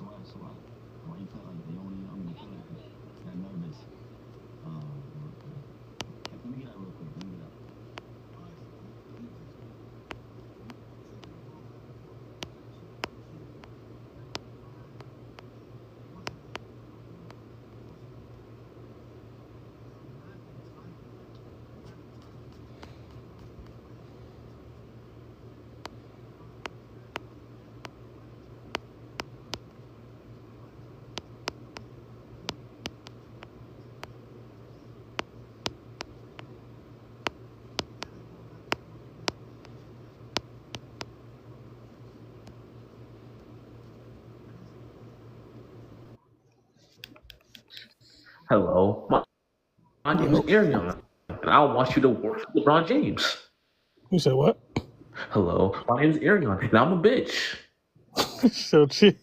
Why you feel like they only you feel like that nervous? Let me get out real quick. Let me get out. Hello, my name is Yo, Ariana, and I want you to work for LeBron James. you said what? Hello, my name is Ariana, and I'm a bitch. So chill.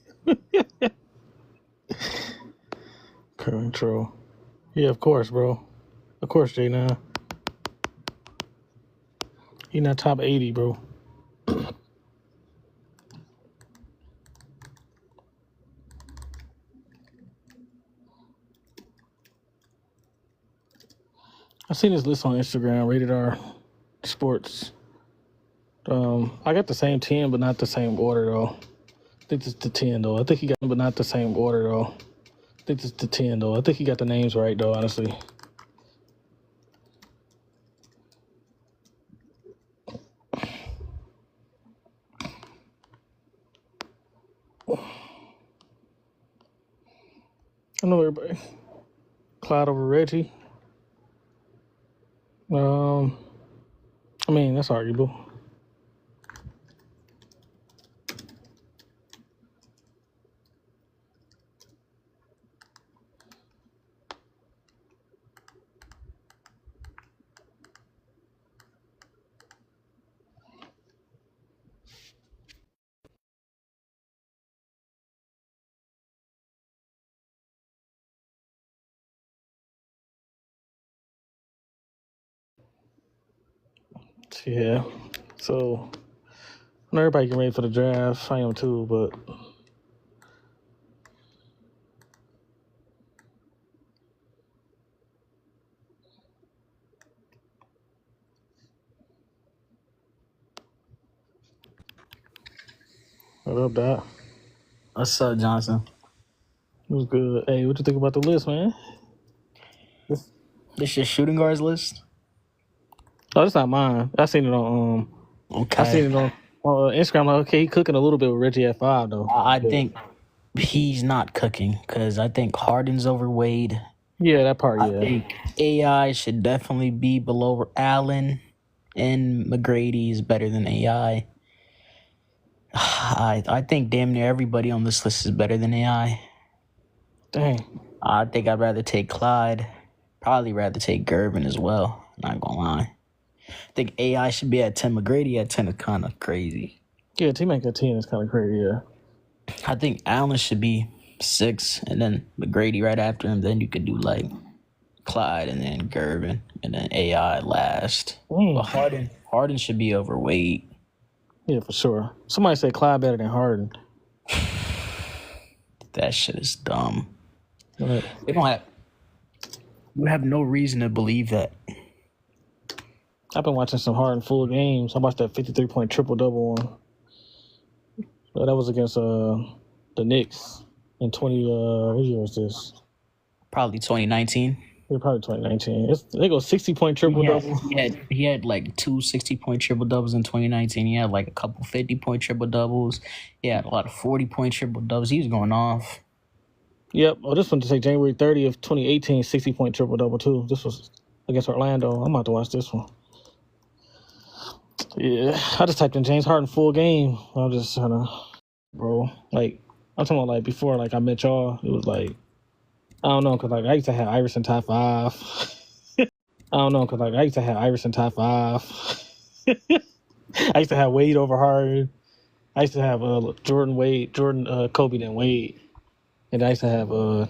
Control. Yeah, of course, bro. Of course, J9. He not top 80, bro. I seen this list on Instagram, rated R sports. I got the same 10, but not the same order though. I think it's the 10 though. I think he got, but not the same order though. I think it's the 10 though. I think he got the names right though, honestly. I know everybody. Clyde over Reggie. I mean, that's arguable. Yeah. So I know everybody getting ready for the draft. I am too, but what up, Doc? What's up, Johnson? It was good. Hey, what you think about the list, man? This your shooting guards list? Oh, that's not mine. I seen it on I Okay. seen it on Instagram. Like, okay, he cooking a little bit with Reggie at 5 though. I But, think he's not cooking because I think Harden's overweight. yeah, that part, I yeah. think AI should definitely be below Allen, and McGrady is better than AI. I think damn near everybody on this list is better than AI. Dang. I think I'd rather take Clyde. Probably rather take Gervin as well. Not gonna lie. I think AI should be at 10. McGrady at 10 is kind of crazy. Yeah, teammate at 10 is kind of crazy, yeah. I think Allen should be 6, and then McGrady right after him. Then you could do like Clyde, and then Gervin, and then AI last. But Harden should be overweight. Yeah, for sure. Somebody say Clyde better than Harden. That shit is dumb. But They don't have. You have no reason to believe that. I've been watching some Harden full games. I watched that 53-point triple-double one. But that was against the Knicks in 20, what year was this? Probably 2019. Yeah, probably 2019. They go 60-point triple-double. He had like 2 60-point triple doubles in 2019. He had like a couple 50-point triple doubles. He had a lot of 40-point triple doubles. He was going off. Yep. Oh, this one to say January 30th, 2018, 60-point triple-double too. This was against Orlando. I'm about to watch this one. Yeah, I just typed in James Harden full game. I'm just trying to, bro. Like, I'm talking about like before, like I met y'all. It was like, I don't know, cause like I used to have Iverson top 5. I don't know, cause like I used to have Iverson top 5. I used to have Wade over Harden. I used to have Jordan, Kobe, then Wade. And I used to have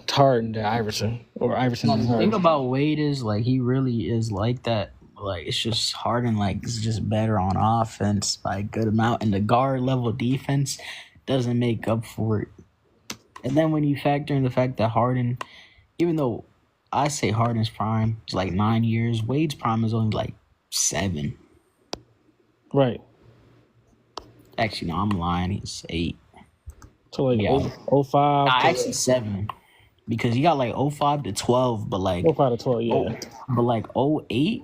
Harden then Iverson, or Iverson The then thing Harden. about Wade is like he really is like that. Like it's just Harden like is just better on offense by a good amount, and the guard level defense doesn't make up for it. And then when you factor in the fact that Harden, even though I say Harden's prime is like 9 years, Wade's prime is only like 7. Right. Actually, no, I'm lying. He's 8. So like Yeah. 05 Nah, to actually 7. Because you got like 05 to 12, but like 05 to 12, yeah. but like 08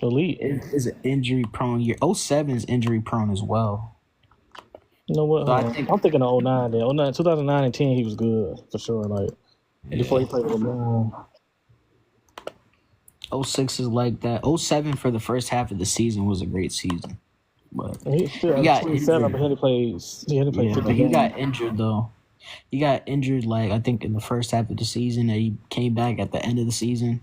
Elite. is an injury prone year. 07 is injury prone as well. You know what? So I think I'm thinking of 09 then. 09, 2009 and 10, he was good for sure. Like before he played with LeBron. 06 is like that. 07 for the first half of the season was a great season. But And he still he got 27, injured. but he had to play Yeah, 50 but he games. got injured though. He got injured like I think in the first half of the season, and he came back at the end of the season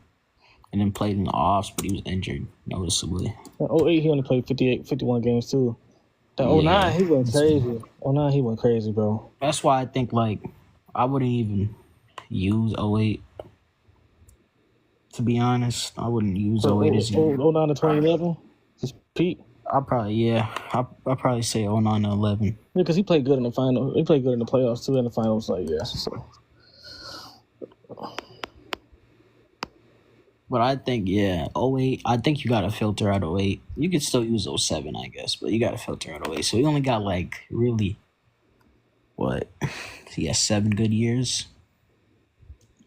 and then played in the offs, but he was injured noticeably. In 08, he only played 51 games too. The 09, Yeah. he went crazy. 09, he went crazy, bro. That's why I think like I wouldn't even use 08. To be honest, I wouldn't use So 08 as you. 09 to 2011, just Pete. I'll probably say 09 to 11. Yeah, because he played good in the final. He played good in the playoffs too. In the finals, like yeah. So. But I think 08. I think you got to filter out 08. You could still use 07, I guess, but you got to filter out 08. So he only got like really what? He has 7 good years.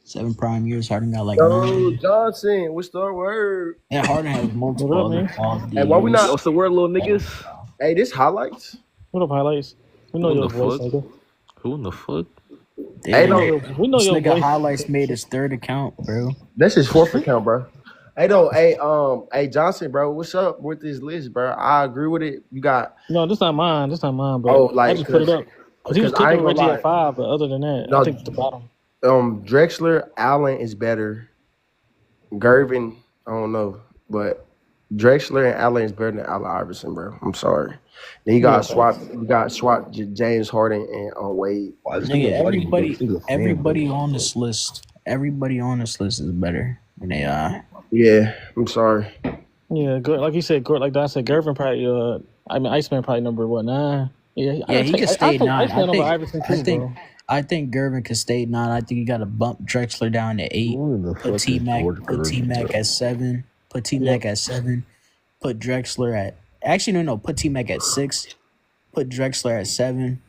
7 prime years. Harden got like 9. Johnson, what's the word? And Harden has multiple What up, other man? quality Hey, why we years. not? What's the word, little niggas? Hey, this highlights. What up, highlights? We know What your the voice, fuck? nigga. Who in the fuck? Hey, Damn. no, We know This your nigga voice. highlights made his 3rd account, bro. that's his 4th account, bro. Hey, no, hey, Johnson, bro, what's up with this list, bro? I agree with it. You got No, this not mine. This not mine, bro. Oh, like, I just put it up. Because he was because I kicking ain't with gonna Reggie at 5, but other than that, No. I think it's the bottom. Drexler, Allen is better. Gervin, I don't know, but Drexler and Allen is better than Allen Iverson, bro. I'm sorry. Then you got swap James Harden and Wade. Nigga, everybody on this list is better than AI. Yeah, I'm sorry. Yeah, like you said, like I said, Gervin probably. Iceman probably number 9. Yeah, He could stay 9. Iceman over Iverson too, bro. I think Gervin could stay 9. I think you got to bump Drexler down to 8. Put T-Mac at 7. Put T-Mac at 7. Put Drexler at... Actually, no. Put T-Mac at 6. Put Drexler at 7.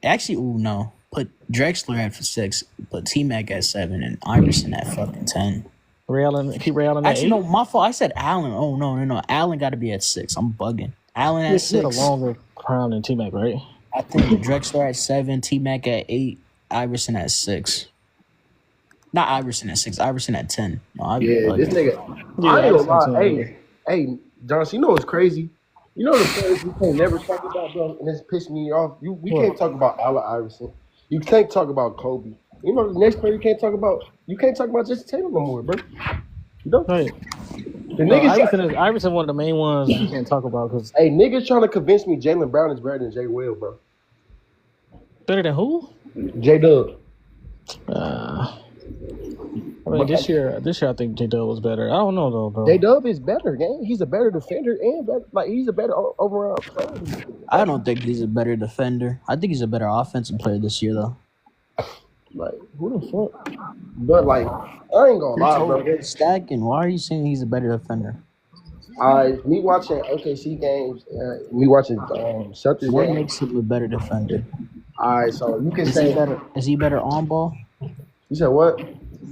Actually, no. Put Drexler at 6. Put T-Mac at 7. And Iverson at fucking 10. Keep Ray Allen at Actually, 8. no. My fault. I said Allen. Oh, no. Allen got to be at 6. I'm bugging. Allen at 6. He had a longer crown than T-Mac, right? I think Drexler at 7, T-Mac at 8, Iverson at 6. Not Iverson at 6, Iverson at 10. No, This nigga. Yeah, I ain't Iverson gonna lie. too, Hey, Johnson, you know what's crazy? You know the players we can't never talk about, bro, and it's pissing me off. We can't talk about Allen Iverson. You can't talk about Kobe. You know the next player you can't talk about. You can't talk about Jayson Tatum no more, bro. You know? Right. The No, niggas, Iverson one of the main ones you can't talk about because hey, niggas trying to convince me Jaylen Brown is better than Jay Will, bro. better than who? J Dub. This year I think J Dub was better. I don't know though, bro. J Dub is better, gang. He's a better defender and better, he's a better overall player. I don't think he's a better defender. I think he's a better offensive player this year, though. Like, who the fuck? But, like, I ain't gonna lie, bro. Stacking. Why are you saying he's a better defender? Me watching OKC games, me watching Celtics What games. makes him a better defender? So you can Is say he better? Is he better on ball? You said what?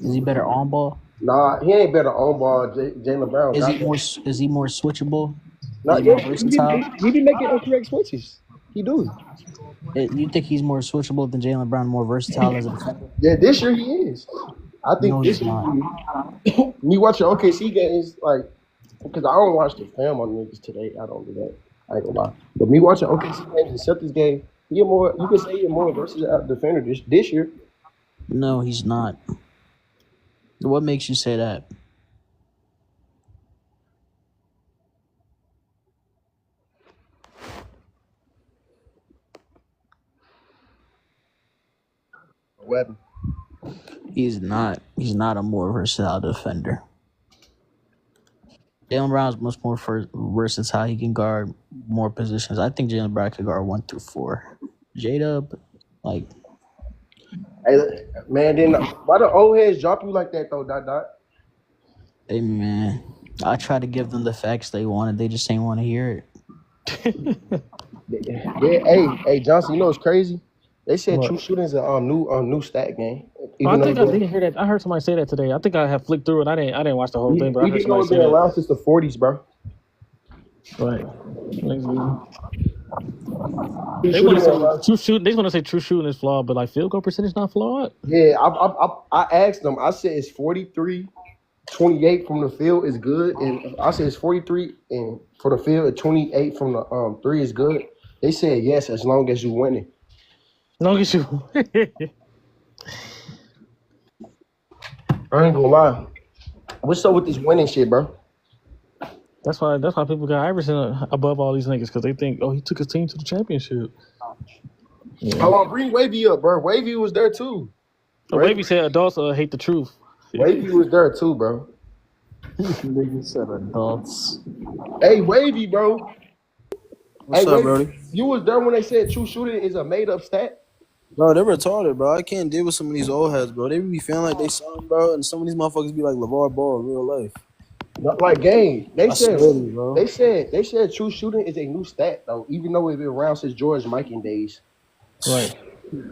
Is he better on ball? Nah, he ain't better on ball. Jaylen Brown. Is he more switchable? Nah, Is he yeah, more versatile? he be making incorrect switches. He do. You think he's more switchable than Jaylen Brown, more versatile as a defender? Yeah, this year he is. I think No, this he's year not. he is. Me watching OKC games, like, because I don't watch the film on niggas today. I don't do that. I ain't gonna lie. But me watching OKC games and Celtics game, you can say he's more versatile defender this year. No, he's not. What makes you say that? Weapon. He's not. He's not a more versatile defender. Jaylen Brown's much more versatile. He can guard more positions. I think Jaylen Brown could guard 1 through 4. J-Dub, like Hey, man, then why the old heads drop you like that though? Dot dot. Hey man, I tried to give them the facts they wanted. They just ain't want to hear it. Hey, Johnson. You know what's crazy? They said What? true shooting is a new stat game. I Even though think I didn't hear that. I heard somebody say that today. I think I have flicked through it. I didn't watch the whole thing, but I heard even though somebody it's say been that. around since the 40s, bro. Right. True They want shooting to been say around. true shooting. They want to say true shooting is flawed, but like field goal percentage not flawed. Yeah, I asked them. I said it's 43-28 from the field is good, and I said it's 43 and for the field, 28 from the three is good. They said yes as long as you winning. As long as you. I ain't gonna lie. What's up with this winning shit, bro? That's why people got Iverson above all these niggas because they think, oh, he took his team to the championship. Yeah. Hold on, bring Wavy up, bro. Wavy was there too. The way we said adults hate the truth. Wavy was there too, bro. Nigga said adults. Hey, Wavy, bro. What's Hey, up, Wavy, Brody? you was there when they said true shooting is a made up stat? Bro, they're retarded, bro. I can't deal with some of these old heads, bro. They be feeling like they something, bro, and some of these motherfuckers be like LeVar Ball in real life. Not like game. They I said swear to you, bro. they said true shooting is a new stat though, even though it's been around since George Mikan days. Right.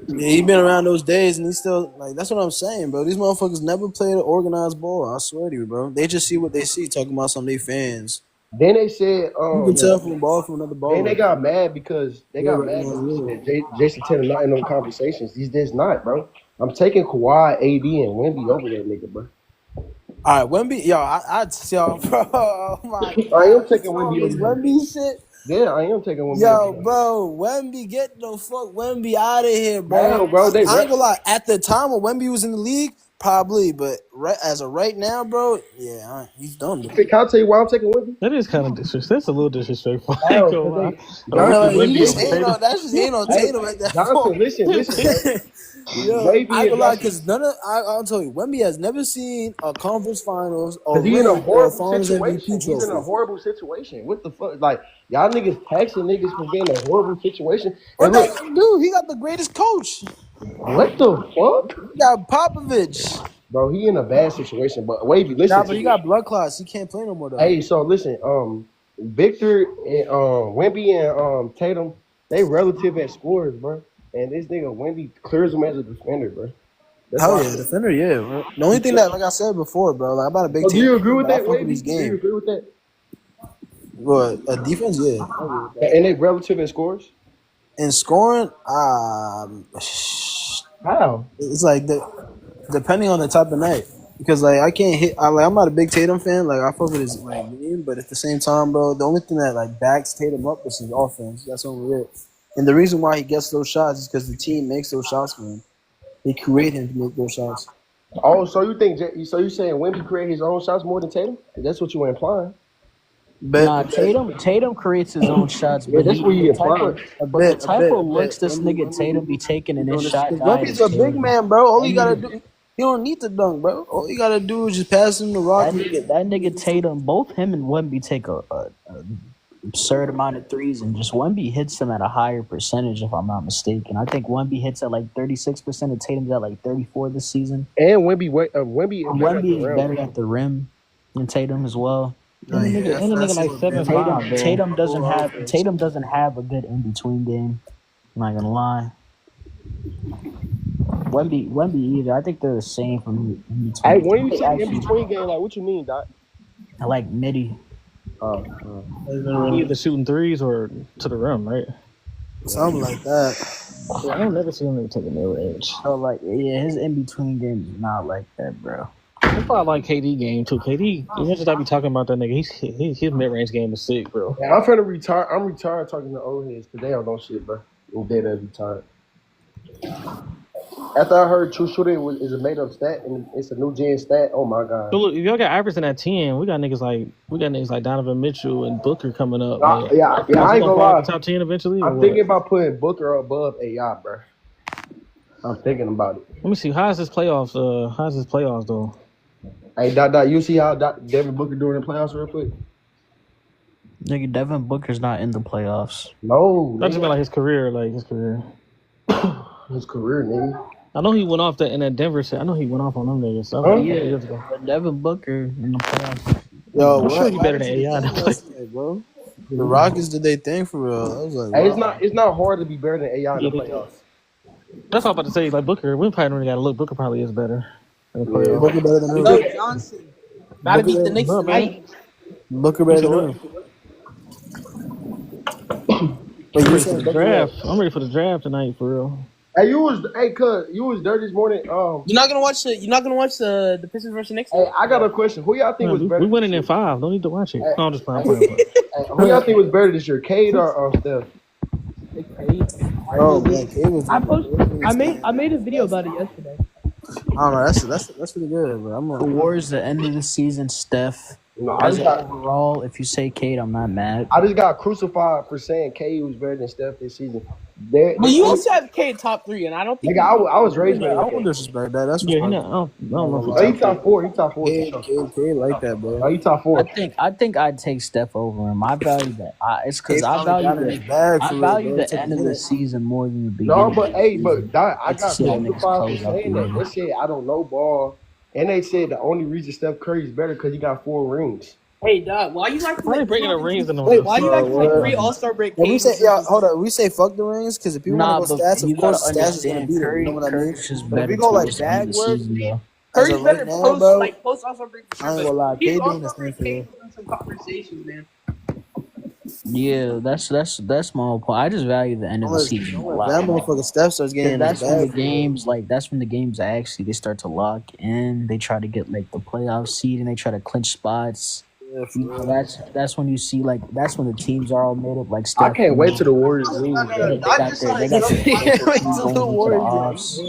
Yeah, he been around those days, and he's still like. That's what I'm saying, bro. These motherfuckers never played an organized ball. I swear to you, bro. They just see what they see, talking about some of their fans. Then they said You can tell from a ball from another then they ball. got mad because they Yeah, got right mad now, because yeah. they said Jason Tatum not in them conversations. He's just not, bro. I'm taking Kawhi, AD, and Wemby over that nigga, bro. All right, Wemby, yo, yo, bro. Oh my I god, am this taking all Wemby this over there. Wemby shit. Yeah, I am taking Wemby over Yo, there. bro, Wemby, get the fuck Wemby out of here, bro. Damn, bro, they I ain't gonna lie. At the time when Wemby was in the league, probably, but right as of right now, bro, yeah, he's done. Bro. Can I tell you why I'm taking Wemby? That is kind of disrespectful. That's a little disrespectful. I ain't Hell, gonna 'cause lie. No, Wemby he just over ain't Tatum. on. That's just ain't on Hey, Tatum at that Johnson, point. listen, bro. Yo, I Wavy ain't is gonna lie, not because I'll tell you, Wemby has never seen a conference finals, a because he in a ring, or a horrible finals situation. MVP He's in a trophy. horrible situation. What the fuck? Like y'all niggas taxing niggas for being in a horrible situation. What And look, that do? He got the greatest coach. what the fuck? He got Popovich. Bro, he in a bad situation. But Wavy, Nah, listen but to he me. got blood clots. He can't play no more though. Hey, so listen, Victor and Wemby and Tatum, they relative at scores, bro. And this nigga Wemby clears him as a defender, bro. That's Hell why. yeah, defender, yeah. Bro. The only thing that, like I said before, bro, like I'm not a big So do Tatum you agree fan, with but I that, fuck with Wavy? his Do you game. agree with that? But a defense, yeah. I agree with that. And they relative at scores? And scoring, How? it's like depending on the type of night. Because like I can't hit. I'm not a big Tatum fan. Like I fuck with his like game, but at the same time, bro, the only thing that like backs Tatum up is his offense. That's only it. And the reason why he gets those shots is because the team makes those shots for him. They create him to make those shots. Oh, so you think so you saying Wemby create his own shots more than Tatum? That's what you were implying. But Nah, Tatum creates his own shots, Yeah, but that's what you implying. a the type of bit. looks this nigga Tatum be taking in his shot Because diet Wemby's is a big crazy. man, bro. All you gotta do, he don't need to dunk, bro. All you gotta do is just pass him the rock. That nigga Tatum, both him and Wemby take a absurd amount of threes, and just Wemby hits them at a higher percentage, if I'm not mistaken. I think Wemby hits at like 36%, and Tatum's at like 34 this season. And Wemby is better at the Wemby is rim. better at the rim than Tatum as well. And the nigga like 7'5", bro. Tatum doesn't have a good in between game. I'm not gonna lie. Wemby either. I think they're the same for me. In between. Hey, when you say in Actually, between game, like what you mean, Doc? I like midi. Either shooting threes or to the rim, right? Something like that. Yeah, I don't never see him take a mid range. So like, yeah, his in between game is not like that, bro. That's why I like KD game too. KD, as much as I be talking about that nigga, his mid range game is sick, bro. Man, I'm finna retire. I'm retired talking to old heads because they don't know shit, bro. I'm dead as retired. After I heard true shooting is a made up stat and it's a new gen stat. Oh my god. So look, if y'all got Iverson at 10, we got niggas like Donovan Mitchell and Booker coming up. I ain't Is he gonna fall lie. out the top 10 eventually? Or I'm what? thinking about putting Booker above AI, bro. I'm thinking about it. Let me see. How's his playoffs? How's his playoffs though? Hey, Dot, you see how Devin Booker doing in the playoffs real quick? Nigga, Devin Booker's not in the playoffs. No, I just nigga. mean like his career, like his career. His career, nigga. I know he went off in that Denver set. I know he went off on them niggas. That was Huh? like a couple Yeah, years ago. but Devin Booker in the playoffs. Yo, I'm what? sure he What better than happened to the AI. thing last night, bro? The Rockets did they thing for real. I was like, Hey, wow. it's not hard to be better than AI in Yeah, the they did. playoffs. That's all I'm about to say. Like Booker, we probably really got to look. Booker probably is better in the Yeah. playoffs. Booker better than who? Yo, Johnson. Gotta beat the Booker, Knicks No, man. tonight. Booker You better said than what? who? I'm Wait, you ready for saying the Booker draft. what? I'm ready for the draft tonight for real. Hey, you was there this morning. You're not gonna watch the Pistons versus Knicks? Hey, I got a question. Who y'all think Man, was better we this winning year? in 5. Don't need to watch it. Hey, No, I'm just playing. hey, I'm playing. hey, who y'all think was better this year, Cade or Steph? Oh man, Cade was. I made a video about it yesterday. I don't know. That's pretty good, bro. I'm a, Towards the end of the season, Steph. No, I As just got overall, if you say Kate, I'm not mad. crucified for saying Cade was better than Steph this season. But you also have K top 3, and I don't think Nigga, I was raised better I than won't Cade. disrespect that. That's Yeah, he respectful. not. I don't know if Oh, he's he top 4. He top 4 for Cade, sure. Cade like that, Oh, bro. he top I 4. think I'd take Steph over him. I value that. It's because Cade finally got in his bag I for real, value bro. It the took a end of the minute. season more than the No, beginning. but hey, but I Like to got see how niggas crucified for close out saying the that. year. They said I don't know ball, and they said the only reason Steph Curry is better because he got 4 rings. Hey, dog, why you acting Why they like bringing the rings in the wait? Why you acting like what? 3 All-Star break? Yeah, we Cade say, was yeah, hold on. We say fuck the rings because if people Nah, want to but go stats, you of course gotta stats is gonna understand beat it. You know what I mean? Curry's just But if better we go like towards the end of bag the work, season, though. as of Curry's right better now, post bro, post All-Star break for I sure. ain't gonna lie. But he's Cade doing his All-Star thing break. for real. Cade was in some conversations, man. Yeah, that's my whole point. I just value the end of the season a Don't let lot that more. motherfucker Steph starts getting Because in his bag. that's when the games actually they start to lock in. They try to get like the playoff seed and they try to clinch spots. Yeah, for You know, real. that's when you see like that's when the teams are all made up like I Steph. can't wait till the Warriors lose, They bro. got their Wait team till going the into the Warriors. offs.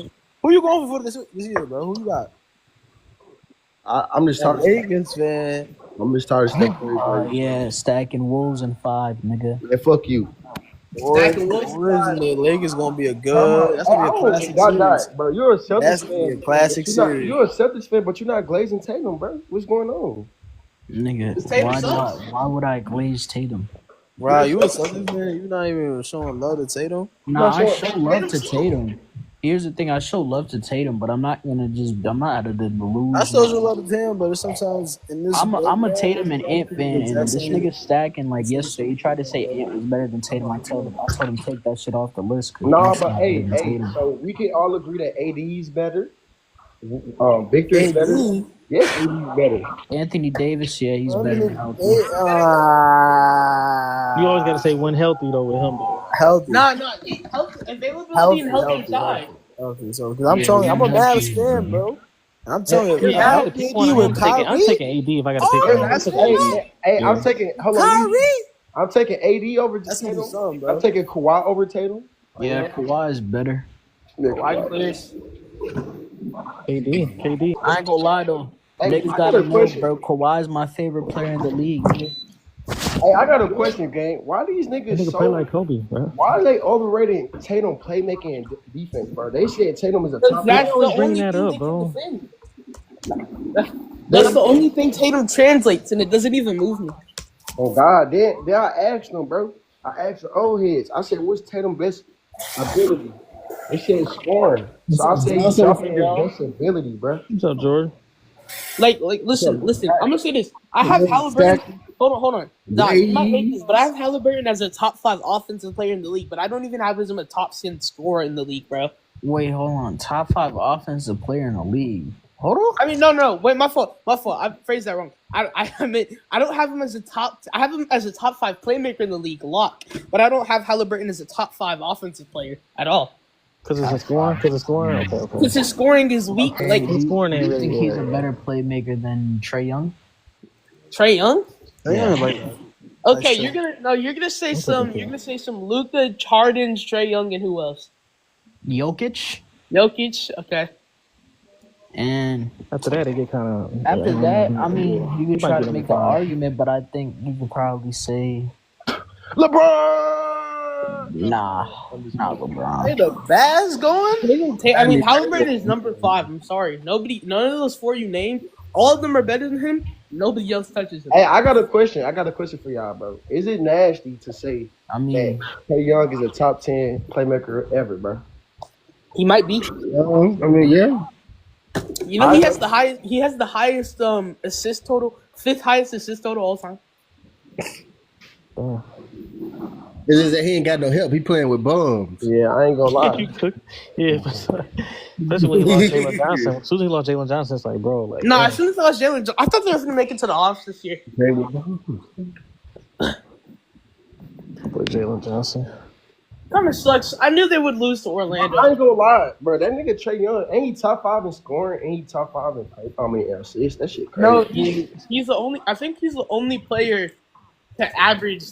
Who you going for this year, bro? Who you got? I'm just That tired. Lakers fan. I'm just tired of Steph Curry. Yeah, stacking Wolves in 5, nigga. Yeah, fuck you. Warriors and the Lakers gonna be a good. That's gonna be a classic series. Bro. You're a Celtics That's gonna be fan. a classic But series. you're a Celtics fan, but you're not glazing Tatum, bro. What's going on? Nigga, why would I glaze Tatum? Wow, you a Celtics fan? You not even showing love to Tatum? Nah, I show love to Tatum. Here's the thing, I show love to Tatum, but I'm not out of the delusion. I showed you love to Tatum, but sometimes in this. I'm a Tatum and Ant fan, and this Jackson. nigga stacking like yesterday. He tried to say Ant was better than Tatum. I told him take that shit off the list. Nah, but hey, so we can all agree that AD is better. Victor is better. AD? Yes, AD is better. Anthony Davis, yeah, he's better than healthy. You always got to say when healthy though with him though. Healthy. Nah, availability and healthy side. Healthy. So, because I'm telling you, I'm a Dallas fan, bro. And I'm telling you, if Yeah, I I had had to pick AD one. with Kyrie, I'm taking AD if I got to pick Oh, one. that's Hey, I'm taking. Hold on. Kyrie. I'm taking AD over That's gonna be Tatum. something, bro. I'm taking Kawhi over Tatum. Yeah, Kawhi is better. Kawhi players. KD. I ain't gonna lie though. Hey, Niggas I gotta got a know, question. bro. Kawhi's my favorite player in the league. Hey, I got a question, gang. Why these That niggas nigga play like Kobe, bro. Why are they overrating Tatum playmaking and defense, bro? They said Tatum is a top. That's the always bringing only that thing up, they bro. can defend. That's the only thing Tatum translates, and it doesn't even move me. Oh God, then I asked them, bro. I asked the old heads. I said, "What's Tatum's best ability?" They said scoring. So I said, "He's dropping his best ability, bro." What's up, George? Listen. I'm gonna say this. I have Halliburton. Hold on. Doc, you might hate this, but I have Halliburton as a top 5 offensive player in the league, but I don't even have him a top 10 scorer in the league, bro. Wait, hold on. Top 5 offensive player in the league. Hold on. I mean, no. Wait, my fault. I phrased that wrong. I mean, I don't have him as a top. I have him as a top 5 playmaker in the league, lock. But I don't have Halliburton as a top 5 offensive player at all. Because it's a scoring. Okay. Because his scoring is weak. Okay, Like his scoring ain't you really think he's a good. better playmaker than Trae Young? Trae Young. Yeah, like Okay, That's you're gonna say some Luka, Harden, Trae Young, and who else? Jokic? Jokic. Okay. And After that, they get kind of. after that, I mean, you He could might try get to him make an five. argument, but I think you could probably say, LeBron. nah, not LeBron. hey, the Bass going? I mean, Halliburton is number 5. I'm sorry. None of those 4 you named, all of them are better than him. Nobody else touches him. Hey, I got a question. For y'all, bro. Is it nasty to say I mean, that Trae Young is a top 10 playmaker ever, bro? He might be. I mean, yeah. You know, he has the highest. He has the highest assist total, 5th highest assist total all time. It's just that he ain't got no help. He playing with bums. Yeah, I ain't gonna lie. Yeah, especially when he lost Jalen Johnson. As soon as he lost Jalen Johnson, it's like, bro, like. No, as soon as I lost Jalen, I thought they were gonna make it to the offs this year. Playing with bums. But Jalen Johnson. Kind of sucks. I knew they would lose to Orlando. I ain't gonna lie, bro. That nigga Trae Young, ain't he top 5 in scoring? Ain't he top 5 in assists? That shit crazy. No, he's the only. I think he's the only player to average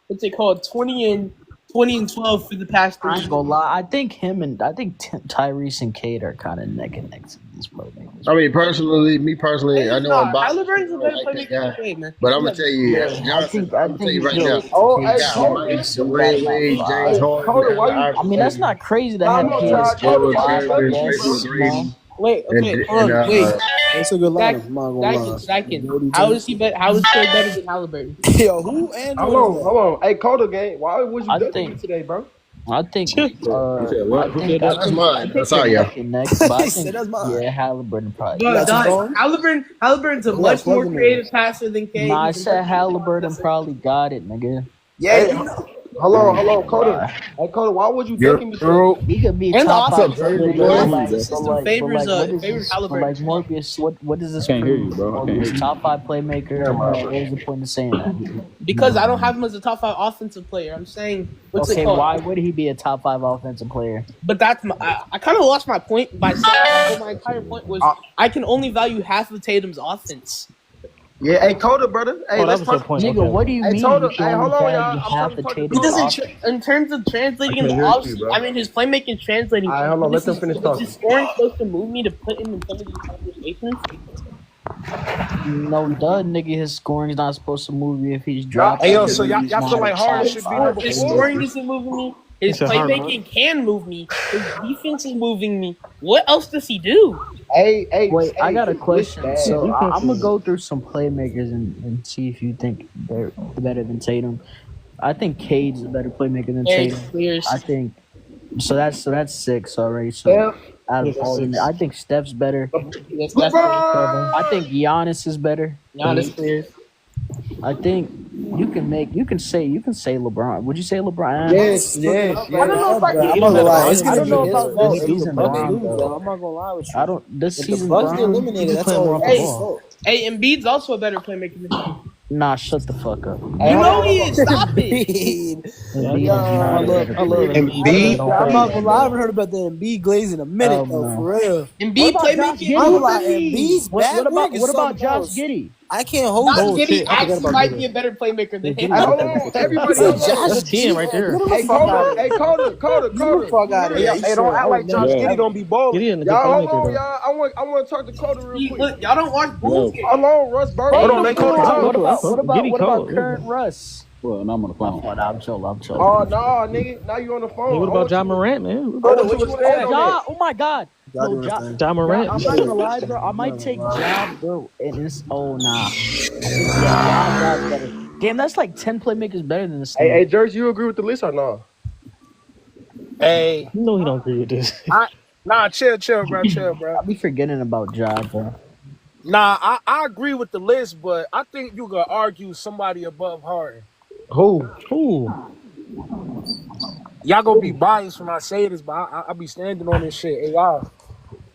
what's it called 20 and 12 for the past 3 I years. ain't gonna lie. I think Tyrese and Cade are kind of neck and neck to these playmakers. I mean, me personally, I know I'm biased. Halliburton's a better Like that playmaker, guy. man. But I'm gonna tell you, I think right you now. should- Oh, Cade hey, should Cole, be it's some Wade, guy like James five. Harden. I mean, that's not crazy to have Cade Todd Taylor, score five, I Taylor, guess. Taylor, No. Wait, okay, hold on, wait. That's a good line. I'm not gonna lie. Second. How is he better? How is Cade better than Halliburton? Yo, who Andrew Hold is that? on. Hey, Coda gang, why was you I ducking think- me today, bro? I think. What? Who said that? That's mine. I Sorry, think y'all. neck and neck, but I He said think that's mine. Halliburton probably. But got two Halliburton's a got much more plugging in. creative passer than Cade. Nah, I He's a said much- Halliburton probably got it, nigga. Yeah, Hold on, Coda. Hey, Coda, why was you ducking me today? He could be And the top offense- five. the offensive But system favors favors Halliburton. like Morbius. What is this? I can't hear you, bro. I can't Morbius, hear you. top 5 playmaker. What is the point of saying that? Because I don't have him as a top 5 offensive player. I'm saying what's Okay, it called? why would he be a top 5 offensive player? But that's I kind of lost my point by saying my entire point was I can only value half of Tatum's offense. Yeah, hey, Coda, brother. Hey, Oh, that let's was your talk. point. Nigga, Okay. what do you Hey, mean? Toto, You can hey, only hold on, value y'all. I'm half trying the to talk Tatum to He doesn't offense? in terms of translating in the I can't hear you, offseason. bro. I mean, his playmaking translating. All right, hold on, let them finish Is talking. his scoring supposed to move me to put him in some of these conversations? No, duh, nigga. His scoring's not supposed to move you if he's dropping. Hey, yo, so y'all He's feel not like a Harden top should be five number His four? scoring isn't moving me. His It's a hard playmaking can move me. His defense is moving me. What else does he do? Hey, Wait, I got a this question. bad. So I'm gonna go through some playmakers and see if you think they're better than Tatum. I think Cade's a better playmaker than Cade Tatum. clears. I think so. That's 6 already. So Steph. out of Yeah, all, six. I think Steph's better. Yes, that's LeBron. I think Giannis is better. Giannis clears. I think you can say LeBron. Would you say LeBron? Yes. I don't know if I I'm can. not gonna lie. It's I gonna don't be know his about fault this if the season, Bucks Bron, lose, though. though. I'm not gonna lie with you. I don't. This If the season, Bucks get Bron. eliminated, that's playing all more off the his ball. fault. Hey, Embiid's also a better playmaker than him. Nah, shut the fuck up. You know he is. Stop it. Embiid is I not a love better Embiid. player. I'm not gonna lie. I haven't heard about the Embiid glaze in a minute, Oh, though. no. For real. Embiid playmaking. I'm like Embiid's What bad about work is what about something Josh else. Giddey? I can't hold Josh Oh, you. Giddey shit. I forgot actually about might Giddey. be a better playmaker than Yeah, him. Giddey. Hold on, everybody. He said Hold on. Josh That's 10 right there. Get him the Hey, fuck out Coda. of Hey, here. Coda. Get the fuck out of Hey, here. hey, don't act like Josh Yeah. Giddey don't be balling. Giddey and a good Y'all, hold playmaker, on, though. y'all. I want to talk to Coda real quick. Look, y'all don't watch Bulls games. Hold on, Russ Burger. Hold on, let Cody talk. Giddey cold. current Russ? Well, and I'm on the phone. I'm trolling. Oh, no, nigga. Now you on the phone. Hey, what about John Morant, man? I want you to stand on that. Oh my God! Y'all do No, Ja, understand. John Morant. I'm not gonna lie, bro. I might take Ja, bro. And it's nah. I think Ja's better. Damn, that's like 10 playmakers better than this. Hey, Jersey, you agree with the list or no? Hey, You know he don't agree with this. nah, chill, bro. I be forgetting about Ja, bro. Nah, I agree with the list, but I think you could argue somebody above Harden. Who? Ooh. Y'all gonna be biased when I say this, but I be standing on this shit. Hey, y'all.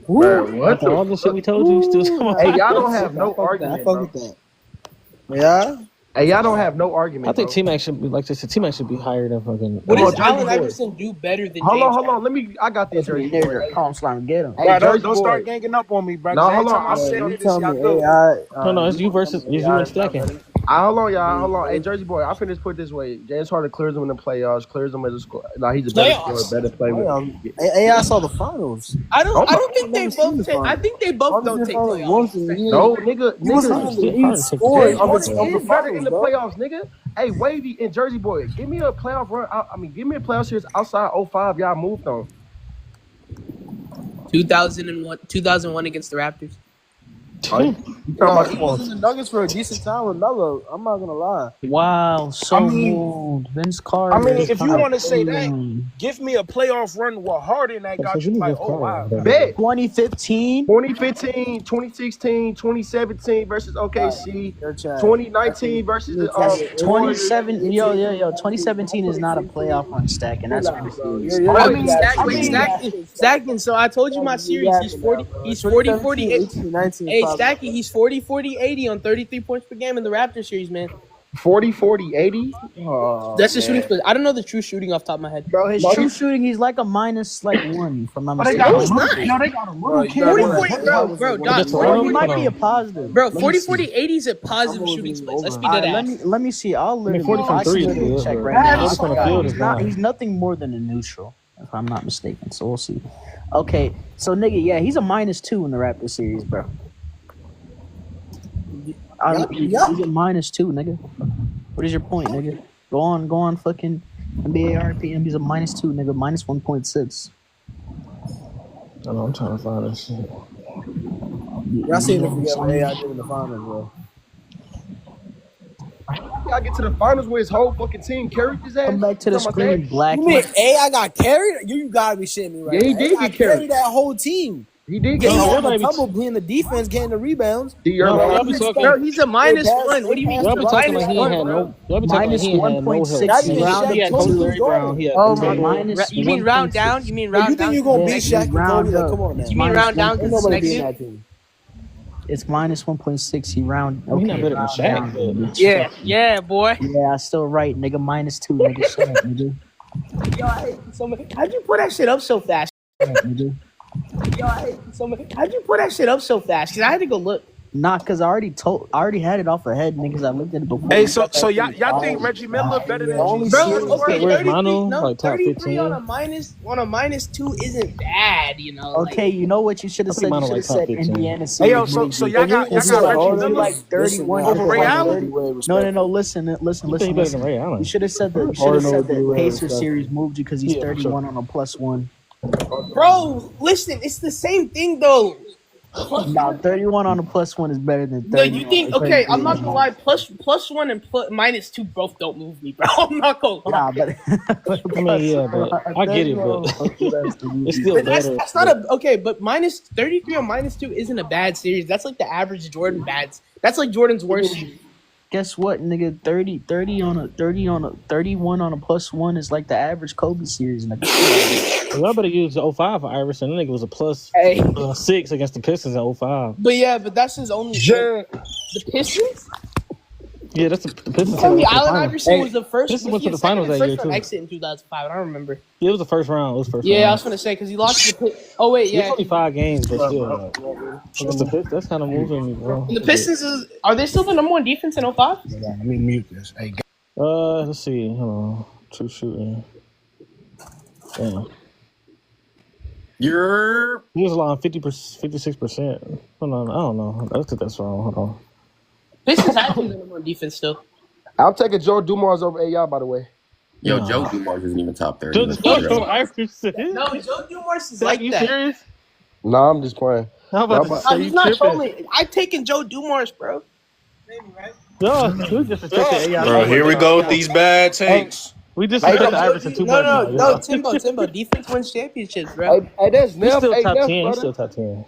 Bro, what After all the shit we told you, you still talking about. Hey, y'all don't have no I fuck argument, with bro. that. Yeah. Hey, y'all don't have no argument. I think bro. T-Mac should be like this. T-Mac should be higher than fucking. What does Jersey Allen boy. Iverson do better than Hold James? on. I got this, Jersey boy. Nigga, calm slime, get him. Hey, Bro, Jersey don't start boy. ganging up on me, bro. No, Every hold time on. I say You this, tell y'all me do. No, it's you versus it's you and stacking. Hold on, y'all. Hold on. Hey, Jersey boy, I finished put it this way. James Harden clears him in the playoffs, clears him as a score. Nah, he's a better scorer, better player. Hey, I saw the finals. I don't think they Never seen both the take. I finals. think they both don't take playoffs. No, nigga. He was one of the lead scorers James of Harden the is better in finals, the bro. playoffs, nigga. Hey, Wavy and Jersey boy, give me a playoff run. Give me a playoff series outside 05 y'all moved on. 2001 against the Raptors. You talking about He was in the Nuggets for a decent time with Melo. I'm not gonna lie. Wow, so I mean, moved. Vince Carter. if you want to say that, Mm. give me a playoff run with Harden that got you like, oh wow. Bet 2015. 2015, 2016, 2017 versus OKC, Your chat. 2019 versus the Warriors. 2017 is not a playoff run stack, and that's for the series. Stacking. So I told you my series. He's 40. He's 40, 40. 18, 19. Hey, probably. Stacking. He's 40, 40, 80 on 33 points per game in the Raptors series, man. 40, 40, 80. Oh, That's the shooting split. I don't know the true shooting off the top of my head. Bro, his true shooting, he's like a minus like one from my They mistake. got No, he's not. No, they got a little kid. 40, on 40, the bro, Doc, That's 40, wrong. He 40, might be a positive. bro, Let me 40, see. 40, 80 is a positive shooting split. Let's be All dead right, ass. let me see. I'll literally 40 from I can three is literally good, check bro. right now. 40 from the field is fine. He's nothing more than a neutral, if I'm not mistaken. So we'll see. Okay, so nigga, yeah, he's a -2 in the Raptors series, bro. He's a -2, nigga. What is your point, nigga? Go on, fucking NBA RPM. He's a -2, nigga, -1.6. I know, I'm trying to find this shit. Y'all seen him forget what AI did in the finals, bro. I get to the finals where his whole fucking team carried his ass. Come back to the screen, black. You mean AI got carried? You gotta be shitting me right Yeah, he now. did AI get carried. that whole team. He did Yeah, get he No, had the everybody- trouble being the defense, getting the rebounds. Y'all be talking. Bro, he's a -1. What do you mean? Y'all be He's a talking like he ain't -1, had bro? no. Y'all be talking like he ain't had no help. -1.6. He He had had Coach Shaq Larry Brown. He had Oh, Andre my Brown. minus You mean round down? You mean Bro, you round think down? you're gonna beat Yeah, Shaq and round Kobe? Like, up. come on, man. You mean round down Ain't because it's nobody beating negative? that team. It's -1.6. He round. Well, he not Okay, better than round Shaq, down. but- Yeah, boy. Yeah, I still right, nigga. -2, nigga. Shut up, nigga. Yo, I hate you so much. How'd you put that shit up so fast? Shut up, nigga. Yo, I hate you so much. How'd you put that shit up so fast? Cause I had to go look. Nah, cause I already had it off the head, niggas. I looked at it before. Hey, so y'all think Reggie Miller better than Only G? Bro, series okay, Where's 33, Manu? no, Like top 33 15? on a -2 isn't bad, you know. Okay, you know what you should have I think said? You mine are should like have top said 15. Indiana. Hey, yo, so y'all got This is like Reggie all Miller? like 31 over Ray Allen? No. Listen. You think he better than Ray Allen? You should have said that. You should have said that Pacers series moved you because he's 31 on a +1. Bro, listen, it's the same thing though. Nah, 31 on a +1 is better than 30. No, you think? Okay, I'm not gonna lie. +1 and -2 both don't move me, bro. I'm not gonna lie. Nah, but I mean, yeah, but I get it, but it's still But better. that's not a okay. But -33 on -2 isn't a bad series. That's like the average Jordan bads. That's like Jordan's worst. guess what, nigga? 30 on a 31 on a +1 is like the average Kobe series, nigga. Y'all better use the 05 for Iverson. That nigga was a Hey. +6 against the Pistons in 05. But yeah, but that's his only. Yeah. The Pistons. Yeah, that's the Pistons. Tell me, went to the Allen finals. Iverson was the first. Pistons Was went he to the a second finals or that first year, round too. exit in 2005? I don't remember. Yeah, it was the first round. It was first Yeah, I round. was gonna say because he lost the Oh wait, It's yeah. only 5 games, but still. Against the Pistons, that's kind of moving me, bro. And the Pistons are they still the number 1 defense in 05? Let me mute this. Hey, Let's see. Hold on. True shooting. Damn. He was allowing 56%. Hold on. I don't know. I think that's wrong. Hold on. Pistons have to be the number 1 defense still. I'm taking Joe Dumars over AI, by the way. Yo, No. Joe Dumars isn't even top 30. Let's Joe be real. Iverson. No, Joe Dumars is Zach, like you that. serious? Nah, I'm just playing. How about Y'all to No, say he's you not tripping? trolling. I'm taking Joe Dumars, bro. No, we just respected AI. Bro, here we go with these bad takes. We just respected Iverson too much. No, now, yeah. Timbo. Defense wins championships, bro. Hey, that's He's Neff. still Hey, top Neff, 10. He's brother. still top 10.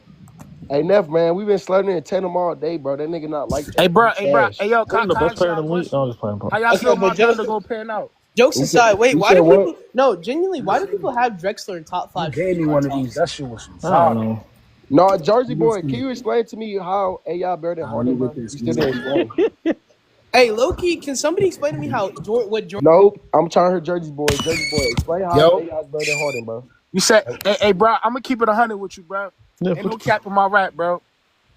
Hey, Neff, man, we've been sliding in Tatum all day, bro. That nigga not like that. hey, bro. Trash. Hey, yo, He's the best player in the league. question? No, I'm just playing, bro. How y'all Okay, feel but my Joe- Thunder go pan out? Jokes aside, wait, you why said do what? people? No, genuinely, why do people have Drexler in top 5? Gave me one of these. That shit was some I don't know. No, Jersey boy, can you explain to me how AI better than Harden, bro? You still didn't explain. Hey, Loki, can somebody explain to me how what Jordan? Nope, I'm trying to hear Jersey boy. Jersey boy, explain how Yo. AI is better than Harden, bro. You said, hey, bro, I'm gonna keep it 100 with you, bro. Yeah, Ain't no cap in my rap, bro.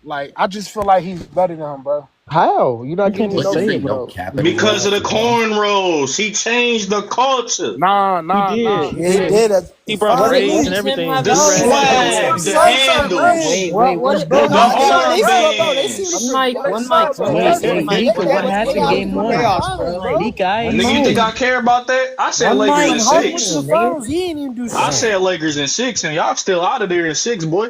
Like, I just feel like he's better than him, bro. How? You not You can't getting just no say shit, it, bro. Because of the cornrows. He changed the culture. Nah. He Yeah, did. he did. He brought What braids moves and him everything. have The No, swag, the handles. Wait, The One mic. What happened game 1? Nigga, you think I care about that? I said Lakers in 6. He ain't even do I said Lakers in 6, and y'all still out of there in 6, boy.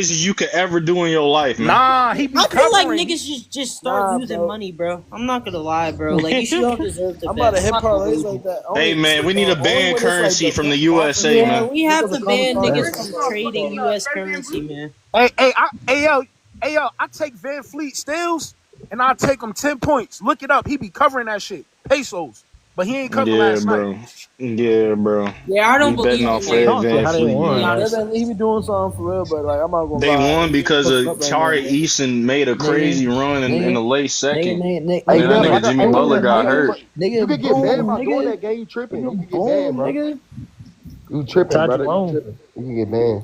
decisions you could ever do in your life, man. Nah, he be I feel like covering. niggas just start Nah, losing bro. money, bro. I'm not gonna lie, bro. Like you don't deserve to I'm bet. about to hit I'm not gonna parlays lie. like that. Hey, man, we need to Only ban when it's like currency the from the profit. USA, Yeah, man. we have Niggas to will call me ban parlay. niggas from trading U.S. currency, man. Hey, I take Van Fleet steals and I take him 10 points. Look it up. He be covering that shit. Pesos. But he ain't covered Yeah, last night. bro. Yeah, bro. Yeah, I don't We betting believe on in I Fred that. don't see Van how they Fleet, To be won. man. honest, He be doing something for real, but like I'm not gonna They lie. won because Fucked of up right now, Tari bro. Eason made a crazy run in the late second. Nigga, And Hey, then that Nev, nigga Jimmy Butler got hurt. you could get banned boom, by doing nigga. that game. You tripping. You could get banned, Boom, bro. nigga. You tripping, Todd, you brother. You wrong. tripping. You can get banned.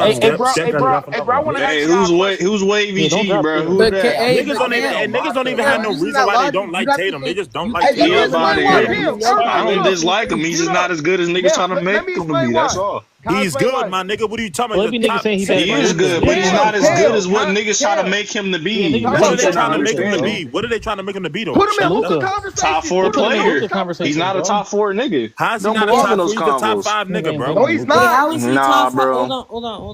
Hey, Steph bro, got it off I another. want to Hey, ask y'all a question. who's Wavy Yeah, don't G, drop bro? Tatum. Who But that? Niggas don't even have no Using reason that why they logic, don't you like got to Tatum. They think. just don't You, like hey, let He me Tatum. up out explain of why. here. Damn, I don't look, dislike him. He's just mute not up. as good as niggas Damn, trying to let make me him to be. explain That's why. all. Can I He's explain good, why? my nigga. What are you talking Well, about? every The nigga top saying he better He than is Luka. good, but he's Cam, not as good Cam, as what huh? niggas try to Cam. make him to Yeah, be. niggas How What That's are about what they you're this? trying not to make him to understanding. be? What are they trying to make him to be though? Put him in Shut Luka up. Luka. Top conversation. four Put Put him him in in the Luka Luka player. conversation, He's not a conversation. bro. top four nigga. How is he Don't not a belong Wait, in top those four? He's a top convos. five Nigga nigga, ain't bro. better No, than he's Luka. not. how is he Nah, top five? bro.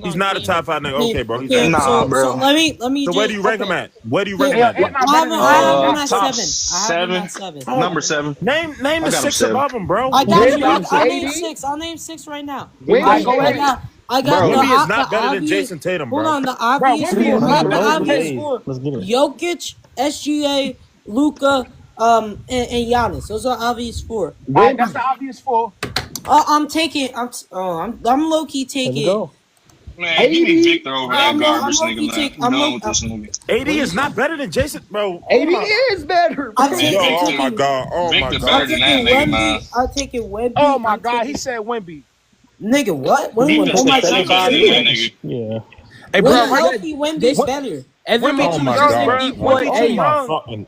He's not a top five nigga. Cam, Okay, bro. He's Cam, not. Nah, so bro. let me So where do just you rank him okay. at? Where do you rank Cam, him Yo, at and then? not better than I have Tatum. him That's at Top crazy. 7. I have him seven. at 7. Number 7. Name I the got him six 7. above him, bro. I got you. Wimby, I'll name AD, 6. I'll name 6 right now. Wimby, All right, go I AD. ahead. got I got Bro. Wimby is the not better than obvious. Jason Tatum, Hold bro. on, the Bro, obvious Wimby four. is Niggas I is have not the better low, than but obvious Tatum. hey, four: let's get it. Jokic, SGA, Luca, and Giannis. Those are obvious four. All right, that's Wimby. the obvious four. I'm taking. I'm low key Here we taking. go. Man, give me 80. Victor over that I'm garbage low nigga, key man. take. I'm done with this nigga. AD What do you is say? not better than Jason, bro. Oh 80 my, is better, I'm bro. Man, yo, taking. I'm oh Victor. my taking. god, oh my Victor I'm better god. than that taking nigga, man. Wemby. I'm taking Oh Wemby. my I'm God, he taking said Wimby. nigga. What? Who When? won That's Oh both the my the God, shit second you and about third it, tripping? my game? nigga. Yeah. Hey, When bro, healthy, Wemby's Wim- better. Wimby Oh too my young, god. bro. MVP boy. Oh Wimby too my Hey, young. fucking.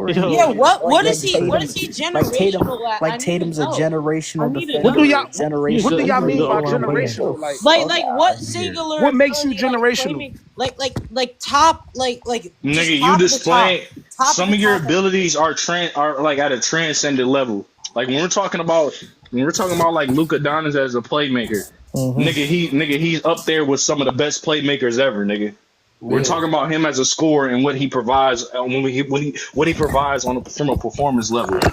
scoring. Yo, Yeah, what Like is he? What is Tatum, he like Tatum, generational at? like I need to Tatum's a know. I generational need to defender, What do know. y'all he's what the, do generational y'all he's the mean by creator. all-around player. Get the generational? Like fuck What out of here. singular what makes you ability, like generational? playmaking, like top, like just Nigga, you top of the top, displaying top of some the of your top. abilities are like at a transcendent level. Like when we're talking about like Luka Doncic as a playmaker, Mm-hmm. he's up there with some of the best playmakers ever, nigga. We're Yeah. talking about him as a scorer and what he provides what he provides from a performance level.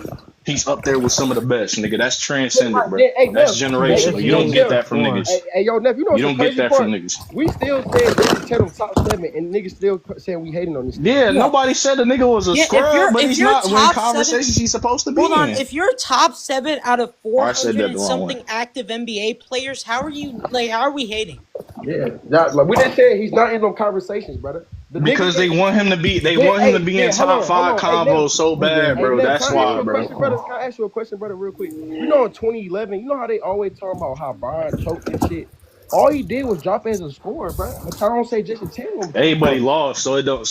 He's up there with some of the best, nigga. That's transcendent, bro. Hey, That's Nev. He Hey, generational. You actually yo, don't is get Nev. that from scoring. niggas. Hey, yo, Nev. You know You what's the don't get crazy that from part? niggas. We still saying Jason Tatum top 7, and niggas still saying we hating on this nigga. Yeah, Yeah, nobody said the nigga was a yeah. scrub, but If he's you're not in top 7, conversations he's supposed to hold be on. in. If you're top 7 out of Oh, I said 400 that the and wrong way. something active NBA players, how are you? Like, how are we hating? Yeah, like we didn't say he's not in no conversations, brother. The Because nigga they want him to be in top five combos so bad, bro. Neff, That's can I ask why, you a bro. question, brother? Can I ask you a question, brother, real quick? You know, in 2011, you know how they always talking about how Brian choked and shit. All he did was drop as a scorer, bro. But I don't say Jason Tatum. Everybody lost, so he got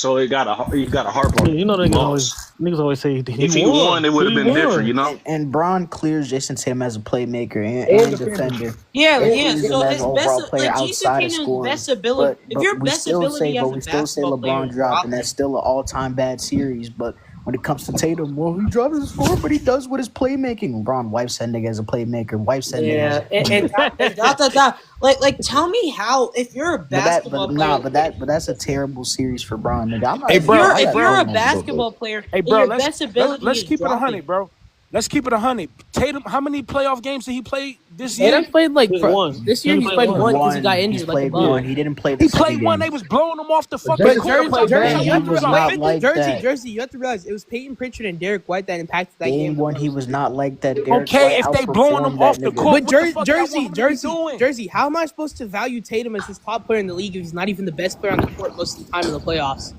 to harp on Yeah, it. you know He niggas always say he If he won, it would have been different, you know. And Braun clears Jason Tatum as a playmaker and And defender. Yeah, And yeah. clears him So as his an best, overall player like Jason outside of Tatum's scoring. best ability. If your we best still ability say, as a we still say basketball player LeBron is dropped, and dropping. that's still an all-time bad series. But when it comes to Tatum, well, he drops his score, but he does with his playmaking. LeBron wipes that nigga as a playmaker. Wipes that nigga. Like, tell me how if you're a basketball player. But that's a terrible series for Bron, nigga. I'm not. Hey, bro, If you're a basketball player, Hey, and bro, your best ability let's is keep it dropping. 100, bro. Let's keep it 100. Tatum, how many playoff games did he play this year? Tatum played like One. this year. He played one because he got injured. He played one. He didn't play the He second played one. game. They was blowing him off the fucking Jason court. Tatum played bad. He was not like that. Jersey, you have to realize it was Peyton Pritchard and Derek White that impacted that Game game. one, he was not like that. Derek Okay, White if they blowing outperformed him off that the nigga. court, But what the fuck y'all want him to be doing? Jersey, how am I supposed to value Tatum as his top player in the league if he's not even the best player on the court most of the time in the playoffs?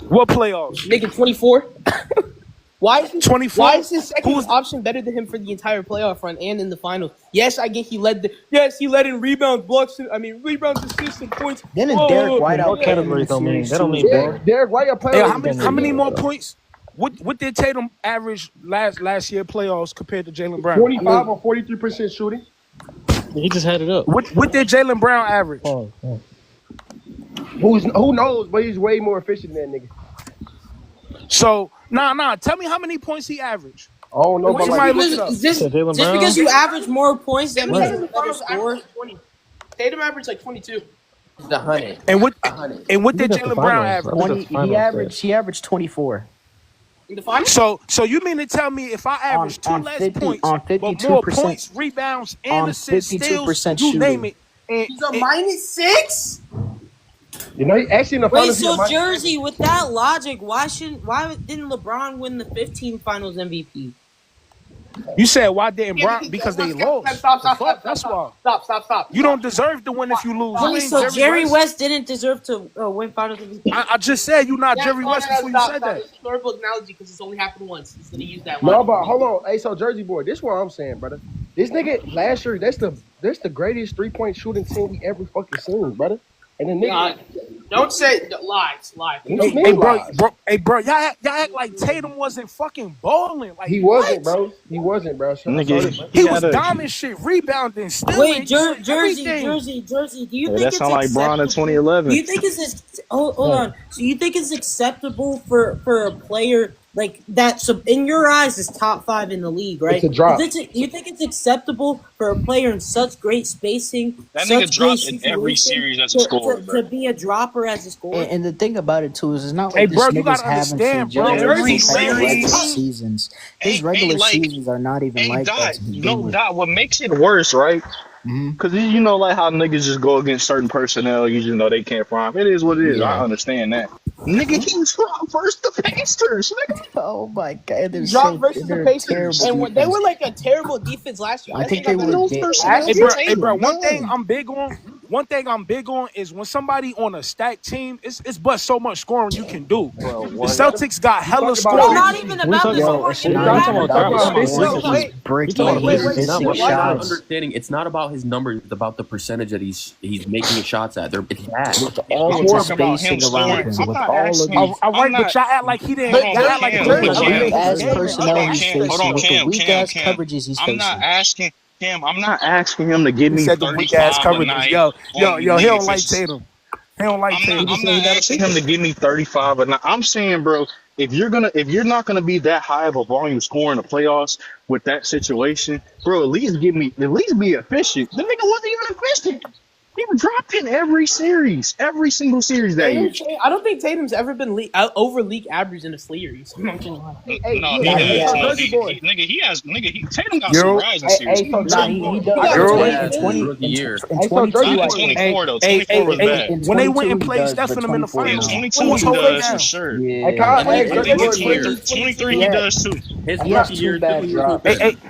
What playoffs? Nigga, 24. Why is 24? Why is his second option better than him for the entire playoff run and in the finals? Yes, I get he led in rebounds, blocks. Rebounds, assists, and points. Then Derek White out categories don't mean that don't mean bad. Derek White, Hey, how many more points? What did Tatum average last year playoffs compared to Jaylen Brown? 25 or 43% shooting. He just had it up. What did Jaylen Brown average? Who knows? But he's way more efficient than that nigga. So tell me how many points he averaged. Oh no, but Somebody look it up. Just because you average more points, that means you're a better scorer. Tatum averaged like 22. The 100. And what did Jaylen Brown average? He averaged 24. In the finals? So you mean to tell me if I average two less points, but more points, rebounds, and assists, steals, you name it. He's a -6? You know, actually in the Wait, finals. so Jersey, with that logic, why didn't LeBron win the 15 Finals MVP? You said why didn't Brown? Because they lost. Stop. That's why. Stop. You don't deserve to win if you lose. Wait, so Jerry West didn't deserve to win Finals MVP? I just said you're not Jerry West before you said that. It's a historical analogy because it's only happened once. He's gonna use that. No, but hold on. Hey, so Jersey boy, this is what I'm saying, brother. This nigga last year, that's the greatest 3-point shooting team we ever fucking seen, brother. And then nigga, don't say lies. Hey, bro, y'all act like Tatum wasn't fucking balling. Like he wasn't, bro. He wasn't, bro. He was dominant shit, rebounding, stealing. Wait, Jersey. Do you think That it's sound like Bron in 2011. Do you think it's hold on? So you think it's acceptable for a player like that? So in your eyes, is top 5 in the league, right? It's a drop. You think it's acceptable for a player in such great spacing? That nigga dropped in every series as a scorer, to be a dropper as a scorer. And the thing about it too is it's not like this nigga's having every regular seasons. His regular seasons are not even like that. What makes it worse, right? Because you know, like how niggas just go against certain personnel, you just know they can't prime. It is what it is. Yeah. I understand that. Nigga, he was versus the Pacers. Nigga. Oh my god, they're dropped versus the Pacers, and they were like a terrible defense last year. I think they were. Hey, bro, one thing I'm big on is when somebody on a stacked team, it's but so much scoring you can do. The Celtics got hella scoring. It's not even about the scoring. It's not about his numbers. It's about the percentage that he's making shots at. It's that. All the spacing around him. With all of these. All right, but y'all act like he didn't. Y'all act like as personnel he's facing with the weak ass coverages he's facing. I'm not asking him to give me 35 weak ass a coverages. night. Yo, he don't like Tatum. He don't like Tatum. I'm not asking him to give me 35 a night. I'm saying, bro, if you're not gonna be that high of a volume scorer in the playoffs with that situation, bro, at least be efficient. The nigga wasn't even efficient. He dropped in every single series that year. I don't think Tatum's ever been over league average in a series. Tatum got some rising series. He does. In 24 though. 24 was bad. When they went and played Stephen in the finals, 22 he does for sure. 23 he does too. His rookie year,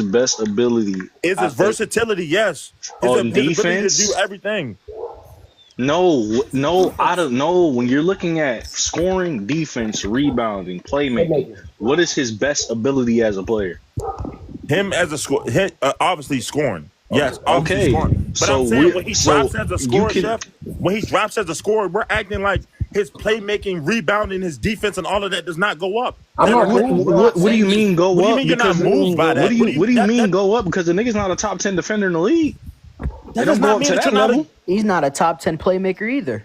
his best ability? Is his versatility? Yes. His On ability to defense? do everything. No, I don't know. When you're looking at scoring, defense, rebounding, playmaking, what is his best ability as a player? Him as a score, obviously scoring. Yes, obviously Okay, scoring. But so I'm saying when he drops as a you scorer, can. Chef, when he drops as a scorer, we're acting like his playmaking, rebounding, his defense, and all of that does not go up. I'm not What do you mean go up? What do you mean you're not Because moved by that? What do you mean go up? Because the nigga's not a top 10 defender in the league. They That does don't go not up mean to that that you're not level. He's not a top 10 playmaker either.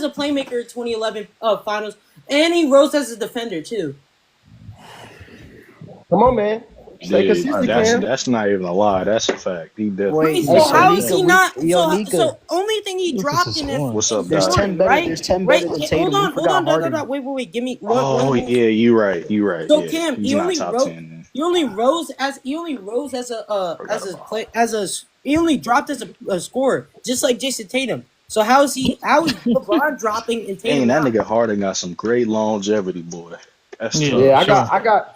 as a playmaker in 2011 finals, and he rose as a defender too. Come on, man. Stay Dude, consistent, Cam. that's not even a lie. That's a fact. He definitely. Wait, So so how is Nika, he not? Nika. So only thing he Look at dropped this in his scoring. What's up, There's Doc? 10 better. right? There's 10 Right? better than Tatum. Hold We forgot Harden. on. Wait. Give me Oh one. yeah, you right. You right. So Yeah, Cam, he's he not only top rose. 10. Then. He only rose as he only dropped as a scorer, just like Jayson Tatum. So how is LeBron dropping and Tatum Dang, that not? nigga Harden got some great longevity, boy. That's Yeah. tough. Yeah, Sure. I got.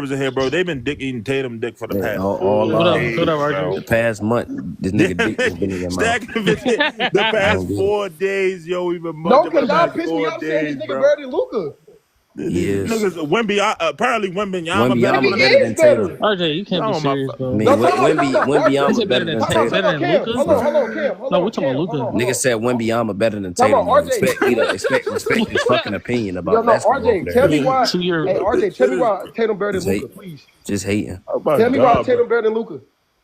Rivers in here, bro. They've been eating Tatum dick for the Man, past all 4 What up? days, What up, bro. the past month, this nigga dick has been in your mouth. Stacking the I past don't get it. 4 days, yo, even No, month for because the y'all past pissed me 4 off saying this days, nigga bro. better than Luka. He is. Niggas, apparently Wembenyama better Wembenyama He than better is than better. Tatum. RJ, you can't be Oh, my serious, I bro. mean, No, time out, You Wembenyama said better better than than Tatum. Tatum. Better than Cam. Luca? Hold on, Cam. Hold No, on, we're talking Cam. about Hold Luca. on, hold Nigga on. said Wembenyama better than Time Tatum. out, Though. RJ. Respect his fucking opinion Yo, about no, basketball RJ, tell players. me why. 2 year. Hey, RJ, tell me why Tatum better than Just Luka, hate, please. Oh my Tell me why God, bro. Tatum better than Luka.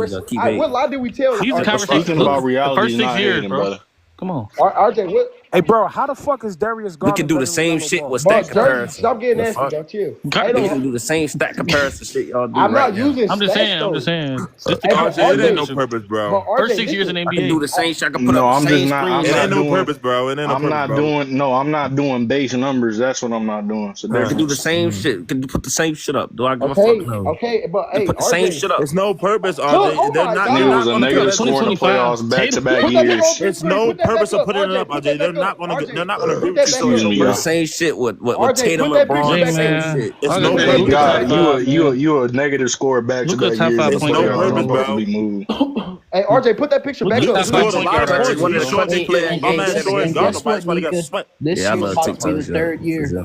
lose. Keep hating. What lie did we tell? These are But conversations. speaking about The reality first is 6 not years, hating, bro. brother. Come on. RJ, what? Hey, bro, how the fuck is Darius We can Garland do better the than same LaMelo shit Ball? with Bro, stat comparison. stop getting The nasty, fuck? bro. Chill. God, We can do the same stat comparison shit y'all do I'm right not now. using I'm just stats, saying. though. I'm just saying. Just the Hey, but RJ, it ain't no conversation. purpose, bro. But First RJ, 6 years in listen. the I can do NBA. the same shit. I can put No, up the I'm just same not. screen I'm It shot. ain't not no doing. purpose, bro. It ain't no I'm purpose, not bro. doing. No, I'm not doing base numbers. That's what I'm not doing. It's a I can do the difference. same shit. Can put the same shit up. Do I give a fuck? Okay, No. okay, but Just hey, put the same RJ. shit up. It's no purpose, Look, RJ. oh my They're Nigga God. was not a gonna do negative that scoring the shit. 2025. playoffs back to Tatum. back Put that nigga on years. three It's screen. no Put that purpose back of up, putting it RJ. up, Put that RJ. back up, RJ. They're not gonna agree Put with that you back saying up, Excuse it's me, no Do the y'all. purpose. same shit with RJ. Tatum, Put that picture LeBron, Hey, the back up. same man. shit. It's I no got Hey Luka purpose, top God, RJ. five, man. you a negative score back to Luka back top years in five the It's point no guard, playoffs. purpose, I'm bro. about to bro. be moved. Hey, RJ, put that picture back Luka up. Luka top So we five scored a can point see lot it. of guard, Patrick, points. one of He the showed fucking they player my games man seven showing And guard guess MVP. nobody's what, about to get Nika? swept. This Yeah, I year is love about Tick to be Town the shit. third year.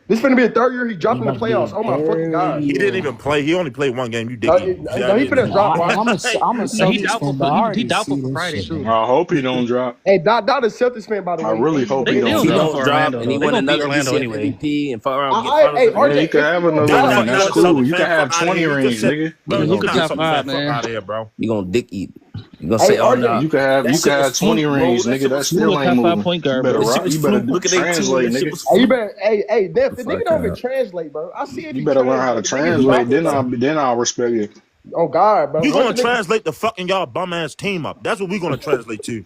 This finna be the third year he It's dropping the about to be playoffs. the Oh my fucking third God. He didn't year. even play. He only played one game. You dickhead. See how No, I he did? finna drop. Watch. I'm a No, he Celtics doubtful fan, for but I he already doubtful see for this Friday shit, too. man. I hope he don't drop. Hey, Dot is Celtics fan, by the I way. really He hope They he they don't don't He drop drop. for don't drop Orlando and he though. They win gonna beat another Orlando DCF anyway. MVP and fuck around, get finals Hey, Yeah, MVP. he RJ, could if he have don't another Get the ring. drop, fuck That's Not a out. cool. Celtics You could fan. Fuck have out of 20 here. You just rings, said, nigga. bro. You He's Luka gonna not a get top Celtics something. five, fan. Fuck man. out of here, bro. You gonna dick eat. You gonna hey, say, oh RJ, nah. You could have That shit was 20 fluke, bro. rings, That nigga. shit That was still fluke. Luka ain't top five moving. point You guard, better That bro. shit rock. was You better fluke. Look at their team. translate, That shit nigga. was hey, you fluke. better, hey, Def, The the nigga fuck don't even out. translate, bro. I see if You he better learn how to translate. The nigga's translate. dropping, Then bro. I'll respect you. Oh God, bro. We Once gonna the nigga, translate the fucking y'all bum ass team up. That's what we gonna translate to.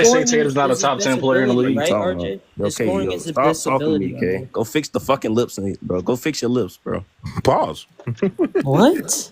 Nobody say scoring Tatum's not a is his top 10 best player in the ability, league. What you right, talking about? RJ? His Okay, scoring yo, is his stop best talking to ability, me, I okay? think. Go fix the fucking lips, bro. Go fix your lips, bro. Pause. What?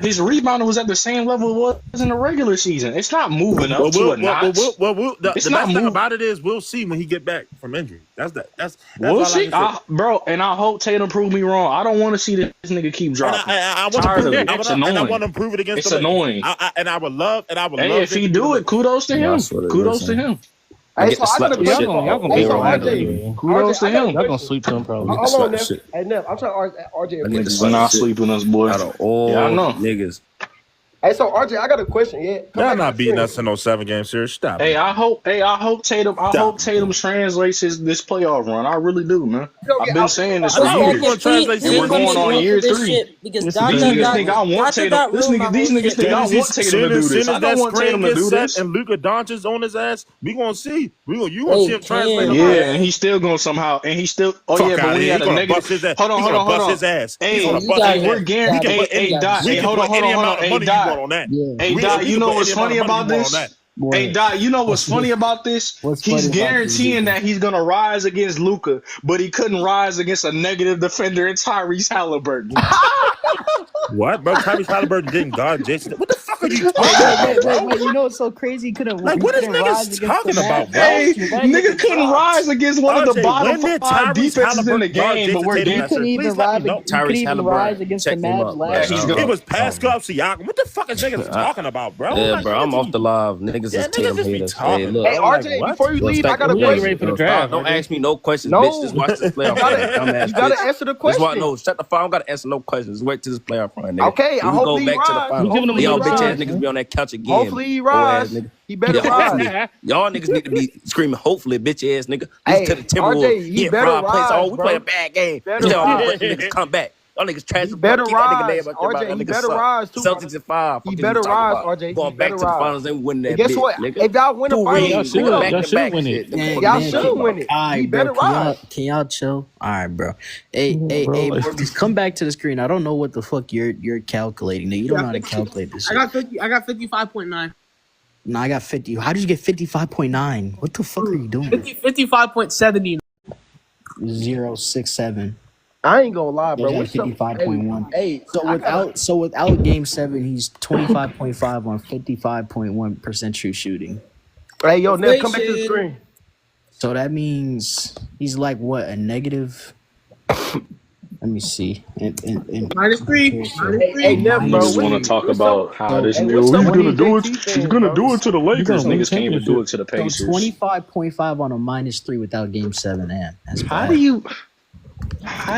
his rebounding was at the same level it was in the regular season. It's not moving up to a notch. The It's best not thing moving. about it is we'll see when he get back from injury. That's We'll all see, I can say. bro. And I hope Tatum prove me wrong. I don't want to see this nigga keep dropping. I want Tired to of prove it. it. It's And I annoying. want to prove it against It's the Lakers. annoying. I would love. Hey, if he do it, kudos to him. Kudos to him. Hey, get so to I slap got a the question. shit Y'all out gonna Hey, beat so them A-Rod. RJ, Kudos to him. Y'all gonna sweep them probably. hold Slap on, the Nev. shit. Hey, Nev, I'm trying to ask RJ a I get to question. slap Not the shit sleeping us, boy. out of all Yeah, I know. niggas. Hey, so RJ, I got a question. Yeah, come Y'all back not to beating the us in no 7-game series. Stop Hey, it. I hope Tatum. I hope Stop. Tatum translates this playoff run. I really do, man. I've been saying this I for know Respect he's years, going to translate if and we're we going need on one year for this 3. shit because This is These Dada niggas got think I want Dada Tatum. got ruined my These whole niggas shit. think I Man. want Tatum to do this. Soon I as don't that want screen Tatum to gets do set this. and Luka Doncic on his ass, we gonna see. You gonna see Hey him translate Cam, him out. Yeah, and he's still going somehow, and he still. Oh Fuck yeah, but out of when he here. had He's a gonna bust negative. his ass. Hold on, He's hold gonna on, hold bust on. his ass. He's Hey, gonna you bust his guys, we're ass. guaranteed. Dada, Hey, you guys Dot. We Hey, can hold on, put hold any on, hold amount on. of Hey, money you want Dot. on that. yeah. Hey, We Dot. can You put know any what's amount funny of money you about want on that. this? Hey, Doc, you know what's funny about this? What's He's funny about this? guaranteeing that he's going to rise against Luka, but he couldn't rise against a negative defender in Tyrese Halliburton. What, bro? Tyrese Halliburton didn't guard Jayson. What the fuck are you talking about, bro? You know what's so crazy? He couldn't. Like, what is niggas talking about, bro? Hey, nigga couldn't rise against one of the bottom five defenses in the game, but we're He couldn't even rise against the Mavs last year. It was Pascal Siakam. What the fuck is niggas talking about, bro? Yeah, bro, I'm off the live. Niggas is Tatum haters. Hey, look. Hey, RJ, before you leave, I got a question. For the draft, Don't ask me no questions, No. bitch. Just watch this playoff run. You gotta answer the question. No, shut the fuck. I don't gotta answer no questions. Wait till this playoff run, nigga. Okay, I hope he go back to the rise. finals. Giving him Y'all a bitch ass rise. niggas be on that couch again. Hopefully he Poor ass rise. nigga. He better Yeah, rise. hopefully. Y'all niggas need to be screaming, hopefully, bitch ass nigga. Hey, Listen to the Timberwolves. RJ, he better rise, Oh, we bro. played a bad game. Better Y'all rise. niggas come back. Y'all niggas trash. He better Keep that nigga rise. name out your mouth. RJ, That he nigga better suck. rise, too. Celtics at 5. He Fuck better you talking rise, about? RJ. He Going back better to the rise. finals and winning that And guess bitch, what? nigga. If y'all win a Two finals, rings, y'all nigga. should. Back Y'all to should back win it. shit. Man, y'all man, should win it. All right, He bro. better rise. Can y'all chill? All right, bro. Hey, bro, like- Morpheus, come back to the screen. I don't know what the fuck you're calculating. You don't know how to calculate this shit. I got 55.9. No, I got 50. How did you get 55.9? What the fuck are you doing? 55.70. 0.67. I ain't gonna lie, bro. Yeah, What's up? 55.1. Hey, So without game 7, he's 25.5 on 55.1% true shooting. Hey, yo, Nev, come back to the screen. So that means he's like what, a negative? Let me see. -3. Hey, Nev, bro. Niggas want to talk about how this Hey, nigga, what's oh, up he's with gonna these do it. JT He's fans, gonna bro? do it to the Lakers. gonna win Niggas can't even do it to the So Pacers. 25.5 on a -3 without game 7 and that's How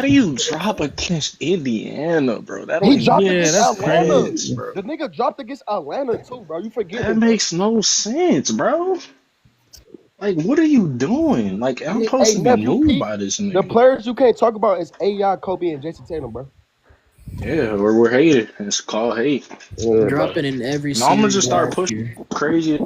do you drop against Indiana, bro? That He don't dropped make against that's Atlanta. sense, bro. The nigga dropped against Atlanta too, bro. You forget That makes no sense, bro. Like, what are you doing? Like, I'm supposed to be Nev, you moved peep. by this The nigga. players you can't talk about is AI, Kobe, and Jayson Tatum, bro. Yeah, we're hated. It's called hate. dropping in every No, I'm gonna series just start last pushing year. crazy.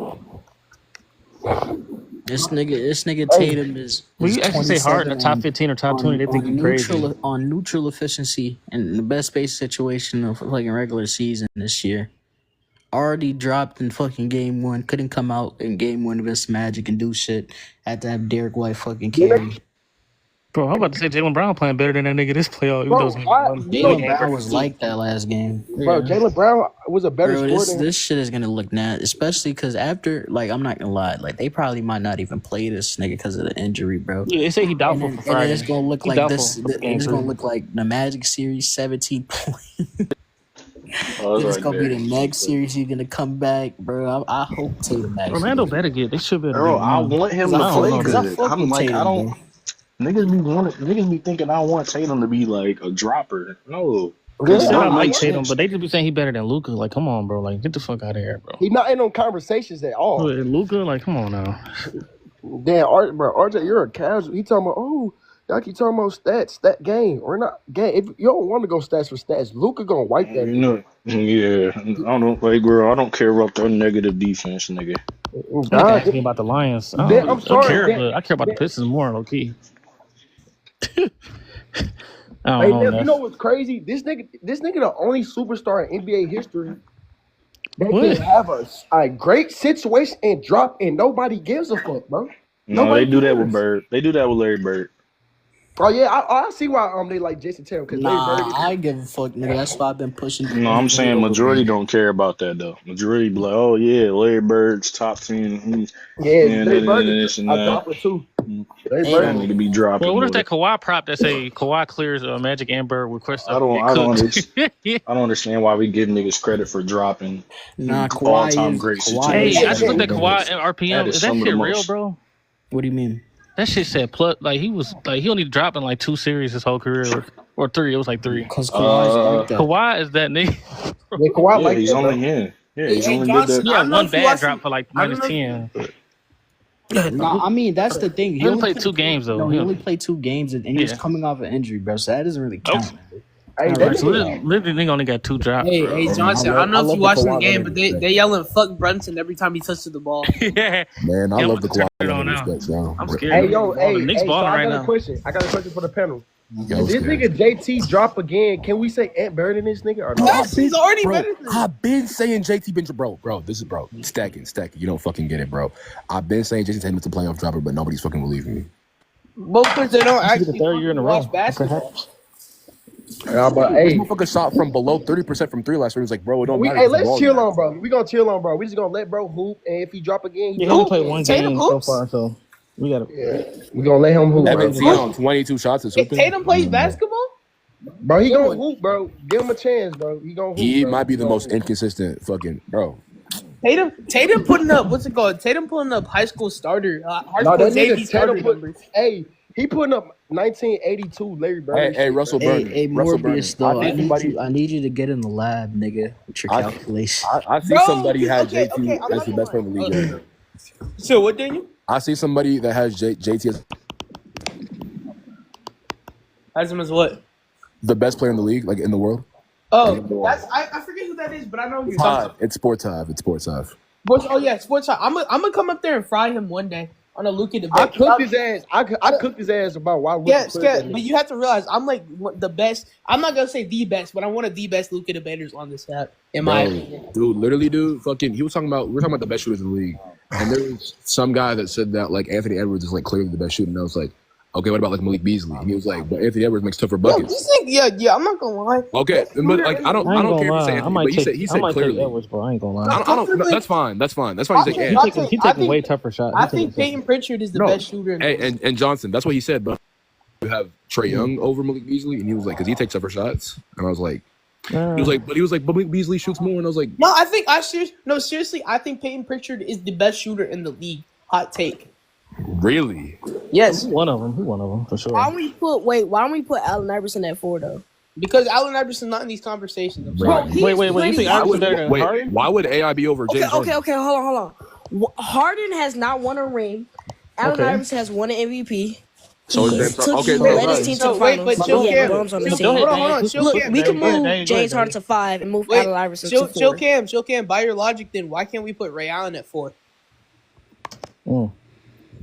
This nigga Tatum is When you actually say hard in the top 27 15 or top 20, they think you crazy. on neutral efficiency and the best base situation of fucking regular season this year. Already dropped in fucking game 1. Couldn't come out in game 1 against Magic and do shit. Had to have Derek White fucking carry. Bro, I'm about to say Jaylen Brown playing better than that nigga this playoff. Bro, Jaylen Brown was like that last game. Bro, Jaylen Brown was a better Bro, scorer than this shit is gonna look nasty, especially because after, like, I'm not gonna lie, like, they probably might not even play this nigga because of the injury, bro. Yeah, they say he doubtful And for then Friday. it's gonna look He like doubtful this. for game It's gonna three. look like the Magic series, 17 points. Oh, It's right gonna there. be the next series. He's gonna come back, bro. I hope Tatum actually. Orlando better get. They should better Bro, get I one. want him to I don't play know, because I good. fuck I'm with like, Tatum, I don't. bro. Niggas be thinking I want Tatum to be like a dropper. No. They Yeah, said I Don't like make Tatum, sense. but they just be saying he better than Luka. Like, come on, bro. Like, get the fuck out of here, bro. He not in no conversations at all. Luka, like, come on now. Damn, RJ, you're a casual. He talking about, oh, y'all keep talking about stats, stat game or not game. If you don't want to go stats for stats, Luka gonna wipe that. You know, yeah. I don't like, bro. I don't care about their negative defense, nigga. Nigga asked me about the Lions. I Dan, don't I'm sorry, care, Dan. but I care about the Pistons more, low key. I Hey, don't know. Nev, you know what's crazy? This nigga, the only superstar in NBA history that What? can have a great situation and drop, and nobody gives a fuck, bro. No, Nobody they do that cares. with Bird. They do that with Larry Bird. Oh yeah, I see why they like Jayson Tatum because Nah, I give a fuck, nigga. That's why I've been pushing. No, I'm saying majority don't care about that though. Majority be like, oh yeah, Larry Bird's top 10. Larry Bird this is and a that. dropper too. Larry Hey, Bird. That nigga be dropping. Well, what if with that Kawhi prop that say Kawhi clears Magic and Bird with question? I don't Yeah. understand why we give niggas credit for dropping Nah, all Kawhi time is. great Kawhi situations. Hey, I just is- looked at Kawhi and RPM. That is Is that some of shit the real, most- bro? What do you mean? That shit said plus. Like he was like he only dropped in like 2 series his whole career, or 3. It was like 3. Because Kawhi's like that. Kawhi is that nigga. Yeah, Kawhi Yeah, like he's that, only bro. yeah. Yeah, he's Hey, only Johnson, did He that. I had don't know one if you bad watched- drop for like I don't minus know 10. Nah, I mean that's the thing. He only played 2 games though. No, he only played 2 games, and he was Yeah. coming off an injury, bro. So that doesn't really count. Hey, All that right, so nigga- literally, nigga only got 2 drops. Hey, bro. hey, Johnson, I don't know if you watching the game, but they yelling "fuck Brunson" every time he touches the ball. Yeah. Man, I Yeah, love the turn Kawhi it on now. down. I'm scared. Hey, yo, The Knicks so balling I right got now. a question. I got a question for the panel. If this nigga JT drop again, can we say Ant Bird in this nigga or no? Yes, he's already Bro, better than him. I've been saying JT been bro. This is stacking. You don't fucking get it, bro. I've been saying Jason Tatum's a playoff dropper, but nobody's fucking believing me. Both because they don't This is actually the third year in a row. watch basketball. But This hey, motherfucker shot from below 30% from 3 last year. He was like, bro, it don't matter. hey, let's chill on bro. We gonna chill on bro. We just gonna let bro hoop, and if he drop again, He he only hoop. played one Tatum game so hoops? far, so we gotta. Yeah, we gonna let him hoop, Evan bro. T on 22 shots is If hooping. Tatum plays basketball, Bro, he gonna hoop, bro. Give him a chance, bro. He gonna hoop. He bro. might be the most inconsistent fucking bro. Tatum putting up what's it called? Tatum putting up high school starter, high No, school that JV nigga starter Tatum put. numbers. Hey, he putting up 1982 Larry Bird. Hey, Russell Burton. Hey, Russell Burton. Morbius, though, I I need you to get in the lab, nigga, with your calculation. I see Bro, somebody had okay, JT okay, I'm as not the best player in the league. gonna right now. So what, Daniel? I see somebody that has JT as As him as what? the best player in the league, like in the world. Oh, that's I forget who that is, but I know who you're talking about. It's Sportive. Oh yeah, sports. I'm gonna come up there and fry him one day on a Luka debate. I cooked his ass. I cooked his ass about why. Yes, but you have to realize I'm like the best. I'm not gonna say the best, but I'm one of the best Luka debaters on this app, in my opinion. Dude, fucking, we're talking about the best shooters in the league, and there was some guy that said that like Anthony Edwards is like clearly the best shooter, and I was like, okay, what about like Malik Beasley? And he was like, but Anthony Edwards makes tougher Yo, buckets. you think? Yeah, I'm not gonna lie. Okay, but like I don't care if you say Anthony, but he said clearly. Edwards, bro. I ain't gonna lie. I don't. No, that's fine. That's why he's like, hey, He taking way tougher shots. I think Peyton Pritchard is the best shooter. and Johnson. That's what he said. But you have Trae Young over Malik Beasley, and he was like, because he takes tougher shots, and I was like, he was like, but Malik Beasley shoots more, and I was like, No, seriously, I think Peyton Pritchard is the best shooter in the league. Hot take. really? Yes, One of them for sure. Why don't we put Allen Iverson at 4 though? because Allen Iverson's not in these conversations. I'm Bro, sorry. Wait. You think Iverson better than Harden? Why would AI be over James Harden? Okay. Hold on. Harden has not won a ring. Allen Iverson has won an MVP. So He James took okay, he so led his team to the wait, finals. but chill, He had Cam. bums on the Chill, team. hold on. Chill, Look, Cam. we can move Dang, James go Harden ahead. to 5 and move Allen Iverson to 4. Chill, Cam. By your logic, then why can't we put Ray Allen at 4?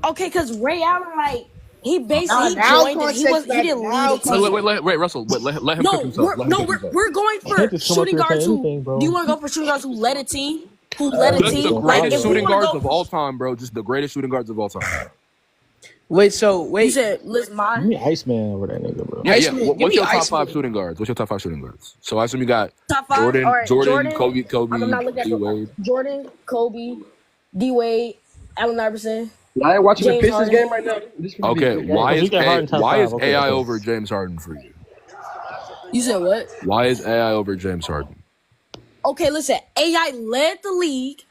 Okay, because Ray Allen, like, he basically Now joined it. He context didn't now lead the team. Wait, Russell, let him cook himself. We're going for just come up shooting here and guards say who. anything, bro. Do you want to go for shooting guards who led a team? Who led a Just team? the Like, greatest if we shooting wanna guards go of all time, bro. Just the greatest shooting guards of all time. Wait. You said, listen, Give me Iceman over that nigga, bro. Yeah. Iceman, give What's me your top Iceman. 5 shooting guards? What's your top 5 shooting guards? So I assume you got top 5. Jordan, All right, Kobe, I'm not looking at D Wade. Jordan, Kobe, D Wade, Allen Iverson. I ain't watching the James Pistons Harden. game right now. This could be a Okay, good game. why You is got Harden top 5, okay, AI okay. over James Harden for you? You said what? Why is AI over James Harden? Okay, listen. AI led the league.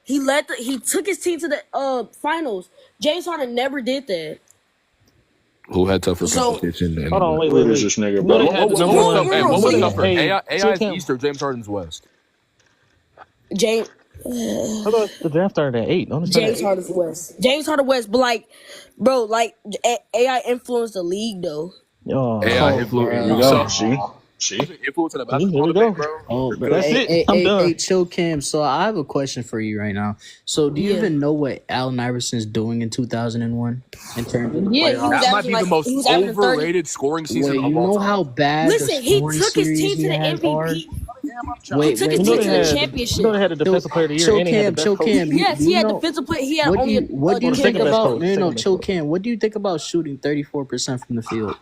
He took his team to the finals. James Harden never did that. Who had tougher So- competition? And Hold on, wait. What is this nigga, Who bro? they had the number What one- was Hey, tougher? hey, AI's Cam. East or James Harden's West? James I thought the draft started at 8. Don't it start at James 8? Harden West. James Harden West, but AI influenced the league though. Oh, AI influence. Here we go. See? Influence in the here basketball we go. debate, bro. Oh, but That's it. Hey, I'm done. chill, Cam. So I have a question for you right now. So do you Yeah. even know what Allen Iverson's doing in 2001 in terms of the Yeah, he playoffs? was That might averaging be the most he was averaging 30. overrated scoring Wait, season you of all know time. how bad Listen, the he scoring took his series team to the he has are? MVP. Wait, He took his You team know to they the had, championship. you know they had the defensive player of the year Chill and he had Cam, the chill best coach. Cam. Yes, he had defensive player. He had only what do you the think second best about coach, no, second best chill coach. Cam? What do you think about shooting 34% from the field?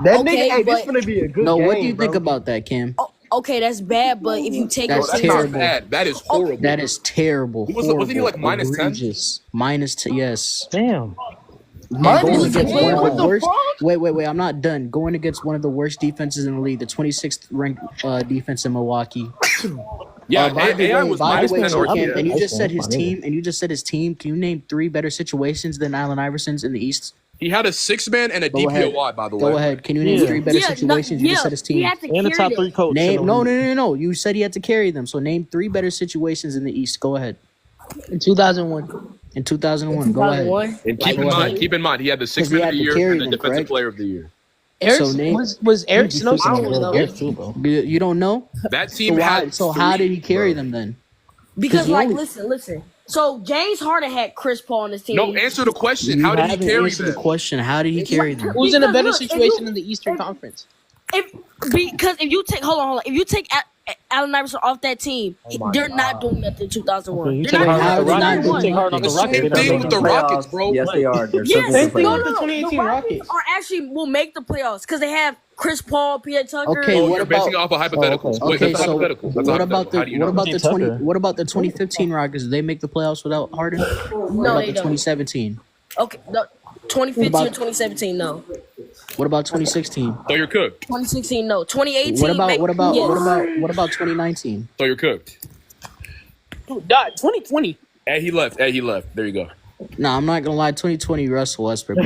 That Okay, nigga, hey, this but- gonna be a good No, game, what do you think bro. about that, Cam? Okay, that's bad, but if you take That's his That's team not terrible. bad. That is horrible. That is terrible. Wasn't he like horrible, minus 10? egregious. Yes. Damn. And going Minus against 10? one of What the the worst. fuck? Wait. I'm not done. Going against one of the worst defenses in the league, the 26th ranked defense in Milwaukee. Yeah, By the AI way, was by minus the way, 10 so or Cam, yeah. and you just said his Iceman, team, and you just said his team. Can you name 3 better situations than Allen Iverson's in the East? He had a 6-man and a Go ahead. DPOY, by the way. Go ahead. Can you name Yeah. 3 better situations? You just said his He team. had to And the carry top them. 3 coach. Name no. You said he had to carry them. So name 3 better situations in the East. Go ahead. In 2001. In 2001. Go ahead. 2001. And keep in mind, he had the 6 he man of had the to year carry and the them, defensive correct? player of the year. Erickson name- was Erickson. No, I don't know. Yes, too, bro. You don't know? That team So, had how did he carry bro. them then? Because, he like, only- listen. So James Harden had Chris Paul on his team. No, answer the question. You How did he haven't carry answered the them? question. How did he carry them? Who's in a better Because look, situation in the Eastern Conference? Because if you take hold on, if you take Allen Iverson off that team, they're not doing nothing in 2001. Okay, you They're take not Harden doing off the nothing. Rockets. You take Harden off the The Rockets. same They're thing not with the making the Rockets, playoffs. bro. Yes, they are. They're still Yes, going to Same thing playoffs. with the 2018 the Rockets. Are actually will make the playoffs because they have Chris Paul, Pierre Tucker. Okay, Oh, what you're about? basing it off a hypothetical. okay. Wait, Okay, that's a so hypothetical. That's a what about hypothetical. How do you know? what about PJ the Tucker. what about the 2015 Rockets? Did they make the playoffs without Harden? What No, about they the don't. 2017? Okay, no, 2015 about- or 2017, no. What about 2016? So you're cooked. 2016, no. 2018, What about yes. what about 2019? So you're cooked. Dude, dog, 2020. And he left. And he left. There you go. Nah, I'm not gonna lie. 2020 Russell Westbrook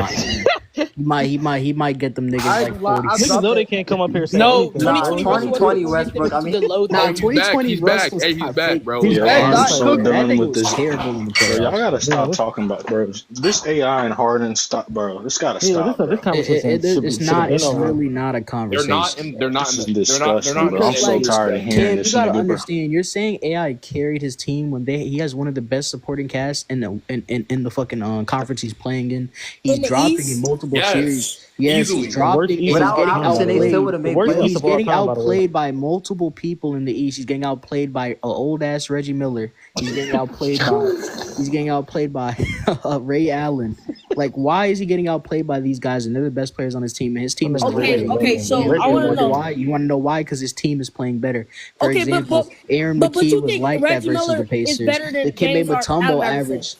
he might get them niggas like 40. Niggas know they can't come up here and say No, anything. 2020 2020 Westbrook. I mean, the low Nah, 30s. He's back. Hey, he's back, bro. He's Yeah, back. I'm Dog. so That done nigga with was this. terrible in the Bro, y'all playoffs. gotta stop talking about, bro. This AI and Harden, stop, bro. This gotta Yeah, stop, this bro. conversation It's not. It's over. really not a They're conversation. not in. They're not. This In is the, they're not. They're disgusting, not. bro. I'm so Like, tired of hearing Cam, you this gotta nigga, bro. understand. You're saying AI carried his team when he has one of the best supporting casts in the fucking conference he's playing in. He's In the dropping East? in multiple Yes. series. Yes, Easily. he's dropping. Worst And East he's without getting Iverson, they still would have outplayed. made worst playoffs. East He's of all getting time, by the way. outplayed by multiple people in the East. He's getting outplayed by an old ass Reggie Miller. He's getting outplayed by Ray Allen. Like, why is he getting outplayed by these guys? And they're the best players on his team. And his team is Okay, so You I want to wonder know. why? You want to know why? Because his team is playing better. For Okay, example, Aaron but McKee you was think like that Reggie versus Miller the is Pacers. better than The Kemba James Mutombo Allen average.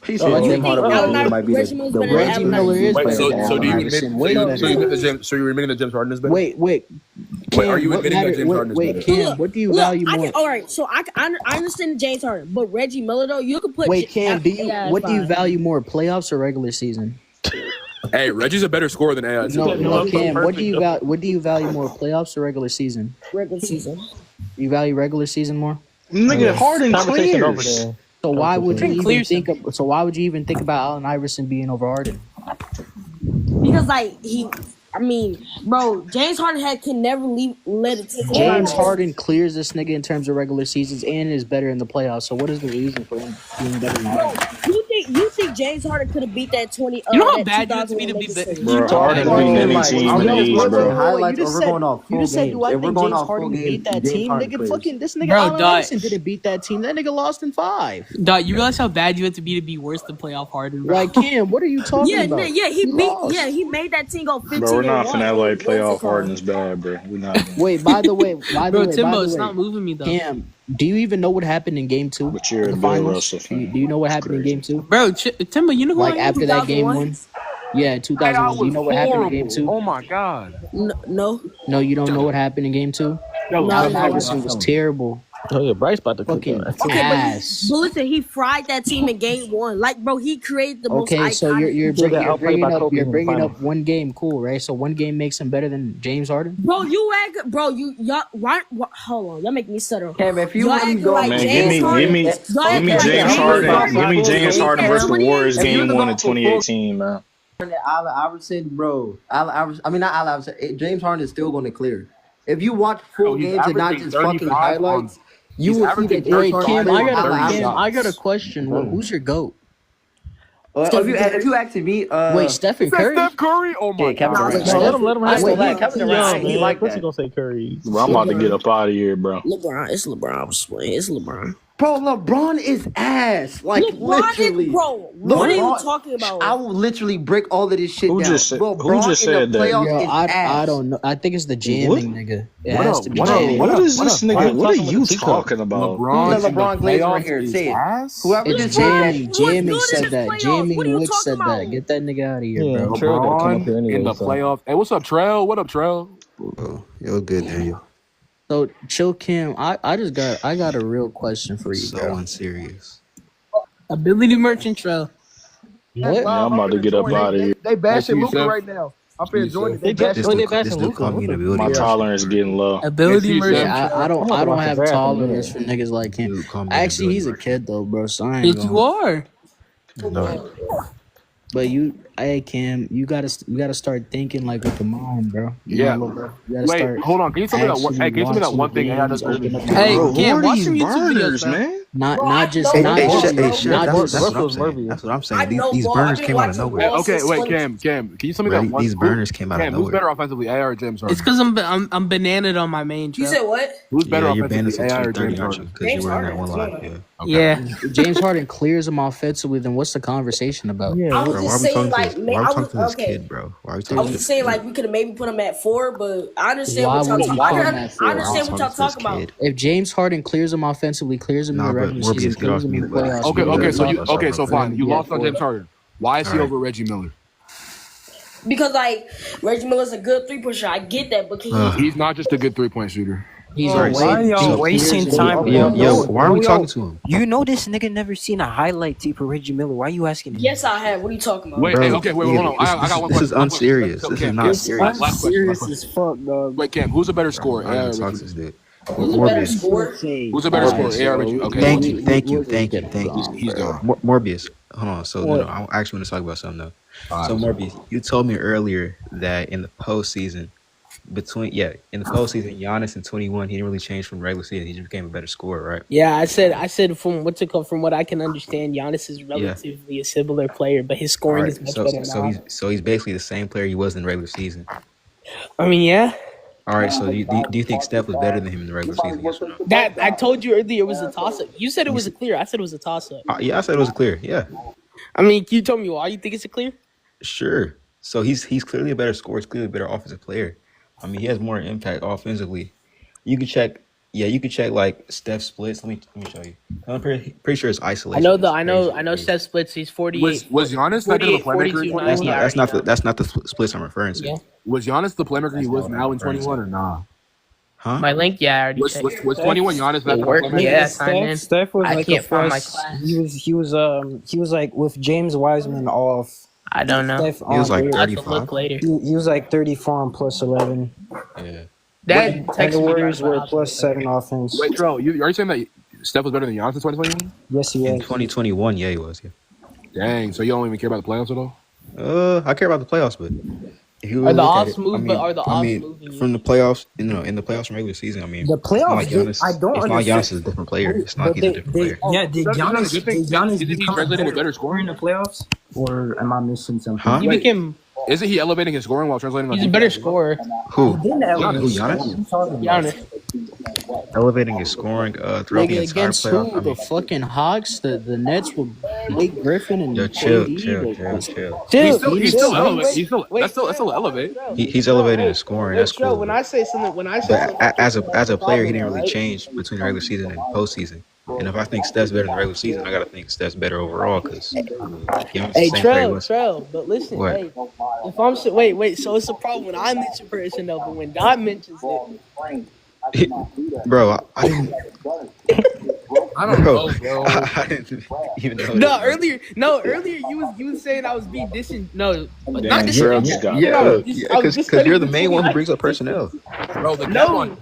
He So said you James think Harden Allen might be Reggie Miller's the better than worst Reggie Allen Miller Iverson? is Wait. better So than do Allen you Iverson. admit? Way So better. you admit that James? So you admitting that James Harden is better? Wait. Wait, are you admitting that James Harden is better? Cam, what do you value more? All right, so I understand James Harden, but Reggie Miller though, you could put. Wait, Cam, what do you fine. value more, playoffs or regular season? Hey, Reggie's a better scorer than AI. No, Cam, what do you value more, playoffs or regular season? Regular season. You value regular season more? Nigga, Harden Conversation over clears. there. So why would you even Clears think of? So why would you even think about Allen Iverson being over Harden? Because bro, James Harden can never let it take. James Harden clears this nigga in terms of regular seasons and is better in the playoffs. So what is the reason for him being better than Harden? You think James Harden could have beat that 20? You know how that bad you have to be 2001 beat Lakers the- team? Bro, Harden beating any team in the East, bro. Highlights, You or just we're said- going off You full just said, games. do I If we're think going James off Harden full beat games, that James team? Harden Nigga, clears. fucking this nigga Bro, Allen dog. Iverson didn't beat that team. That nigga lost in 5. Dog, you realize how bad you have to be worse than playoff Harden, bro? Like, Cam, what are you talking about? He made that team go 15. Bro, we're not and finna one. like playoff Harden is bad, bro. We're not. Wait, by the way, Bro, Timbo, it's not moving me though. Cam, do you even know what happened in Game 2? But you're a the Bill finals? Russell fan. Do you know what That's happened in crazy. Game 2? Bro, Timbo, you know who Like I am? after that Game 1? Yeah, 2001. Do you know what happened in Game 2? Oh my god. No. No, you don't know what happened in Game 2? Yo, Allen Iverson was terrible. Oh yeah, Bryce about to cook Fucking that. ass. But listen, he fried that team in Game 1. Like, bro, he created the most. Okay, so you're They got outplayed by Kobe in the bringing up finals. one game, cool, right? So one game makes him better than James Harden. Bro, y'all. Hold on, y'all make me stutter. Cam, if you Y'all want to acting go, like Man, James give Harden. me Y'all acting like James Harden. Give me James Harden versus the 2018. Warriors If you game was 1 in to go for 2018, man. Allen Iverson, bro. Allen Iverson. I mean, not Allen Iverson. James Harden is still going to clear. If you watch full he's games and not averaging just fucking 35 highlights, you he's will see averaging that James Wait, Harden Cam, plays I with Allen got Iverson. a question. Who's your GOAT? If you asking me, Wait, Stephen Curry? Steph Curry? Oh my Kevin god. Durant. Let him have Wait, that. Kevin Young, Durant, he man. like Of course that. he gonna say Curry. Bro, I'm about to get up out of here, bro. LeBron. It's LeBron. Bro, LeBron is ass. Like literally. What are you talking about? I will literally break all of this shit Who down. just said- Bro, who LeBron just in said the that? playoffs Yo, is ass. I don't know. I think it's the jamming, nigga. It What has up? to be What up? jamming. What is this Why nigga? you What are talking you about the talking about? Who's that LeBron Glazer right here? Say it. Whoever It's just said that. jamming. What's Jamming good said in that. this playoffs? Jamming What are you Wick said talking that. about? Get that nigga out of here, Yeah, bro. Trell gonna come up here anyway. in the so. playoffs. Hey, what's up, Trell? What up, Trell? Oh, yo, good, Daniel. So chill, Kim. I got a real question for you, So bro. unserious. Ability merchant trail. What? Yeah, I'm about to get up out of here. They bashing That's Luka you, right now. I'm finna join it. They They just bashing they Luka. bashing This dude Luka. called me an ability My merchant. tolerance getting low. Ability Yes, merchant. Yeah, I don't I'm about have to draft him, tolerance man. for niggas like him. Dude called me an Actually, ability he's a merchant. kid though, bro. So I ain't Yes, you gonna. are. No, But Hey Cam, you gotta start thinking like with the mind, bro. Yeah. You gotta Wait, start hold on. Can you tell me that one? actually Hey, can you tell me that watching one thing AI games, does better than open up you? your Hey, Bro, eyes. who Cam, are watch these some YouTube videos, burners, man. man? Not Bro, I just know not Hey, ball. just I know Chef, not ball. that's just what I'm Russell's saying. Morbius. That's what I'm I saying. know These ball. I've burners been came out of watching nowhere. ball Okay, since wait, 20. Cam, can you tell me Bro, that one? these burners came out of Cam, who's better nowhere. offensively, AI or James It's Harden? because I'm bananaed on my main, You Trail. said what? Who's Yeah, better you're banned offensively, until AI or 2030, James aren't you? Harden? Because you James were in that Harden. one live. Yeah. Yeah. Okay. Yeah. James Harden clears him offensively, then what's the conversation about? Yeah, I was Bro, why are just we saying talking to like this? Why are we I talking was to this okay. kid, bro? Why are we I was talking to just this saying kid? like we could have maybe put him at 4, but I understand Why what y'all. would you I put can. him at I 4? Why are we understand what talking y'all to this talking about. kid? If James Harden clears him offensively, clears him in Nah, the but regular season, Morbius, get clears off him in the mute. Let playoffs, Okay, give me okay, a so top you 5. so For him fine. to You be at lost on 4. James Harden. Why is All he right. over Reggie Miller? Because like Reggie Miller's a good 3-point shot. I get that, but can he? He's not just a good 3-point shooter. He's a Sorry. way Why y'all he So, clears wasting him in the time, yo, bro? playoffs. why are we talking to him? You know this nigga never seen a highlight tape of Reggie Miller. Why you asking him? Yes, I have. What are you talking about? Wait, hey, Bro, okay, wait, nigga, hold on. I got one this is question. One question. unserious. So, This is Cam, not Cam, serious. last question. Last Serious question. as fuck, dog. Wait, Cam, who's a better Bro, scorer, I'm not AI even or talking Reggie to this Miller? dude. Who's a better Morbius. scorer? Who's a better scorer, Morbius. AI or Reggie? Okay, Thank thank you, you. thank you, thank you, thank you. He's gone. Morbius. Hold on. So What? I actually want to talk about something though. All right, So what's up? Morbius, you told me earlier that in the postseason, in the postseason, Giannis in 21, he didn't really change from regular season. He just became a better scorer, right? Yeah, I said from from what I can understand, Giannis is Yeah. relatively a similar player, but his All scoring is right. much So better so now. he's basically the same player he was in the regular season. I mean, yeah. All right. So do you think Steph was better than him in the regular season? Yes or no? That I told you earlier it was a toss up. You said it was a clear. I said it was a toss up. Yeah, I said it was clear. Yeah. I mean, you told me why you think it's a clear? Sure. So he's clearly a better scorer. He's clearly a better offensive player. I mean, he has more impact offensively. You can check. Yeah, you can check like Steph splits. Let me show you. I'm pretty sure it's isolation. I know Steph splits. He's 48. Was Giannis that good of a 48, playmaker in 42, 21? 90. That's not the splits I'm referring to. Yeah. Was Giannis the playmaker he was now in 21 or nah? Huh? My link, yeah, I already Was checked. 21 Giannis that It good of a worked, playmaker? yeah. Sign in. Steph was I like can't a find my plus. class. He was like with James Wiseman off. I don't know. Steph He was on like I have to 35. look later. he was like 34 and plus 11. Yeah. That And text the me. Warriors were plus 7 offense. Wait, Trell, are you saying that Steph was better than Giannis in 2021? Yes, he In was. 2021, yeah, he was. Yeah. Dang, so you don't even care about the playoffs at all? I care about the playoffs, but if you Are really the look at odds it, moved? But are the odds moving? from the playoffs, in the playoffs from regular season, I mean, The it's not playoffs, like Giannis. I don't It's not like understand. Giannis is a different player. It's not But like he's a different player. did Is that a good thing? Giannis Isn't he become a translating to better better scoring? in the playoffs? Or am I missing something? Huh? He became. Isn't he elevating his scoring while translating? He's a better scorer. Who? He didn't elevate. Who? Giannis? Giannis. Elevating his scoring throughout the Nigga, entire against playoff. who? I The mean, fucking Hawks, the Nets with Blake Griffin and yo, chill. KD. He's still elevating. That's still elevate. He's elevating his scoring. That's cool. When I say something, But as a player, he didn't really change between regular season and postseason. And if I think Steph's better in the regular season, I gotta think Steph's better overall because Hey, Trell, but listen, What? hey, if I'm wait, so it's a problem when I mention person though, but when Don mentions it, Bro, I didn't. I don't know, bro. I didn't even know. no, earlier you was saying I was being not Damn, Trail just got Because you're the main one who brings up personnel. Bro, the gap on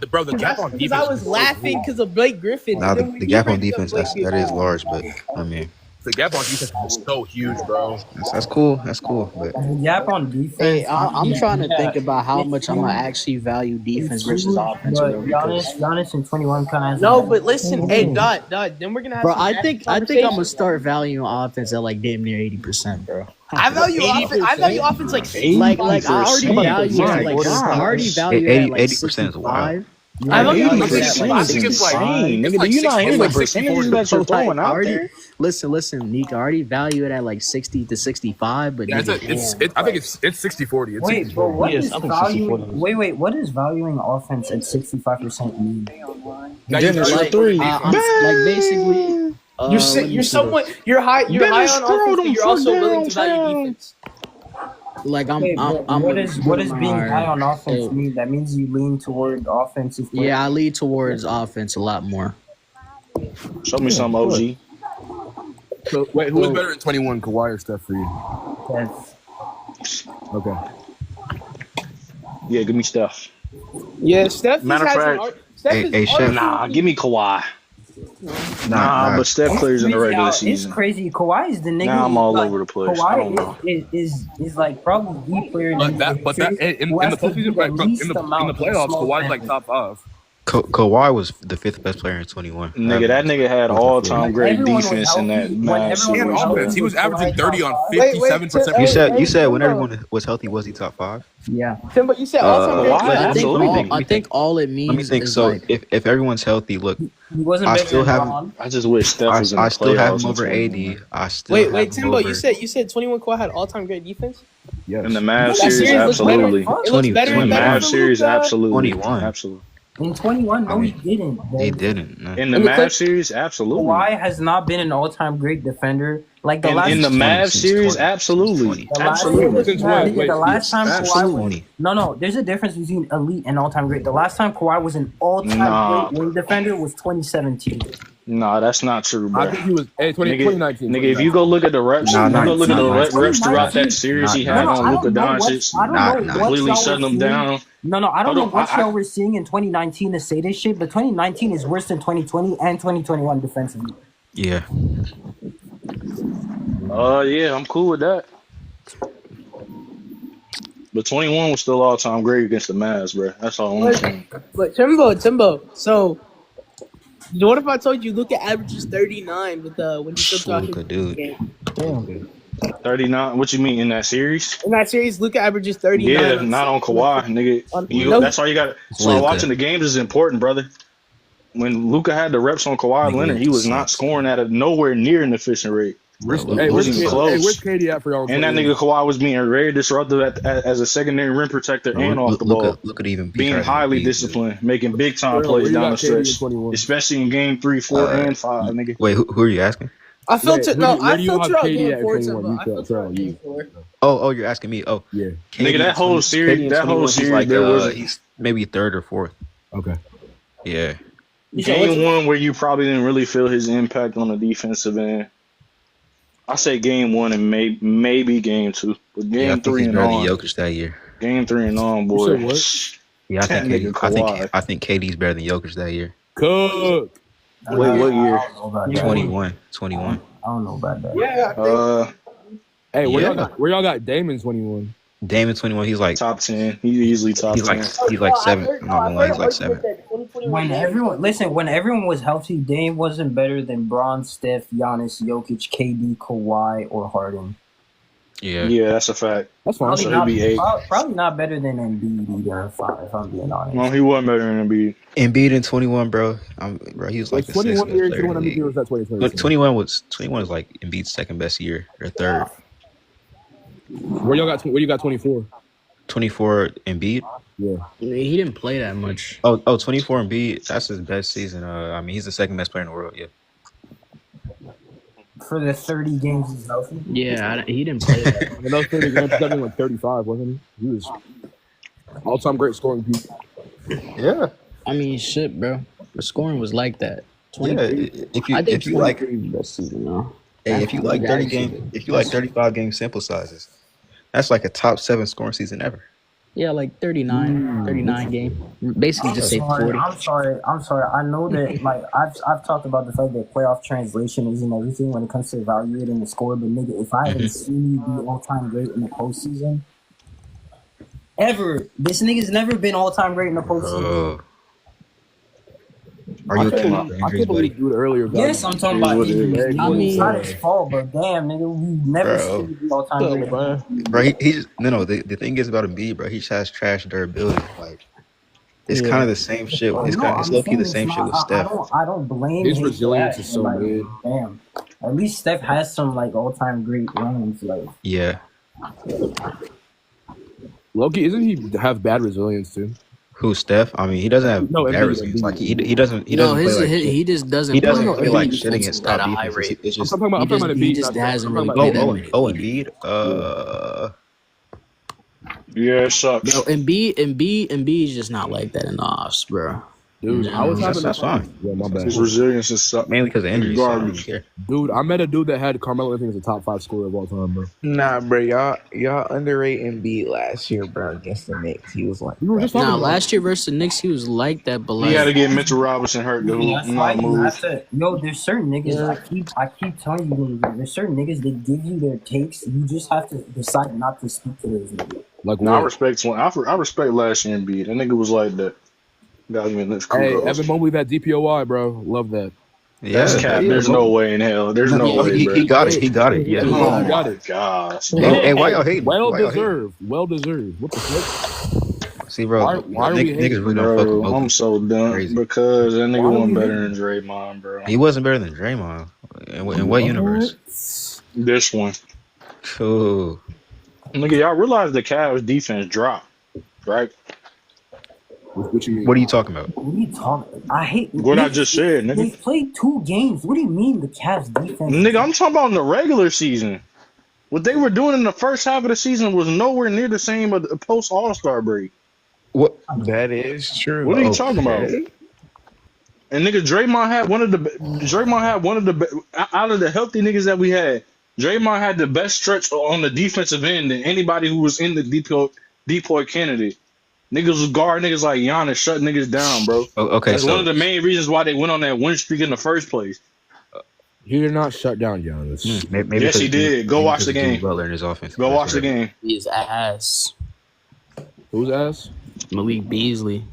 because defense. I was laughing because of Blake Griffin. Nah, And then when the you gap on bring up defense Blake that is large, but I mean The gap on defense is so huge, bro. that's cool. That's cool. But The gap on defense. Hey, I'm trying to think about how much I'm gonna actually value defense versus offense. But Bro, because, Giannis in 21 kind of has. No, but listen, hey, Dot, then we're gonna have. bro, some I think I'm conversation. gonna start valuing offense at like damn near 80%, bro. I value offense like Like I already 80%. value My it like God. I already value it at like 80% is wild. 65. I value I offense think at like it's like Nigga, do you not hear the percentages that you're throwing out there? Listen, Nick, I already value it at like 60 to 65, but Yeah, nigga, I think it's 60-40. It's Wait, but what Yes, is I think valuing? 60-40. Wait, what is valuing offense at 65% mean? Dennis like, three. I'm, like basically, you're high on offense, but you're also willing to value downtown. defense. like I'm what is being Lamar. high on offense mean? That means you lean toward offensive play. Yeah, I lead towards offense a lot more. Show me some OG. So, wait, who was better in 21, Kawhi or Steph for you? Okay. Yeah, give me Steph. Yeah, Steph Matter of fact, Hey, Chef. Nah, give me Kawhi. Nah, but Steph clears in the regular It's season. crazy. Kawhi is the nigga. Now I'm all like, over the place. I don't know. Kawhi is like probably the player in But the history in who the has to postseason, do the in least the amount of playoffs, small Kawhi's like sample. top 5. Kawhi was the 5th best player in 21. Nigga, that nigga had all-time great defense in that Mavs series, And offense, he was averaging 30 on Wait, 57%. You said when Timbo. everyone was healthy, was he top 5? Yeah. Timbo, you said all-time great. Kawhi, absolutely. I think all it means Let me think. is So like if everyone's healthy, look, He wasn't I better still than have Bron. I just wish Steph was in the I still have him playoffs over in AD. 21. I still Wait, have him Timbo, over you said 21 Kawhi had all-time great defense. Yes. In the Mavs That series, series looks better. absolutely. It looks better and better Mavs for series, Luka. absolutely. 21. Absolutely. In 21, no, he didn't. He didn't. No. In the In the Mavs series, absolutely. Kawhi has not been an all-time great defender. Like the last In the Mavs series, absolutely. The last, Absolutely. Since when? the last time Kawhi Absolutely. was, no, there's a difference between elite and all-time great. The last time Kawhi was an all-time Nah. great wing defender was 2017. Nah, that's not true, bro. I think he was 2019. Nigga, if you go look at the reps, Nah, you go look at the reps throughout 2019. that series he Nah, had nah. on Luka Doncic, I don't know what completely y'all shutting were him seeing. down. No, I don't know Hold on, what y'all were seeing in 2019 to say this shit, but 2019 is worse than 2020 and 2021 defensively. Yeah. Yeah, I'm cool with that. But 21 was still all-time great against the Mavs, bro. That's all I'm saying. But Timbo. So, what if I told you Luka averages 39 with when you still talking? Luka, dude. 39. What you mean in that series? In that series, Luka averages 39. Yeah, not on Kawhi, nigga. That's all you got. So Luka. watching the games is important, brother. When Luka had the reps on Kawhi Leonard, he was not scoring at a nowhere near an efficient rate. Where's Wasn't even close. where's KD at for y'all? And that nigga Kawhi was being very disruptive as a secondary rim protector and off the ball. Look at even Being highly disciplined, making big time plays down the stretch, especially in game 3, 4, and 5, nigga. Wait, who are you asking? I filtered Where I do you have filtered out KD game at 4, 21? Timbo. I filtered out game 4. Oh, you're asking me. Oh, yeah. Nigga, that whole series, he's like, there was he's maybe 3rd or 4th. Okay. Yeah. Game 1 where you probably didn't really feel his impact on the defensive end. I say game 1 and maybe game 2, but game 3 and on. Jokic that year. Game 3 and on, boy. Yeah, I think KD's better than Jokic that year. Cook. Wait, what year? 21. I don't know about that. Yeah. Hey, where y'all got Damon 21? Damon 21. He's like top 10. He's easily top 10. He's like 7. I'm not gonna lie, he's like 7. When everyone was healthy, Dame wasn't better than Bron, Steph, Giannis, Jokic, KD, Kawhi, or Harden. Yeah, that's a fact. That's fine. So he'd be 8. Probably not better than Embiid either, if I'm being honest. No, he wasn't better than Embiid. Embiid in 21, bro. He was like the 21 6th years. best player in the league. Was that 2020? 21 was like Embiid's 2nd best year or 3rd. Where you got 24? 24 Embiid. Yeah. He didn't play that much. 24 Embiid. That's his best season. I mean, he's the 2nd best player in the world. Yeah. For the 30 games he's healthy. Yeah, he didn't play that. In those 30 games, he like 35, wasn't he? He was all-time great scoring peak. Yeah. I mean, shit, bro. The scoring was like that. If you like best season, though. Hey, if you like 35 game sample sizes, that's like a top 7 scoring season ever. Yeah, like 39 game. Basically just say 40. I'm sorry. I know that I've talked about the fact that playoff translation isn't everything when it comes to evaluating the score, but nigga, if I haven't seen you be all-time great in the postseason ever, this nigga's never been all-time great in the postseason. Are you okay? I can't believe you do it earlier. Yes, I'm talking about injuries. I mean, it's not his fault, but damn, nigga, we never seen you be all-time great. Bro, he just the thing is about Embiid, bro. He just has trash durability. Like it's kind of the same shit. It's low-key the same shit with Steph. I don't blame his him. resilience is so good. Damn, at least Steph has some like all-time great runs. Like yeah. Loki, isn't he have bad resilience too? Who, Steph? I mean, he doesn't have bad resilience. Like he doesn't. He doesn't play like he just doesn't. He doesn't play play like shit against top at a high rate. It's just I'm talking about he just hasn't really played that many. Embiid. Yeah, it sucks. No, Embiid is just not like that in the offs, bro. Dude, I was having That's fine. Yeah, my bad. His resilience is Mainly because of injuries. So I don't garbage. care. Dude, I met a dude that had Carmelo Anthony as a top 5 scorer of all time, bro. Nah, bro, y'all underrate Embiid last year, bro, against the Knicks. He was like, We were just talking Nah, about last year versus the Knicks, he was like that, but He had to like get Mitchell Robinson hurt to That's why not you have move. to. Yo, there's certain niggas. I keep telling you, niggas, there's certain niggas that give you their takes. You just have to decide not to speak to those niggas. like No, I what? respect last year Embiid. That nigga was like that. Got me in this Hey, kudos. Evan Mobley had DPOY, bro. Love that. That's cap. Yeah, There's no way in hell. There's no way, bro. he got it. He got it. Yeah. He Oh got my it. gosh. Hey, why y'all hating? Well Why y'all hating? deserved. Well deserved. What the fuck? See, bro, Why are we niggas hating? really don't fuck with Bro, Mobley. I'm so done Crazy. because that Why nigga are wasn't we better hating? than Draymond, bro. He wasn't better than Draymond. In what universe? This one. Cool. Nigga, y'all realize the Cavs defense dropped, right? What you mean? What are you talking about? What are you talking? I hate What I just said, They nigga. played 2 games. What do you mean the Cavs defense? Nigga, I'm talking about in the regular season. What they were doing in the first half of the season was nowhere near the same of the post All-Star break. What? that is true. What are you talking about? Okay. And nigga, Draymond had one of the out of the healthy niggas that we had. Draymond had the best stretch on the defensive end than anybody who was in the depoy candidate. Niggas was guard niggas like Giannis, shut niggas down, bro. Okay, That's so one of the main reasons why they went on that win streak in the first place. He did not shut down Giannis. maybe Yes, he did. Go watch the game. Butler in his offense. Go watch the game. his ass. Whose ass? Malik Beasley.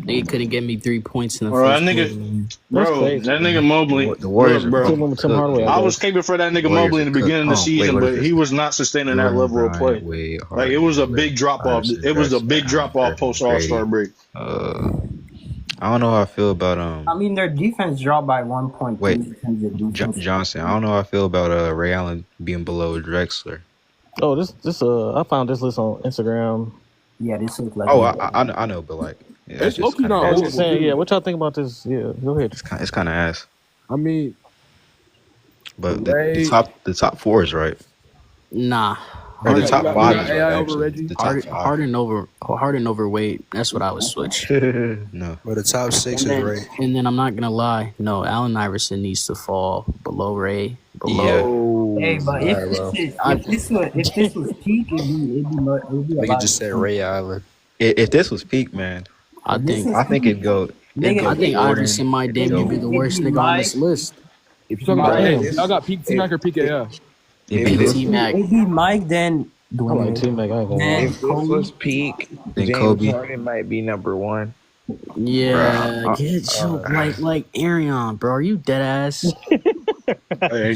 Nigga couldn't get me 3 points in the Bro, first that quarter. nigga, bro, that nigga Mobley. The Warriors Look, are bro. fucking Tim Hardaway, I I was guess. caping for that nigga Warriors Mobley in the are beginning of the cooked. season, Wait, what but is he this? was not sustaining that Jordan, level of play. Bryant, Wade, Like it was a Harden, big drop off. Iverson, It was a Drexler, big drop off Griffin, post All-Star break. I don't know how I feel about I mean, their defense dropped by 1.2 Wait, in terms of defense. Johnson. I don't know how I feel about Ray Allen being below Drexler. Oh, this I found this list on Instagram. Yeah, this looks like. Oh, I know, but like that's It's low-key just not I was horrible, just saying, dude. yeah. What y'all think about this? Yeah, go ahead. it's kind of ass. I mean, But Ray- the top 4 is right. Nah. Or the You top got 5 AI is right. over Actually, Reggie? the top 5. Harden overweight. That's what I would switch. No, But the top 6 And is then, right. and then I'm not gonna lie. No, Allen Iverson needs to fall below Ray. Yeah. Hey, but if this was peak, it'd be a Like you lot. just said, Ray Allen. If this was peak, man, I think it'd go. Nigga, I think Jordan, Iverson might damn near be the worst nigga on this list. if you're talking about Damn. hey, y'all got peak T-Mac or peak AF? it'd be T Mac. It'd be Mike, then I like Dwayne. T-Mac. I ain't gonna lie. Man. If this was peak, Then James Kobe. Harden might be number 1. Yeah, Bruh, get you like Arion, bro. Are you dead ass? Hey,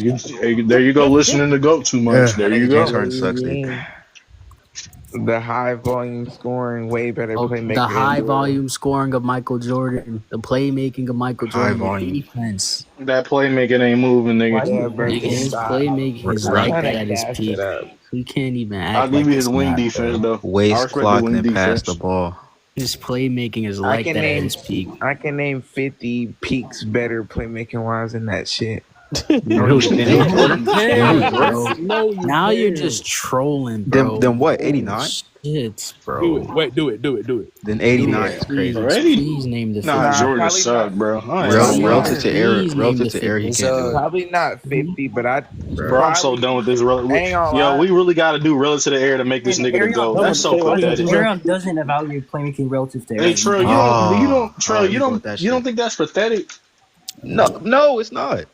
there you go, listening to GOAT too much. There you James go. Harden sucks. Dude. The high volume scoring, way better playmaker. The high than volume scoring of Michael Jordan, the playmaking of Michael High Jordan, the volume. defense. That playmaking ain't moving, nigga. Yeah, bro. Nigga, his Stop. playmaking is Right. like Trying that to at his gas peak. it up. He can't even I'll act give like you his it's wing not, defense, bro. though. I Waist respect clock the and wing then pass defense. the ball. His playmaking is I like can that at name his peak. 50 peaks better playmaking wise than that shit. Who's Jordan? Bro. Now you're just trolling, bro. Then what? 89? Shit, bro. Do it. Wait, do it. Then 89 is crazy. Please name the Nah, 50. Jordan probably sucked, not. bro. I ain't Please, gonna lie. Relative to era, please name relative the to era, he 50. can't do it. Probably not 50, but I. Bro, I'm so done with this. Ain't gonna Yo, lie. we really got to do relative to air to make this And nigga the Arion GOAT. That's so doesn't- pathetic. Arion doesn't evaluate playmaking relative to Hey, Arion. Trill, you don't think that's pathetic? No, it's not.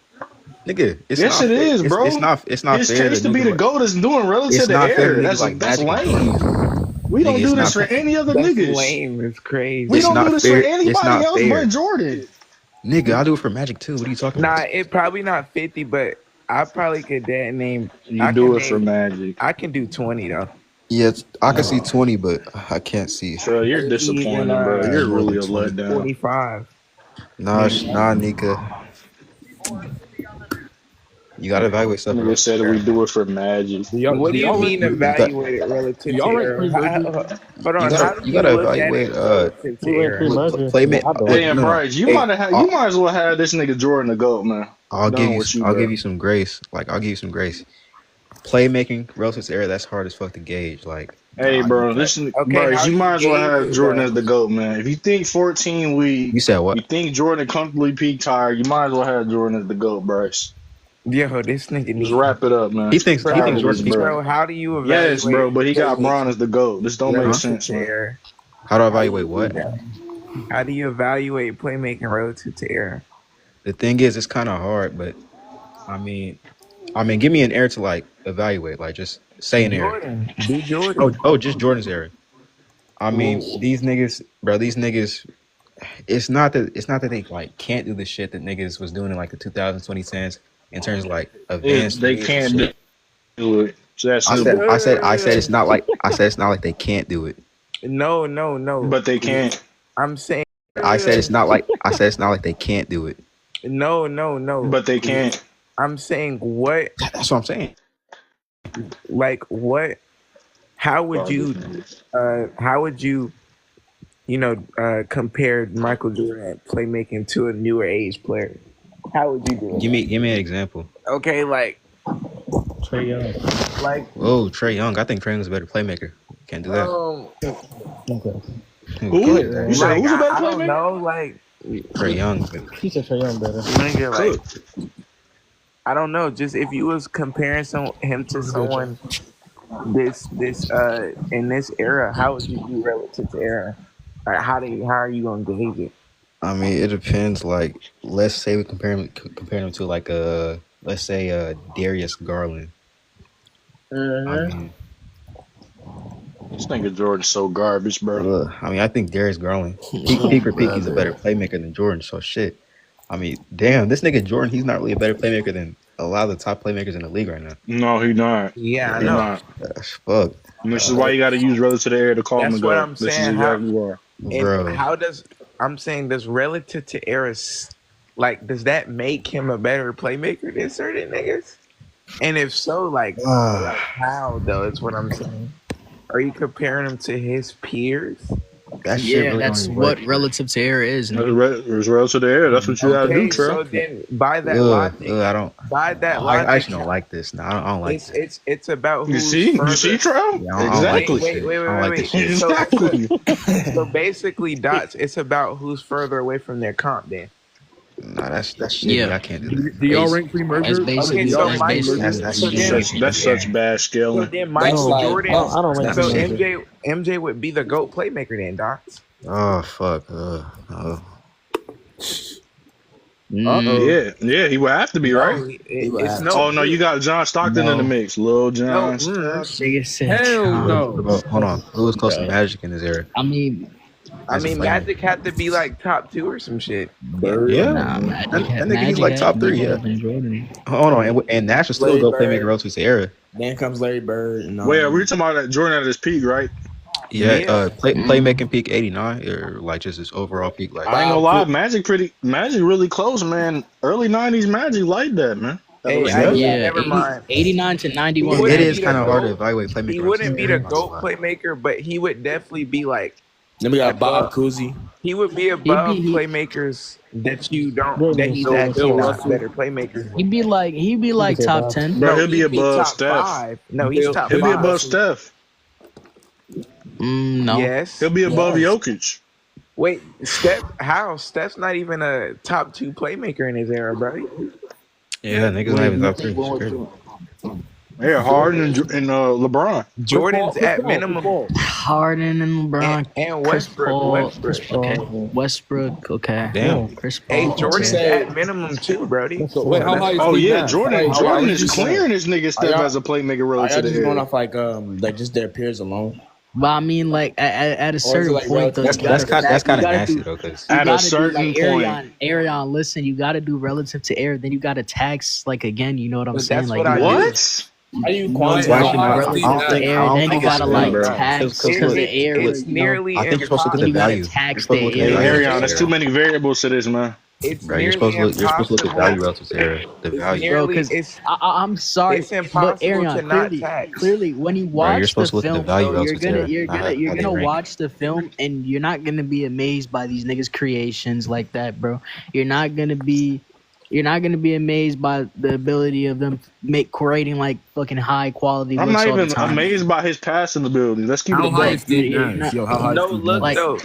Nigga, it's Yes, not it fair. is, bro. It's not His fair case to be the niggas GOAT is doing relative it's to not fair air. to That's niggas like that's Magic and lame. Kobe. We don't Nigga, do it's this not for any other That's niggas. lame. It's crazy. We It's don't not do this fair. for It's anybody not else fair. but Jordan. Nigga, I do it for Magic too. What are you talking Nah, about? it probably not 50, but I probably could name. You do it for Magic. I can do 20 though. Yeah, I can see 20, but I can't see. Trill, you're disappointing, bro. You're really a letdown. 45. Nah, Nika. You gotta evaluate stuff. Nigga said we do it for Magic. What do you mean evaluate it relative to era? Hold on, how do You gotta look at evaluate it relative to era? playmate. Damn, Bryce, you might as well have this nigga Jordan the GOAT, man. I'll Done give with you bro. some grace. Like I'll give you some grace. playmaking relative to era, that's hard as fuck to gauge. Like, Hey, bro, listen, Okay, bro, how you do you might as well gauge have it Jordan though? as the GOAT, man. If you think 14 you weeks, said you what? think Jordan comfortably peaked higher, you might as well have Jordan as the GOAT, Bryce. Yo, this nigga Just need, wrap it up, man. He thinks Tired of this, Jordan peaked bro. higher. bro. How do you Yes, bro, evaluate but he got Bron playmaking as the GOAT. This don't make relative sense, to man. error? How do I How do evaluate you do what? that? How do you evaluate playmaking relative to error? The thing is, it's kind of hard, but I mean, give me an error to like evaluate. Like, just say an error. Jordan, do Oh, Jordan. just Jordan's error. I mean, Well, these niggas, bro. These niggas. It's not that they like can't do the shit that niggas was doing in like the 2010s in terms of like advanced They reads and can't shit. do it. It's that I said, simple. I said, I said it's not like they can't do it. no. But they can't. I'm saying I said it's not like they can't do it. no. But they can't. I'm saying what, That's what I'm saying. like what? How would Garbage, you, man. compare Michael Jordan at playmaking to a newer age player? How would you do it? Give me an example. Okay, like Trae Young. Oh, Trae Young. I think Trae Young's a better playmaker. Can't do that. Okay. Who? Can't do that. You said who's a better I don't playmaker? know, like Trae Young. He said Trae Young better. nigga, like I don't know. Just if you was comparing him to someone this in this era, how would you do relative to era? Like, how are you gonna gauge it? I mean, it depends. Like, let's say we compare him to like let's say Darius Garland. I mean, This nigga Jordan's so garbage, bro. I think Darius Garland, peak for peak, he's a better playmaker than Jordan. So shit. I mean, damn, this nigga Jordan, he's not really a better playmaker than a lot of the top playmakers in the league right now. No, he not. Yeah, I He know. not. That's fuck, And this is why you got to use relative to the air to call him a That's what GOAT. I'm This is saying. exactly why. bro. How does relative to eras, like, does that make him a better playmaker than certain niggas? And if so, like how though? Is what I'm saying. Are you comparing him to his peers? That shit Yeah, really that's don't what work. relative to error is. It's nigga. relative to the air. That's what you got to do, Okay, so Trey. then by that logic, I don't. I actually don't like this. No, I don't like this. it's about You who's see? further. You see, Trey? Yeah, I don't like Exactly. this shit. Wait. I don't like this shit. Exactly. So basically, dots. It's about who's further away from their comp. Then. Nah, that's shit. Yeah. I can't do that. Do y'all rank pre-merger? That's basically. Okay, so that's Mike- basically. That's Such bad So scaling. then Michael like- Jordan. I don't rank So him. MJ would be the GOAT playmaker then, dots. Oh fuck. Yeah, he would have to be, right? It's no. Oh, no, you got John Stockton in the mix. Lil John. Nigga said, Hell no. Hold on. Who was close to Magic in this era? I mean, I mean, Magic had to be like top 2 or some shit. Yeah. nah, That Magic had nigga, he's like had top to be 3, yeah. better than Jordan. Hold on, and Nash was still Larry go Bird. playmaker relative to era. Then comes Larry Bird. And Wait, we talking about that Jordan at his peak, right? Yeah, playmaking peak 89 or like just his overall peak. Like I ain't gonna lie, Magic really close, man. Early 90s Magic like that, man. Hey, never mind. 89 to 91. it is kind of hard to evaluate playmaker. He wouldn't be the GOAT playmaker, but he would definitely be like. Then we got Bob Cousy. He would be above playmakers that you don't. That he's actually not better playmakers. He'd be like top 10. Bro, he'll be he'd above top Steph. 5. No, he's top 5. He'll be above Steph. No. Yes. He'll be above Jokic. Wait, Steph? How? Steph's not even a top 2 playmaker in his era, bro. Yeah, niggas not even top 3. It's crazy. Yeah, Harden and LeBron. Jordan's at minimum. Harden and LeBron and Chris Westbrook. Paul. Okay. Westbrook. Okay. Damn. Chris Paul. Hey, Jordan's okay. at minimum too, Brody. Wait, how high is Oh Steve yeah, Nash? Jordan is clearing this nigga Steph as a playmaker Are relative y'all to just going the off like just their peers alone? But I mean, like at a certain like point, though, That's kind of nasty though, because At a certain point. Arion, listen, you got to do relative to air. Then you got to tax like again. You know what I'm But saying? that's Like what I What? How you relative quantify? to air, then you gotta like tax because the air. It's nearly I think you're supposed to look at you the gotta value. tax You're supposed to the look at air. the value. Arion, there's too many variables to this, man. It's Bro, you're supposed to look at value relative to era. The value. Bro, because I'm sorry, it's but impossible Arion, to not tax. clearly, when you you're watch the supposed to look at the film, value bro, relative to you're how they gonna rank. watch the film and you're not gonna be amazed by these niggas' creations like that, bro. You're not gonna be You're not gonna be amazed by the ability of them creating like fucking high quality I'm looks not all the even time. amazed by his passing ability. Let's keep it a How high buck. is Steve Nash? Not, Yo, how high is No, Steve look like Nash? though.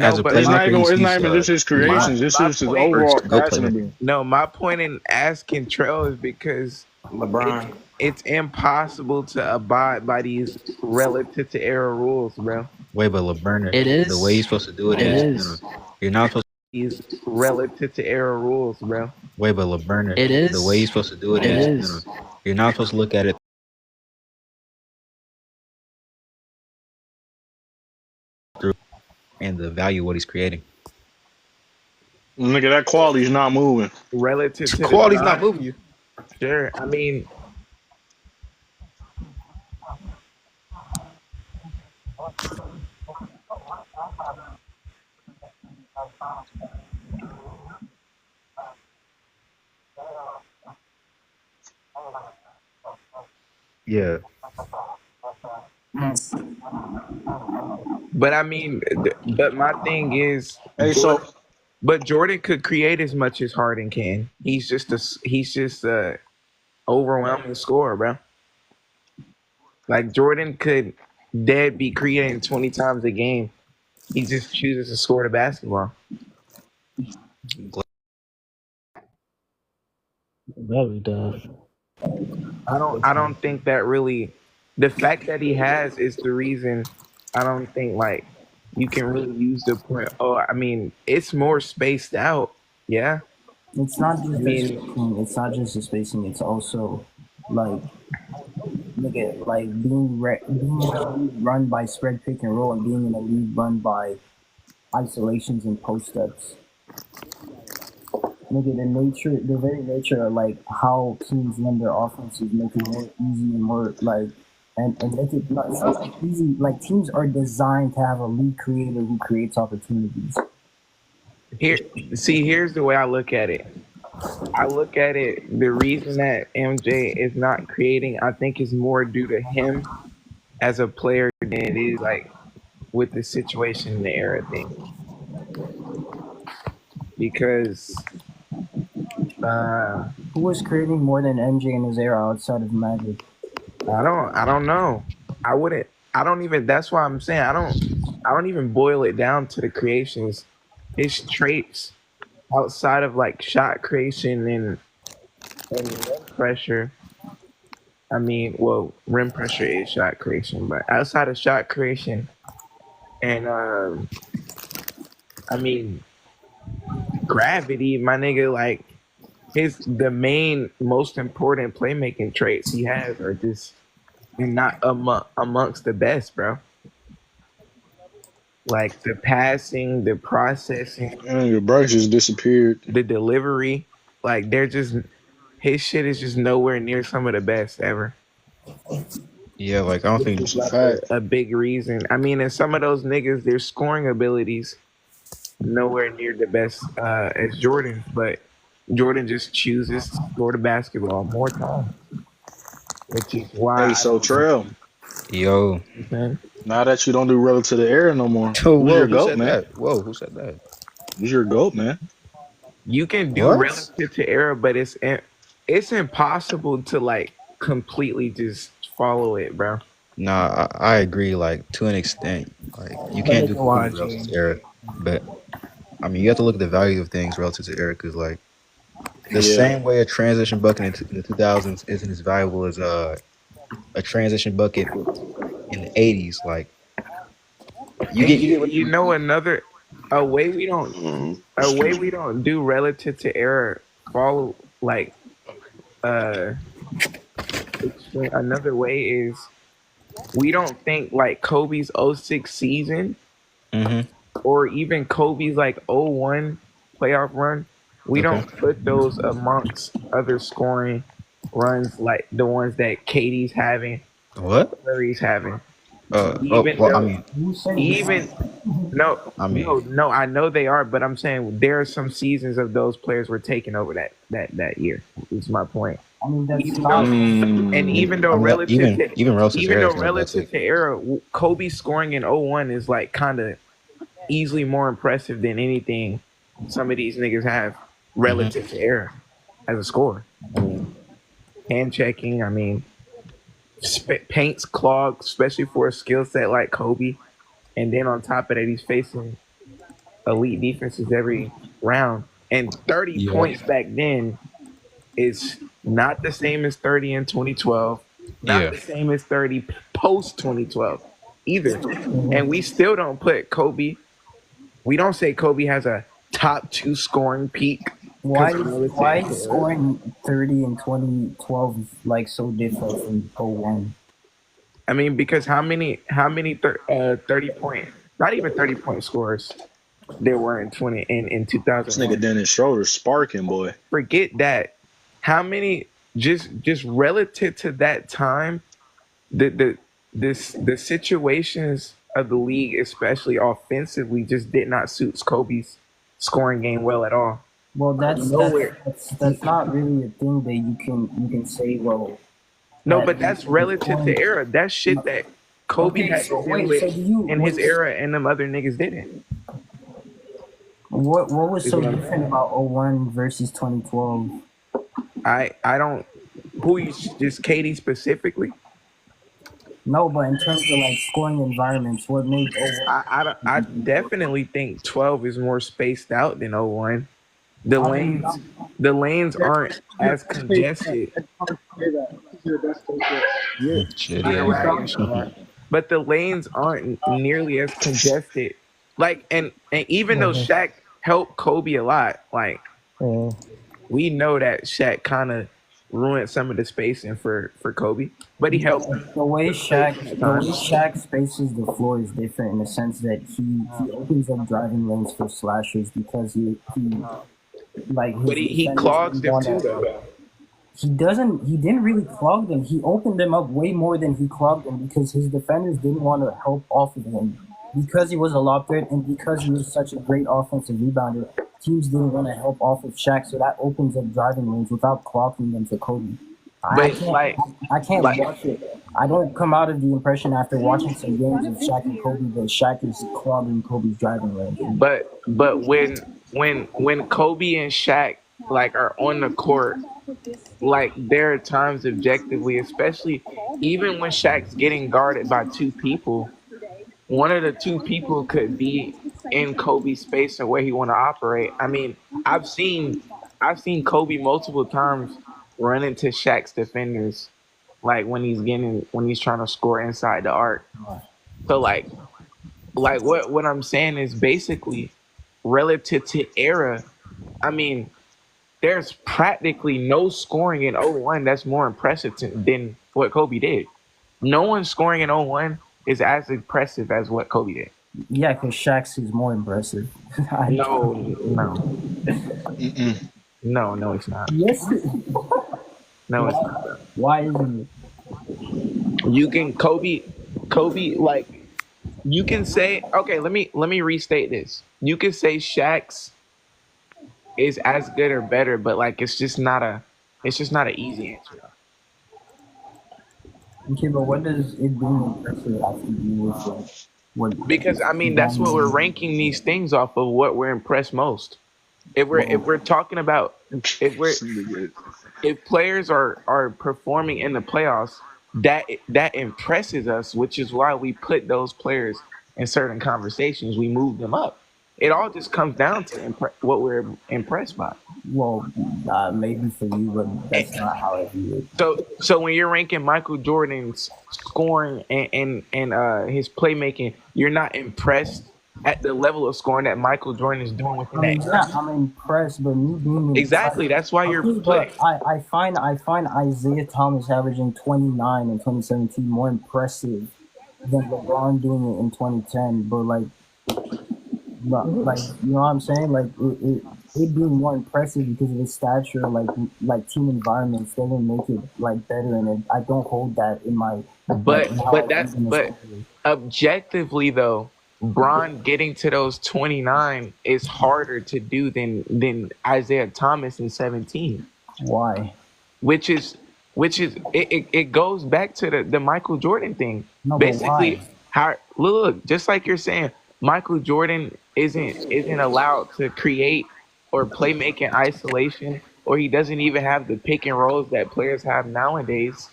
As No, a but It's my not playmaker, even. It's not he's even just his yeah, creations. It's my just his point. he's overall a GOAT passing player. ability. No, my point in asking Trail is because it's LeBron. it's impossible to abide by these relative to error rules, bro. Wait, but LeBurner, it the way you're is. supposed to do it It is no, no. is. You're not supposed. These relative to error rules, bro. Wait, but LeBurner, It the way you're is. supposed to do it It is no, no. is. You're not supposed to look at it through and the value of what he's creating. Nigga, that quality's not moving. Relative to the Quality's not drive, moving you. sure. I mean, Yeah. but I mean, but my thing is, Hey, so Jordan could create as much as Harden can. He's just a overwhelming scorer, bro. Like Jordan could dead be creating 20 times a game. He just chooses to score the basketball. Very tough. I don't think that really the fact that he has is the reason I don't think like you can really use the point. Oh, I mean, it's more spaced out. Yeah. It's not I just the mean, spacing. It's not just the spacing. It's also like nigga, like being in a league run by spread pick and roll and being in a league run by isolations and post ups. Nigga, the very nature of like how teams run their offenses make it more easy and more like and make it not, it's not like easy. Like teams are designed to have a league creator who creates opportunities. here's the way I look at it. I look at it, the reason that MJ is not creating, I think is more due to him as a player than it is like with the situation and the era thing. Because Who was creating more than MJ in his era outside of Magic? I don't know. I don't even that's why I'm saying I don't even boil it down to the creations. His traits outside of like shot creation and rim pressure. I mean, well, rim pressure is shot creation, but outside of shot creation and I mean gravity, my nigga, like the main most important playmaking traits he has are just not amongst the best, bro. Like the passing, the processing, your bro just disappeared. the delivery, like they're just his shit is just nowhere near some of the best ever. Yeah, like I don't think It's a Like fact. a big reason. I mean, and some of those niggas, their scoring abilities nowhere near the best as Jordan, but Jordan just chooses to score the basketball more time, which is why Hey, I so don't. Trail. yo. Now that you don't do relative to the air no more, Oh, who's whoa, your who goat, said man? that? Whoa, who said that? Who's your goat, man? You can do What? relative to error, but it's impossible to like completely just follow it, bro. Nah, I agree. Like to an extent, like you But can't do nigga complete relative watching. to error, but I mean you have to look at the value of things relative to error because like the Yeah. same way a transition bucket in the 2000s isn't as valuable as a transition bucket in the 80s. Like And you get what you know another a way we don't a way Excuse we me. don't do relative to error follow like uh another way is we don't think like Kobe's '06 season Mm-hmm. or even Kobe's like '01 playoff run. We Okay. don't put those amongst other scoring runs like the ones that Katie's having, What? Curry's having. Oh Even well I though, mean Who said even that? no, I mean no, I know they are, but I'm saying there are some seasons of those players were taking over that year. Is my point. I mean, that's Even though, not. and Mm. I mean to even relative to even error though is not a bad relative take. to era, Kobe scoring in '01 is like kind of easily more impressive than anything some of these niggas have Mm-hmm. relative to era. as a scorer. I mean, hand checking. I mean, paint's clogged, especially for a skill set like Kobe. And then on top of that, he's facing elite defenses every round. And 30 Yeah. points back then is not the same as 30 in 2012, not Yeah. the same as 30 post 2012 either. And we still don't put Kobe, we don't say Kobe has a top 2 scoring peak. Why is scoring 30 in 2012 like so different from 01? I mean, because how many 30 point, not even 30-point scores there were in 2000. This nigga Dennis Schroeder sparking, boy. Forget that. How many just relative to that time, the situations of the league, especially offensively, just did not suit Kobe's scoring game well at all. Well, that's not really a thing that you can say. Well, no, but that's relative to era. That's shit that Kobe had to deal with in his era, and them other niggas didn't. What was so different about 01 versus 2012? I don't. Who you just Katie specifically? No, but in terms of like scoring environments, what made 01? I definitely think 12 is more spaced out than 01. The lanes aren't as congested. But the lanes aren't nearly as congested. Like and even though Shaq helped Kobe a lot, like we know that Shaq kind of ruined some of the spacing for Kobe, but he helped. The way Shaq spaces the floor is different in the sense that he opens up driving lanes for slashers because he clogs them too though. He didn't really clog them. He opened them up way more than he clogged them because his defenders didn't want to help off of him. Because he was a lob threat and because he was such a great offensive rebounder, teams didn't want to help off of Shaq, so that opens up driving lanes without clogging them for Kobe. I can't watch it. I don't come out of the impression after watching some games of Shaq and Kobe that Shaq is clogging Kobe's driving lanes. But when Kobe and Shaq like are on the court, like there are times objectively, especially even when Shaq's getting guarded by two people, one of the two people could be in Kobe's space or where he want to operate. I mean, I've seen Kobe multiple times run into Shaq's defenders, like when he's trying to score inside the arc. So like what I'm saying is basically relative to era. I mean, there's practically no scoring in 01 that's more impressive than what Kobe did. No one scoring in 01 is as impressive as what Kobe did. Yeah, because Shaq's is more impressive. No, it's not. Yes. No, it's not. Why isn't it? You can Kobe, like you can say, okay, let me restate this. You can say Shaq's is as good or better, but like it's just not an easy answer. Okay, but what does it being impressive have to do with what? Because I mean that's what we're ranking these things off of, what we're impressed most. If we're talking about if players are performing in the playoffs, that impresses us, which is why we put those players in certain conversations. We move them up. It all just comes down to what we're impressed by. Well, maybe for you, but that's not how I view it. So when you're ranking Michael Jordan's scoring and his playmaking, you're not impressed at the level of scoring that Michael Jordan is doing within that. I'm impressed, but me being exactly that's why you're. But I find Isaiah Thomas averaging 29 in 2017 more impressive than LeBron doing it in 2010. But like you know what I'm saying? Like it being more impressive because of his stature, like team environments doesn't make it like better, and I don't hold that in my. But objectively though, Bron getting to those 29 is harder to do than Isaiah Thomas in 17. Why? Which is it goes back to the Michael Jordan thing. No, basically, how look, just like you're saying, Michael Jordan isn't allowed to create or play make in isolation or he doesn't even have the pick and rolls that players have nowadays.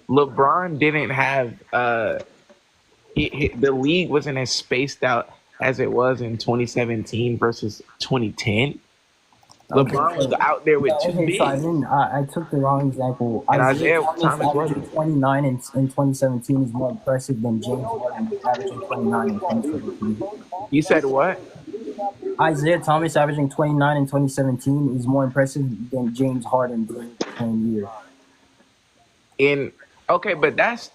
LeBron didn't have the league wasn't as spaced out as it was in 2017 versus 2010. Okay, LeBron was so out there with two okay, so I bigs, didn't. I took the wrong example. and Isaiah Isaiah Thomas Thomas averaging wasn't. 29 in 2017 is more impressive than James Harden averaging 29 in 2017. You said what? Isaiah Thomas averaging 29 in 2017 is more impressive than James Harden during the same year. In okay, but that's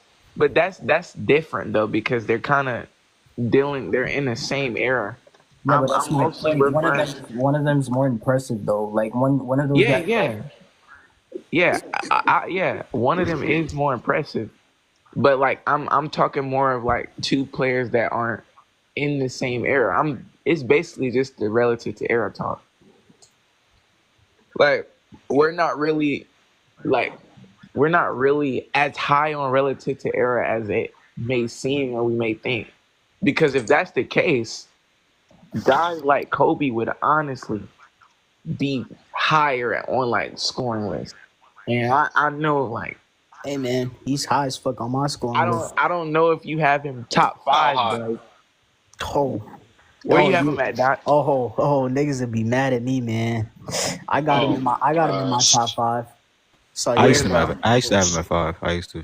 different though because they're kind of dealing. They're in the same era. Yeah, but that's I'm my mostly point. referring. One of them's more impressive though. Like one of those Yeah, guys. yeah. One of them is more impressive, but like I'm talking more of like two players that aren't in the same era. It's basically just the relative to era talk. Like we're not really like we're not really as high on relative to era as it may seem or we may think. Because if that's the case, guys like Kobe would honestly be higher on like scoring lists. And I know like Hey man, he's high as fuck on my scoring list. I don't know if you have him top How 5, high? but Oh, where you have him at, Doc? niggas would be mad at me, man. I got him Oh in my my gosh. top 5. So I yeah, used to have I used to have him at 5. I used to. I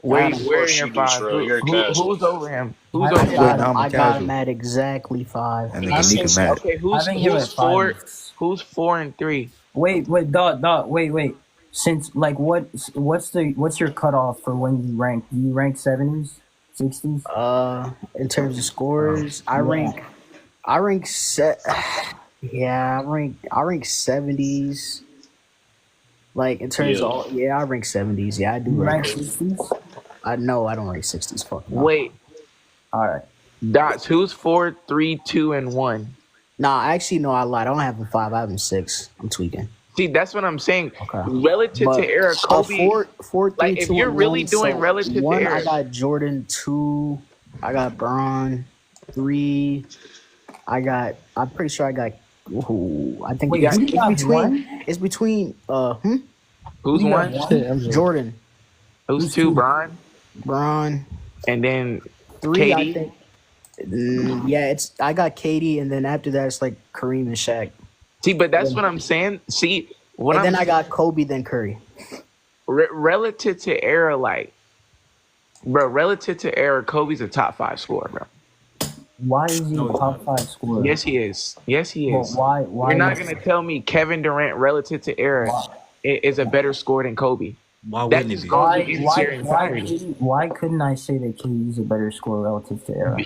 Where got him. Of where in course your you do, 5? Trill. You're a Who's casual. over him? Who's Having over him him? Wait, now I'm a I got casual. him at exactly 5. That nigga having Nika mad. Okay, having him who's at 5 4? is Who's 4 and 3? wait, wait. Since like what's your cutoff for when you rank? Do you rank 70s, 60s? In terms of scores, Yeah. I rank set. Yeah, I rank 70s. Like in terms Yeah. of I rank 70s. Yeah, I do You rank rank. 60s? I know I don't rank 60s. Fuck no. Wait, All right. Dots, who's 4, 3, 2, and 1? Nah, actually no, I lied. I don't have him 5. I have him 6. I'm tweaking. See, that's what I'm saying. Okay. Relative to But era, Kobe. 4, 3, Like, if 2, you're and really 1. doing So relative to 1, era, I got Jordan. 2, I got Braun. 3, I'm pretty sure I got. Ooh, I think Wait, it's, who do it's you have between. one? It's between. who's Who do you have 1? one? I'm just, Jordan, Who's 2, Brian? Braun. And then 3, I KD? think. Yeah, I got Katie, and then after that it's like Kareem and Shaq. See, but that's what I'm saying. See, what And I'm then I got Kobe, then Curry. relative to era, like, bro, relative to era, Kobe's a top 5 scorer, bro. Why is he a top 5 scorer? Yes, he is. Yes, he Well, is. why You're not is- gonna tell me Kevin Durant, relative to era, is a better scorer than Kobe. Why That wouldn't it just be? goes against your entirety. why couldn't I say that KD's a better scorer relative to era?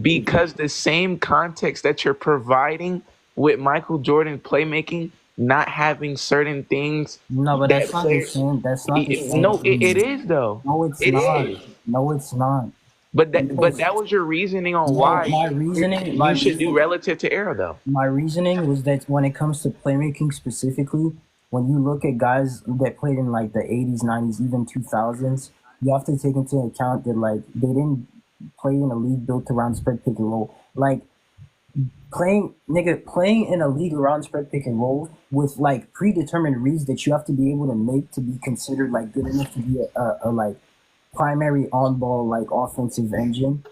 Because the same context that you're providing with Michael Jordan playmaking, not having certain things. No, but that's that not the players- same. That's not the same. No, it is though. No, it's It not. is. No, it's not. But that was your reasoning on No, why my reasoning- you my should do reason- relative to era though. My reasoning was that when it comes to playmaking specifically, when you look at guys that played in like the 80s, 90s, even 2000s, you have to take into account that like they didn't play in a league built around spread pick and roll. Like playing in a league around spread pick and roll with like predetermined reads that you have to be able to make to be considered like good enough to be a like primary on ball like offensive engine.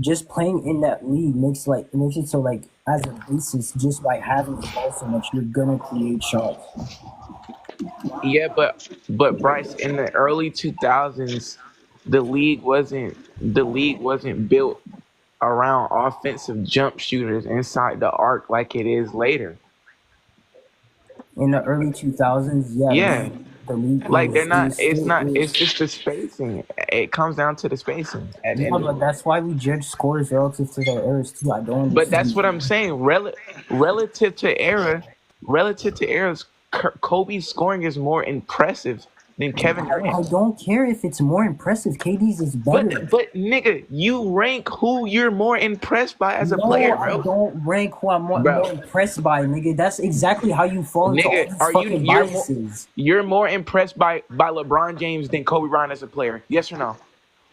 Just playing in that league makes it so like as a basis, just by having the ball so much, you're gonna create shots. Yeah, but Bryce, in the early 2000s, the league wasn't built around offensive jump shooters inside the arc like it is later. In the early 2000s, yeah, Yeah. the league Like was- they're not. it It's still not. is. It's just the spacing. It comes down to the spacing. At the Yeah, end of but it. that's why we judge scores relative to their errors too. I don't. But that's understand. what I'm saying. Relative to eras, Kobe's scoring is more impressive than Kevin I Durant. don't care if it's more impressive. KD's is better. But nigga, you rank who you're more impressed by as a No, player, I bro. don't rank who I'm more Bro. impressed by, nigga. That's exactly how you fall into all Nigga, these are fucking you biases. you're more impressed by LeBron James than Kobe Bryant as a player? Yes or no?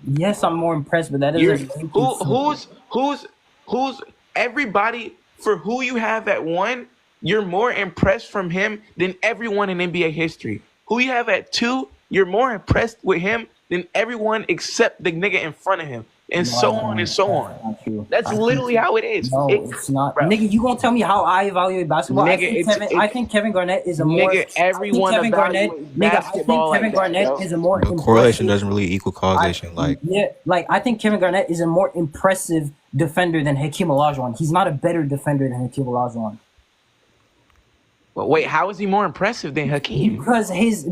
Yes, I'm more impressed, but that doesn't You're, make it so. who's everybody for who you have at 1 you're more impressed from him than everyone in NBA history. Who you have at 2, you're more impressed with him than everyone except the nigga in front of him, and No, I so on and don't. so That's on. not true. That's I think literally how it is. no, it's not. Bro, Nigga, you gonna tell me how I evaluate basketball? nigga, I think Kevin Garnett is a more. nigga, I think everyone Kevin Garnett, evaluates nigga. I think basketball Kevin like that, Garnett yo. is a more But correlation impressive. doesn't really equal causation. Like, Yeah, like I think Kevin Garnett is a more impressive defender than Hakeem Olajuwon. He's not a better defender than Hakeem Olajuwon. But wait, how is he more impressive than Hakeem?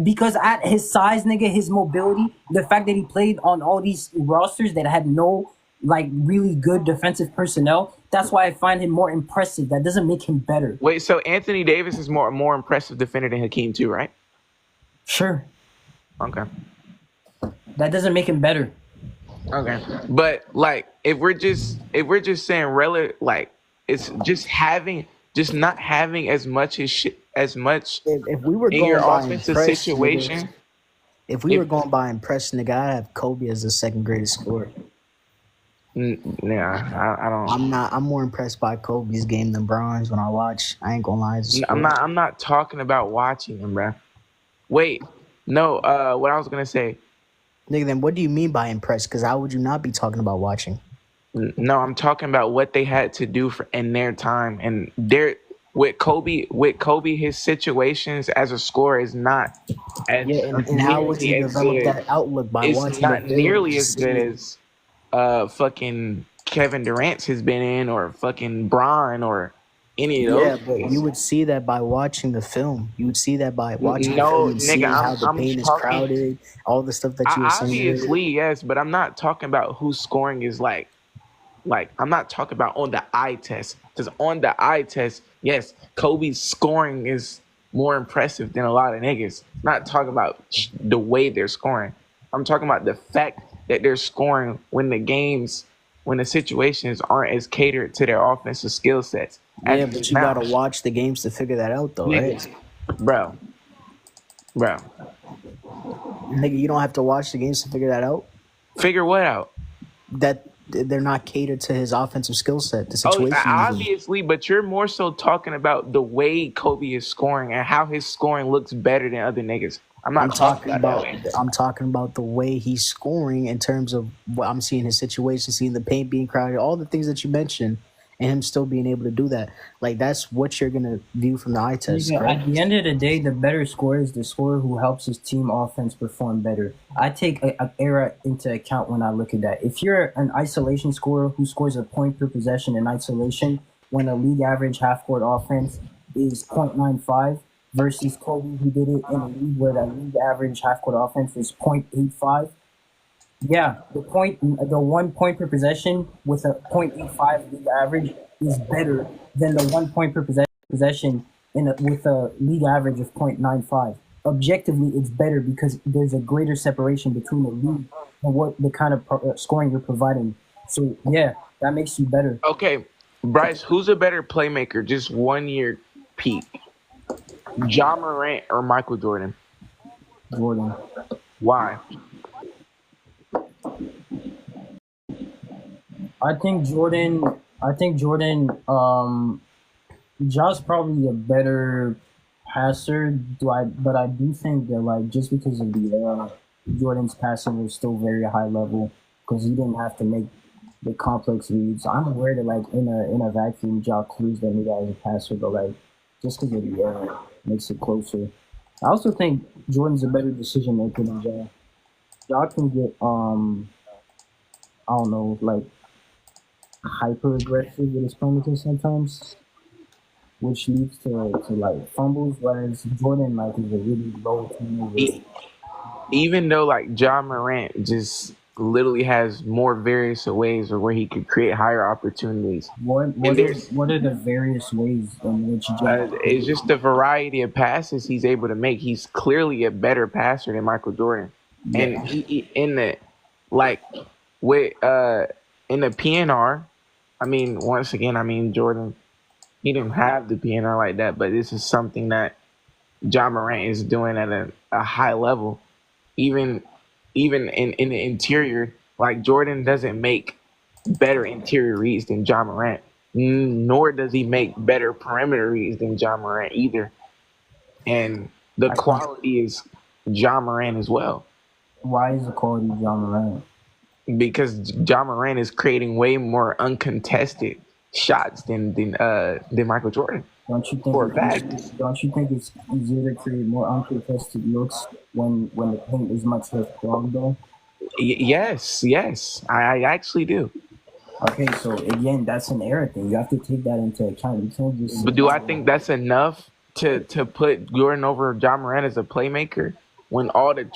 Because at his size, nigga, his mobility, the fact that he played on all these rosters that had no like really good defensive personnel, that's why I find him more impressive. That doesn't make him better. Wait, so Anthony Davis is more impressive defender than Hakeem too, right? Sure. Okay. That doesn't make him better. Okay. But like if we're just saying like it's just not having as much as much If we were in your going by offensive impressed, situation. nigga, if we were going by impressed, nigga, I'd have Kobe as the second greatest scorer. Yeah, I don't. I'm more impressed by Kobe's game than Bron's when I watch. I ain't gonna lie. I'm not talking about watching him, bro. Wait, no. What I was gonna say. Nigga, then what do you mean by impressed? Because how would you not be talking about watching? No, I'm talking about what they had to do in their time, and with Kobe, his situations as a scorer is not as and how would you develop that outlook by it's watching? not the film, nearly as just good seeing- as fucking Kevin Durant's has been in, or fucking Bron, or any of those. Yeah, but you would see that by watching the film. You would see that by watching the No, film and nigga, seeing how the I'm paint is talking. crowded, all the stuff that you were saying. Obviously, yes, but I'm not talking about whose scoring is like I'm not talking about on the eye test. Because on the eye test, yes, Kobe's scoring is more impressive than a lot of niggas. I'm not talking about the way they're scoring. I'm talking about the fact that they're scoring when the situations aren't as catered to their offensive skill sets. Yeah, but you gotta watch the games to figure that out, though, right? Bro. Nigga, you don't have to watch the games to figure that out. Figure what out? That they're not catered to his offensive skill set, the situation. Obviously, but you're more so talking about the way Kobe is scoring and how his scoring looks better than other niggas. I'm talking about the way he's scoring in terms of what I'm seeing, his situation, seeing the paint being crowded, all the things that you mentioned, and him still being able to do that. Like, that's what you're gonna view from the eye test. Yeah, at the end of the day, the better scorer is the scorer who helps his team offense perform better. I take an era into account when I look at that. If you're an isolation scorer who scores a point per possession in isolation, when a league average half-court offense is 0.95, versus Kobe, who did it in a league where the league average half-court offense is 0.85. Yeah, the 1 point per possession with a 0.85 league average is better than the 1 point per possession with a league average of 0.95. Objectively, it's better because there's a greater separation between the league and what the kind of scoring you're providing. So yeah, that makes you better. Okay, Bryce, who's a better playmaker? Just 1 year peak. Ja Morant or Michael Jordan? Jordan. Why? I think Jordan. Ja's probably a better passer. But I do think that like just because of the era, Jordan's passing was still very high level because he didn't have to make the complex reads. I'm aware that like in a vacuum, Ja clears the league as a passer, but like just because of the era makes it closer. I also think Jordan's a better decision maker than Ja. Ja can get I don't know, like hyper aggressive with his playmaking sometimes, which leads to like fumbles, whereas Jordan like is a really low turnover. Even though like Ja Morant just literally has more various ways of where he could create higher opportunities. What are the various ways in which Ja? It's just the variety of passes he's able to make. He's clearly a better passer than Michael Jordan, and he in the like with in the PNR. I mean, once again, I mean Jordan. He didn't have the PNR like that, but this is something that Ja Morant is doing at a high level. Even in the interior, like Jordan doesn't make better interior reads than Ja Morant. nor does he make better perimeter reads than John Morant either. And the I think quality is John Morant as well. why is the quality of John Morant? Because John Morant is creating way more uncontested shots than Michael Jordan. Don't you think For a fact. it's easier to create more uncontested looks when the paint is much less clogged though? Yes, I actually do. Okay, so again, that's an era thing. You have to take that into account. You can't just say, But do I think that's enough to put Jordan over John Morant as a playmaker when all the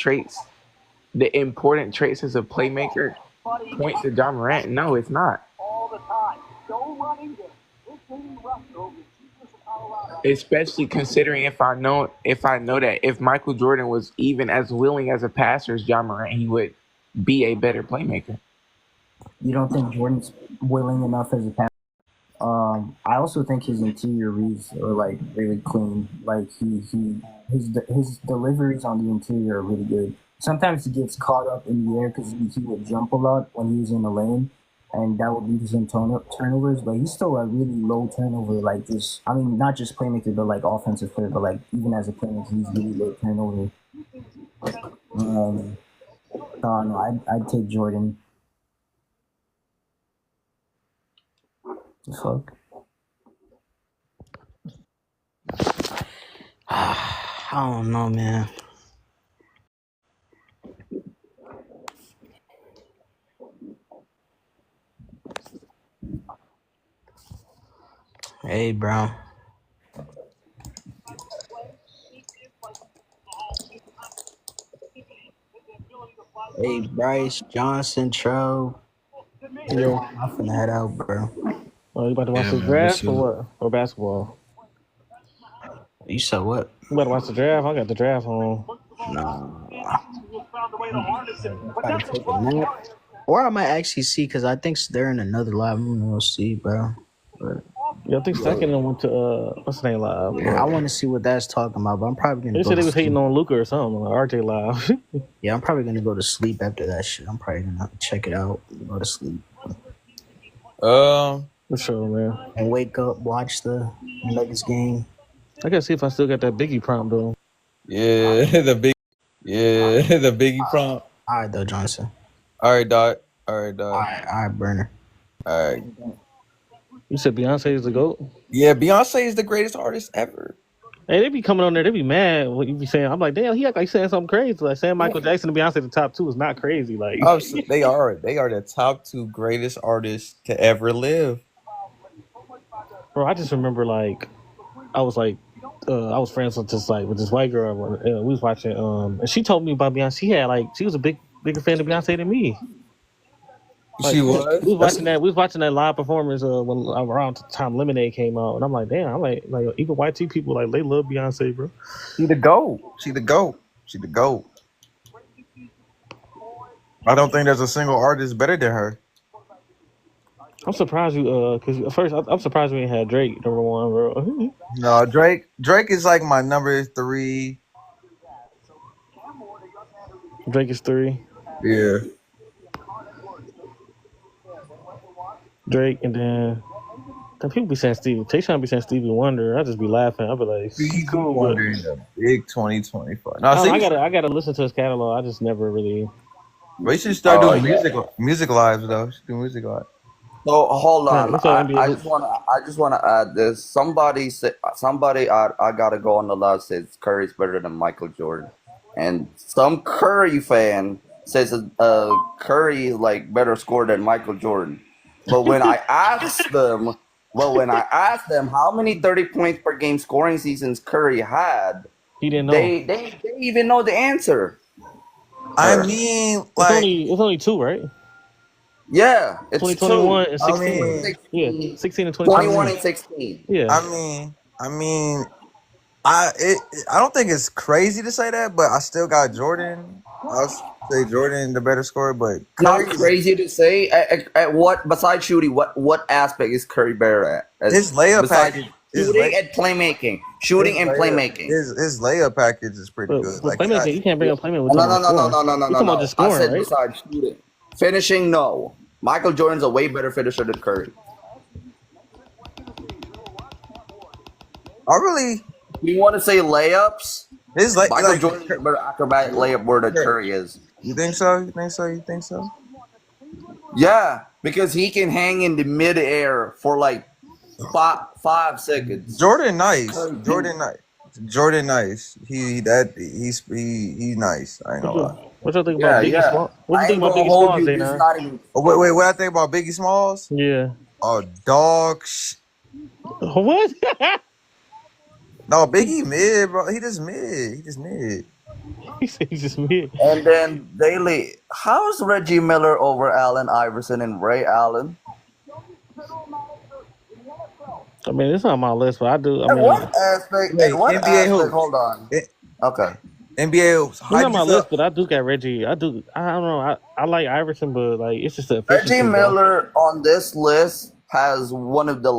important traits as a playmaker point to John Morant? No, it's not. Especially considering if I know that if Michael Jordan was even as willing as a passer as John Morant, he would be a better playmaker. you don't think Jordan's willing enough as a passer? I also think his interior reads are like really clean. Like his deliveries on the interior are really good. Sometimes he gets caught up in the air because he would jump a lot when he was in the lane, and that would lead to some turnovers. But he's still a really low turnover. Like just, I mean, not just playmaker, but like offensive player. But like even as a playmaker, he's really low turnover. No, I'd take Jordan. The fuck. I don't know, man. Hey, bro. Hey, Bryce, Johnson, Tro. Yo, I'm finna head out, bro. oh, you about to watch Yeah, the man. draft or what? Or basketball? You said what? You about to watch the draft? I got the draft on. Nah. Probably take a nap. Or I might actually see, because I think they're in another live. I'm gonna go see, bro. But, Yeah, I think second and went to what's the name live? yeah, I want to see what that's talking about, but I'm probably gonna They go said to they was hating sleep. on Luca or something. Like RJ live. Yeah, I'm probably gonna go to sleep after that shit. I'm probably gonna check it out and go to sleep. For sure, man. And wake up, watch the Nuggets game. I gotta see if I still got that Biggie prompt though. Yeah, the Biggie prompt. All right, though, Johnson. All right, dog. All right, All dog. right, Burner. All right. You said Beyonce is the GOAT? Yeah, Beyonce is the greatest artist ever. Hey, they be coming on there, they be mad what you be saying. I'm like, damn, he act like saying something crazy. Like saying Michael Jackson and Beyonce the top two is not crazy. Like Oh, so they are the top two greatest artists to ever live. bro, I just remember like I was friends with this white girl. We was watching and she told me about Beyonce. She was a bigger fan of Beyonce than me. Like, She was. we was watching that live performance when around the time Lemonade came out, and I'm like, damn, I'm like even white T people like they love Beyonce, bro. She the GOAT. She the GOAT. She the GOAT. I don't think there's a single artist better than her. I'm surprised you because at first I'm surprised we ain't had Drake number one, bro. No, Drake is like my number 3. Drake is 3. Yeah. Drake, and then people be saying Stevie. They trying to be saying Stevie Wonder. I just be laughing. I be like, Stevie cool, Wonder in the big 2025. No, I gotta listen to his catalog. I just never really. But you should start doing music lives though. You should do music live. So hold on, What's up, I NBA? just wanna add this. Somebody I gotta go on the live says Curry's better than Michael Jordan, and some Curry fan says Curry is like better scorer than Michael Jordan. But when I asked them, how many 30 points per game scoring seasons Curry had, he didn't know. They didn't even know the answer. I mean, it's only 2, right? Yeah, it's 2021 2. and 16. I mean, yeah, 16 and 21 and 16. Yeah. I mean, I don't think it's crazy to say that, but I still got Jordan. I'll say Jordan the better scorer, but Not crazy to say. At what besides shooting? What aspect is Curry better at? His layup package. Shooting and playmaking. Shooting and playmaking. His layup package is pretty good. Like playmaking, you can't bring up playmaking. No. Just scoring, I said right? besides shooting. Finishing, no. Michael Jordan's a way better finisher than Curry. I really. You want to say layups? It's Michael Jordan is a better acrobatic layup where the Curry is. You think so? You think so? You think so? Yeah, because he can hang in the midair for like 5 seconds. Jordan nice. Curry Jordan nice. Jordan nice. He's nice. I ain't gonna lie. What you think about Biggie Smalls? What you think about Biggie Smalls, Zayna? Wait. What I think about Biggie Smalls? Yeah. Oh, dog. What? No, Biggie mid, bro. He just mid. He said he's just mid. And then Daily, how's Reggie Miller over Allen Iverson and Ray Allen? I mean, it's not on my list, but I do. I mean, what aspect? Wait, what NBA aspect? who? Hold on. Okay. NBA. It's not on my list, but I do got Reggie. I don't know. I like Iverson, but like it's just the efficiency. Reggie Miller on this list has one of the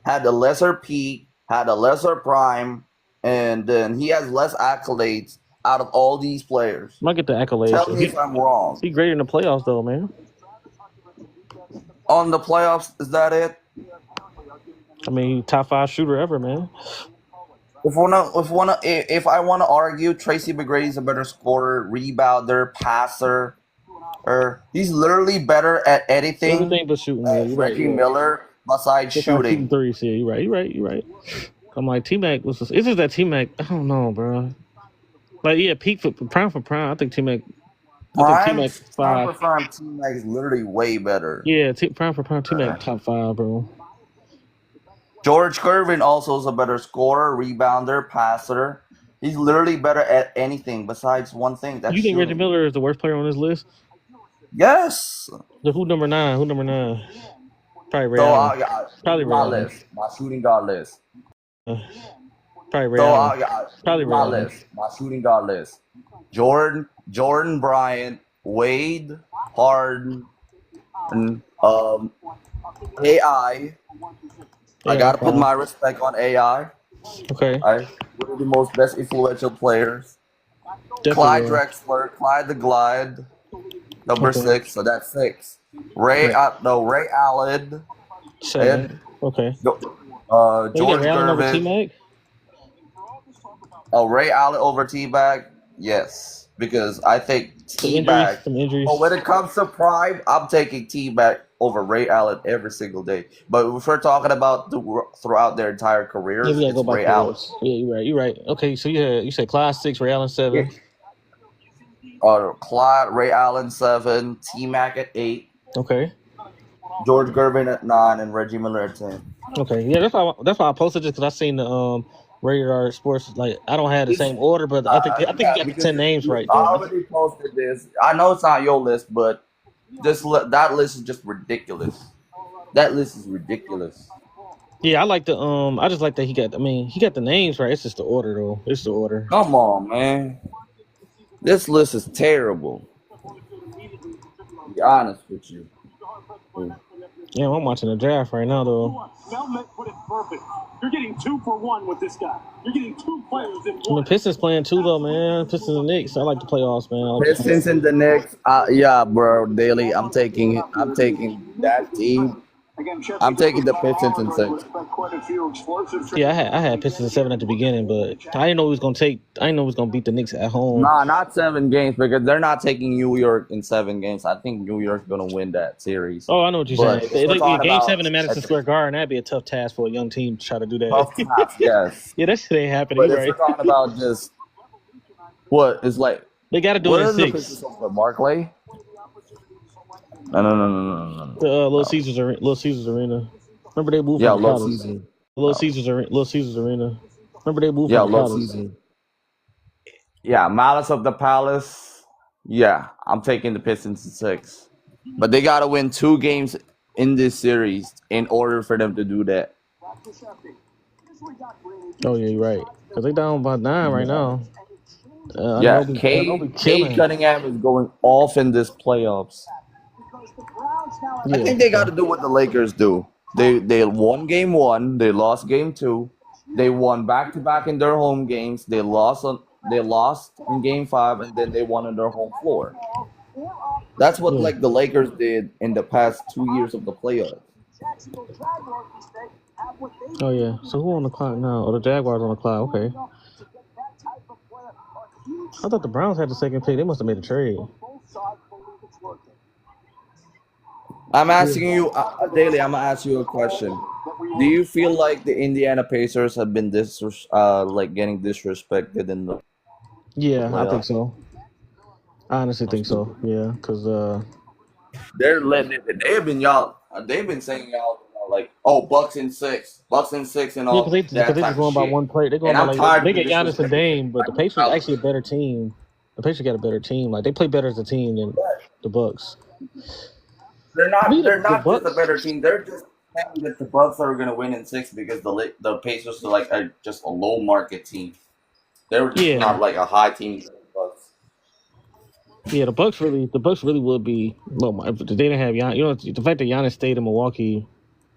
had the lesser peak, had a lesser prime, and then he has less accolades out of all these players. Might get the accolades. Tell me if I'm wrong. He great in the playoffs, though, man. On the playoffs, is that it? I mean, top 5 shooter ever, man. If I wanna argue, Tracy McGrady's a better scorer, rebounder, passer. He's literally better at Everything but shooting. Yeah, you're right. Reggie Miller besides shooting. Threes. Yeah, you're right. I'm like T-Mac was. It's just that T-Mac. I don't know, bro. Like peak for prime. I think T-Mac. Prime for prime. T-Mac is literally way better. Yeah, prime for prime. T-Mac top 5, bro. George Gervin also is a better scorer, rebounder, passer. He's literally better at anything besides one thing. That's you think shooting. Reggie Miller is the worst player on this list? Yes. Who number 9? Probably Ray Allen. Probably Ray Allen. List. My shooting guard list. Probably Ray Allen. Probably Ray Allen. List. My shooting guard list. Jordan Bryant, Wade, Harden, and AI. I gotta put my respect on AI. Okay. One of the most best influential players. Definitely. Clyde Drexler, Clyde the Glide, number 6. So that's 6. Ray Allen. 7. Okay. George Gervin. Ray Allen over T-Bag. Yes, because I think T-Bag. But when it comes to prime, I'm taking T-Bag over Ray Allen every single day. But if we're talking about throughout their entire careers, it's Ray Allen. Yeah, you're right. Okay, so you said Clyde 6, Ray Allen 7. Clyde, Ray Allen 7, T-Mac at 8. Okay. George Gervin at 9 and Reggie Miller at 10. Okay, yeah, that's why I posted just because I seen the Radar Sports. Like I don't have the same order, but I think you got the 10 names right. I already posted this. I know it's not your list, but that list is just ridiculous. That list is ridiculous. Yeah, I like the I just like that he got the names right. It's just the order though. It's the order. Come on, man. This list is terrible. To be honest with you. Yeah, I'm watching the draft right now though. Put it perfect. You're getting 2 for 1 with this guy. You're getting 2 players in 1. The Pistons playing too though, man. Pistons and Knicks. I like the playoffs, man. Pistons and the Knicks. Yeah, bro. Daily. I'm taking that team. I'm taking the Pistons in 6. Yeah, I had Pistons in 7 at the beginning, but I didn't know he was gonna beat the Knicks at home. Nah, not 7 games because they're not taking New York in 7 games. I think New York's gonna win that series. Oh, I know what you're saying. Game 7 in Madison Square Garden, that'd be a tough task for a young team to try to do that. Tough task, yes. Yeah, that shit ain't happening. But if we're talking about just what is like, they got to do it in 6. Barclay. No. The Little Caesars Arena. Remember they moved from college. Little Caesars Arena. Remember they moved from college. Yeah, Malice of the Palace. Yeah, I'm taking the Pistons in 6. But they got to win 2 games in this series in order for them to do that. Oh, yeah, you're right. Because they down by 9 right now. Cade Cunningham is going off in this playoffs. Yeah. I think they got to do what the Lakers do. They won game 1. They lost game 2. They won back-to-back in their home games. They lost in game 5, and then they won on their home floor. That's what the Lakers did in the past 2 years of the playoffs. Oh yeah. So who on the clock now? Oh, the Jaguars on the clock. Okay. I thought the Browns had the second pick. They must have made a trade. I'm asking you, Daily. I'm gonna ask you a question. Do you feel like the Indiana Pacers have been like getting disrespected in the Yeah, I think playoffs? so. I honestly think so. Yeah, because They're letting it. They have been y'all. They've been saying y'all like, oh, Bucks and six, and yeah, all because that they just type of going by shit. one play. They're going And by I'm like tired they of the get Giannis and disrespect. Dame, but the Pacers actually a better team. The Pacers got a better team. Like they play better as a team than the Bucks. They're To me, not. They're the not just a Bucks. better team. They're just saying that the Bucks are gonna win in six because the Pacers are like just a low market team. They're just Yeah, not like a high team. The Bucks. yeah. The Bucks really would be. Well, if they didn't have Gian, the fact that Giannis stayed in Milwaukee,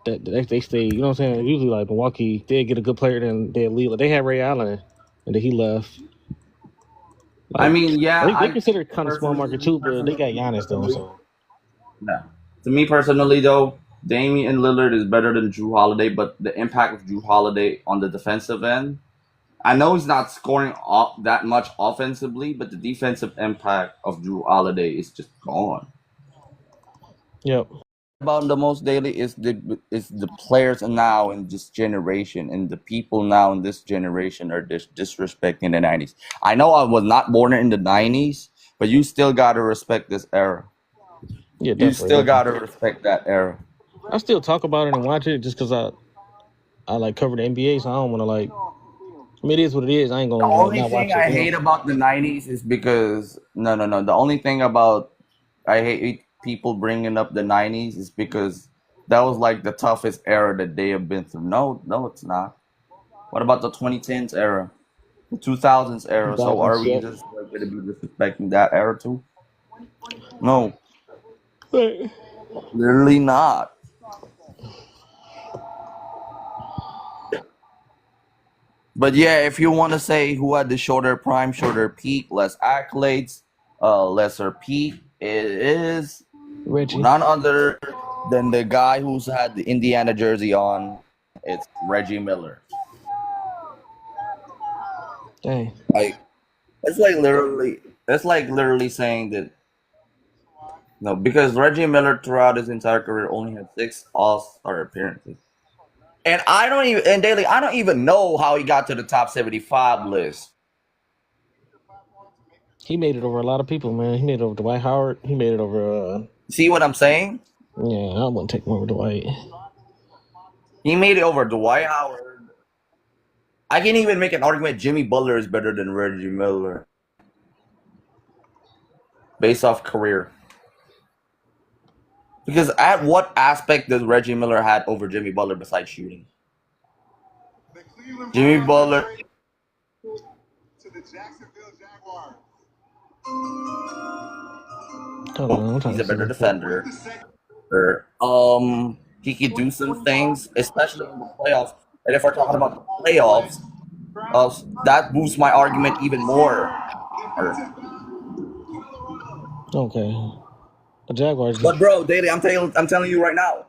that they stayed. You know what I'm saying? Usually, like Milwaukee, they get a good player, then they leave. Like, they had Ray Allen, and then he left. I Like mean, yeah, they I consider it kind of small personally, market too, but they got Giannis though. So no. To me personally, though, Damian Lillard is better than Drew Holiday, but the impact of Drew Holiday on the defensive end, I know he's not scoring that much offensively, but the defensive impact of Drew Holiday is just gone. yep. About the most daily is the players now in this generation, and the people now in this generation are disrespecting the 90s. I know I was not born in the 90s, but you still gotta respect this era. Yeah, You definitely, still definitely. gotta respect that era. I still talk about it and watch it just because I like cover the NBA, so I don't want to like. I mean, it is what it is. I ain't The gonna like only not thing watch it. I You know. hate about the 90s is because no. The only thing about I hate people bringing up the 90s is because that was like the toughest era that they have been through. No, it's not. What about the 2010s era? The 2000s era. So are 2000s, we yep. just like, going to be disrespecting that era too? No, Right. literally not. But yeah, if you want to say who had the shorter prime, shorter peak, less accolades, lesser peak, it is Reggie. none other than the guy who's had the Indiana jersey on. It's Reggie Miller. Dang. Like it's like literally saying that no, because Reggie Miller throughout his entire career only had 6 All-Star appearances. And I don't even know how he got to the top 75 list. He made it over a lot of people, man. He made it over Dwight Howard. He made it over. See what I'm saying? Yeah, I wouldn't take him over Dwight. He made it over Dwight Howard. I can even make an argument Jimmy Butler is better than Reggie Miller based off career. Because at what aspect does Reggie Miller had over Jimmy Butler besides shooting? Jimmy Butler, Hold on, I'm trying he's to a better see. defender. He could do some things, especially in the playoffs. And if we're talking about the playoffs, that boosts my argument even more. Okay. The Jaguars. But bro, Daly, I'm telling you right now.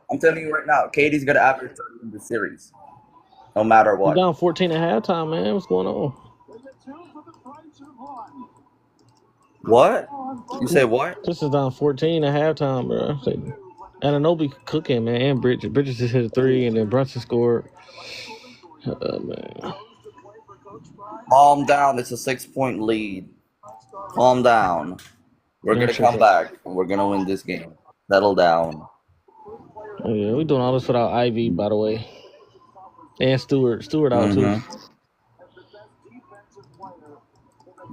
Katie's gonna average 30 in the series, no matter We what. down 14 at halftime, man. What's going on? What? You say what? This is down 14 at halftime, bro. Ananobi cooking, man. And Bridges just hit a 3, and then Brunson scored. Man. Calm down. It's a 6-point lead. Calm down. We're gonna come back and we're gonna win this game. Settle down. Oh, yeah, we doing all this without Ivy, by the way, and Stewart. Stewart out too.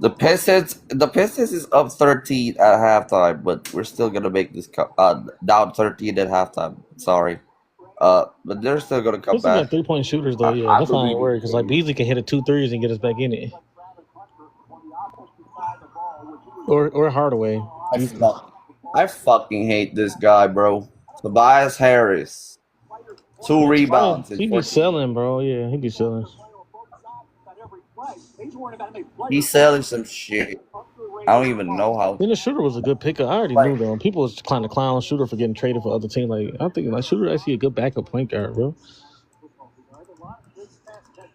The Pistons is up 13 at halftime, but we're still gonna make this down 13 at halftime. Sorry, but they're still gonna come Pistons back. got 3-point shooters though. Yeah, that's why I ain't worried because like Beasley can hit a 2 threes and get us back in it, or Hardaway. I fucking hate this guy, bro. Tobias Harris, 2 rebounds. He be selling, bro. Yeah, he be selling. He's selling some shit. I don't even know how. Then the Shooter was a good pickup. I already knew though. People was trying to clown Shooter for getting traded for other teams. Like I'm thinking, like Shooter actually a good backup point guard, bro.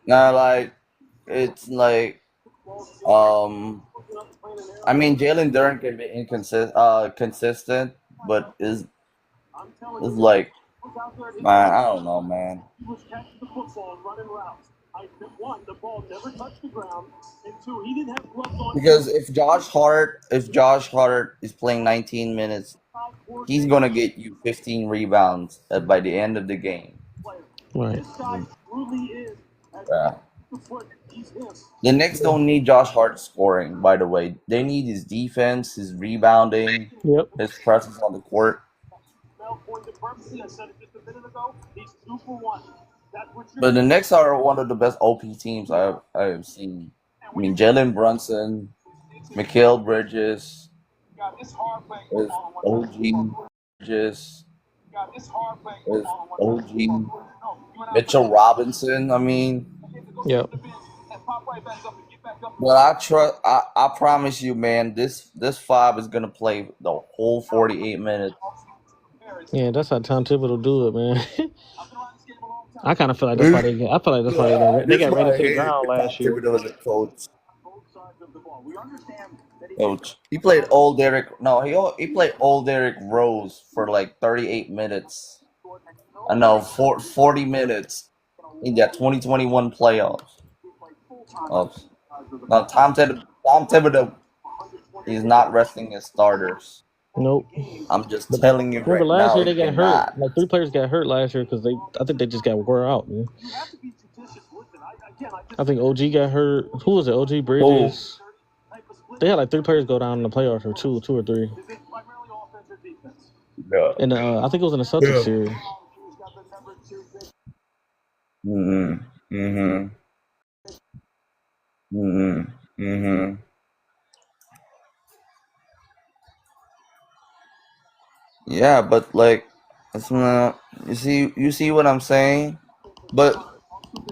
Nah, like it's like I mean Jalen Duren can be consistent, but is like man, I don't know, man. He was catching the football and running routes. One, the ball never touched the ground, and two, he didn't have gloves on. Because if Josh Hart is playing 19 minutes, he's gonna get you 15 rebounds by the end of the game. Right. This guy truly is. Yeah. The Knicks don't need Josh Hart scoring, by the way. They need his defense, his rebounding, Yep. his presence on the court. But the Knicks are one of the best OP teams I have seen. I mean, Jalen Brunson, Mikal Bridges, is OG Bridges, is OG Mitchell Robinson. I mean, Yep. but I promise you, man, this five is gonna play the whole 48 minutes. Yeah, that's how Tom Thibodeau do it, man. I kind of feel like that's why they. I feel like that's why they got ran into the ground last year. Thibodeau as a coach. He played old Derrick. No, he played old Derrick Rose for like 38 minutes. I know 40 minutes in that 2021 playoffs. Now Tom Thibodeau is not resting his starters. Nope. I'm just telling you Remember right last now. year they got hurt. Like 3 players got hurt last year because I think they just got wore out, man. I think OG got hurt. Who was it? OG Bridges. They had like 3 players go down in the playoffs, or two or 3. Yeah. And I think it was in the Celtics series. Yeah, but like, it's not. You see what I'm saying? But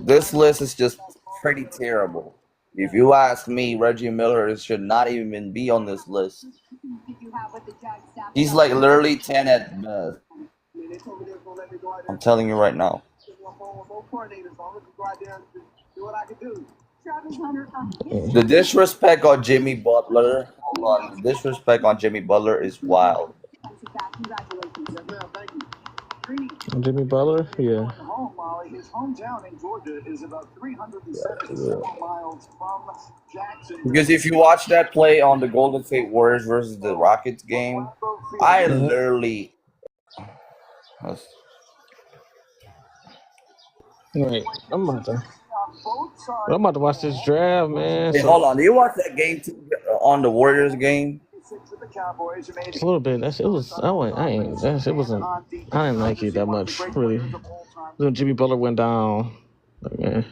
this list is just pretty terrible. If you ask me, Reggie Miller should not even be on this list. He's like literally 10 at best. I'm telling you right now. The disrespect on Jimmy Butler. Hold on. The disrespect on Jimmy Butler is wild. Jimmy Butler, yeah. His hometown in Georgia is about 374 miles from Jackson. Because if you watch that play on the Golden State Warriors versus the Rockets game, I literally. Right. I'm about to watch this draft, man. Hey, hold on. Do you watch that game too, on the Warriors game? Just a little bit. It was. It wasn't. I didn't like it that much, really. When Jimmy Butler went down, like, man.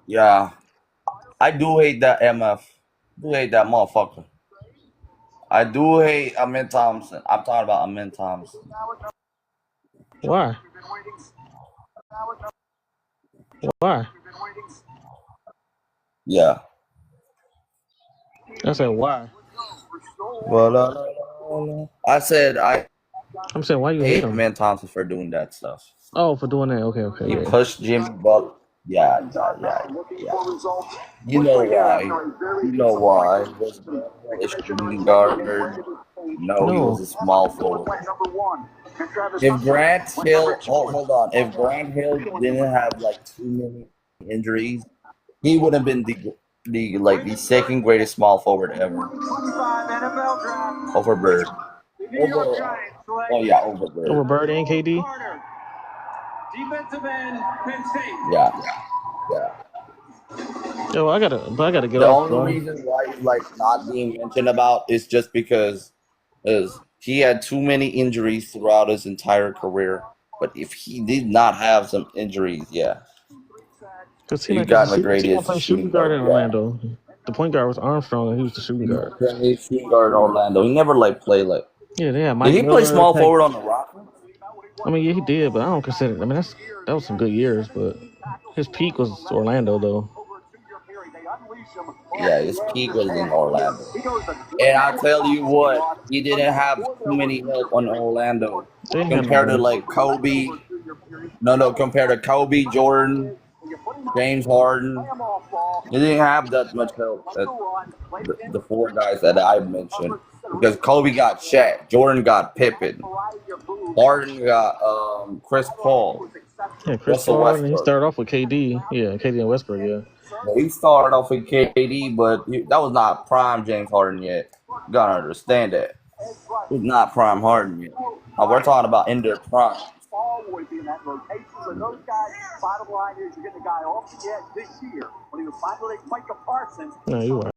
Yeah, I do hate that MF. I do hate that motherfucker. I do hate Amin Thompson. I'm talking about Amin Thompson. Why? Why? Yeah. I said why. Well, I said I'm saying why you hate him? Amin Thompson for doing that stuff. Oh, for doing that. Okay. He pushed Jimmy Butler. Yeah. You know why? Was a shooting guard? No, he was a small forward. If Grant Hill, hold on. If Grant Hill didn't have like too many injuries, he would have been the second greatest small forward ever. Over Bird. Over Bird. Over Bird and KD. Defensive end, Penn State. Yeah. Yo, I gotta get the off. The only reason why he's like not being mentioned about is just because he had too many injuries throughout his entire career. But if he did not have some injuries, yeah. Because he got the shooting guard in Orlando. The point guard was Armstrong, and he was the shooting guard. Shooting guard in Orlando. He never played like. Yeah, they had Mike Did he play small forward on the Rockets? I mean, yeah, he did, but I don't consider. I mean, that was some good years, but his peak was Orlando, though. Yeah, his peak was in Orlando. And I'll tell you what, he didn't have too many help on Orlando compared to like Kobe. No, compared to Kobe, Jordan, James Harden. They didn't have that much help at the four guys that I mentioned because Kobe got Shaq, Jordan got Pippen, Harden got Chris Paul, Yeah, Chris Russell Paul, and he Westbrook. started off with KD. Yeah, KD and Westbrook. Yeah. Yeah, he started off with KD, but that was not prime James Harden yet. You gotta understand that. He's not prime Harden yet. We're talking about in their prime. Always in that rotation, but those guys, bottom line is you're getting a guy off the edge this year when he was finally Micah Parsons. No, you are.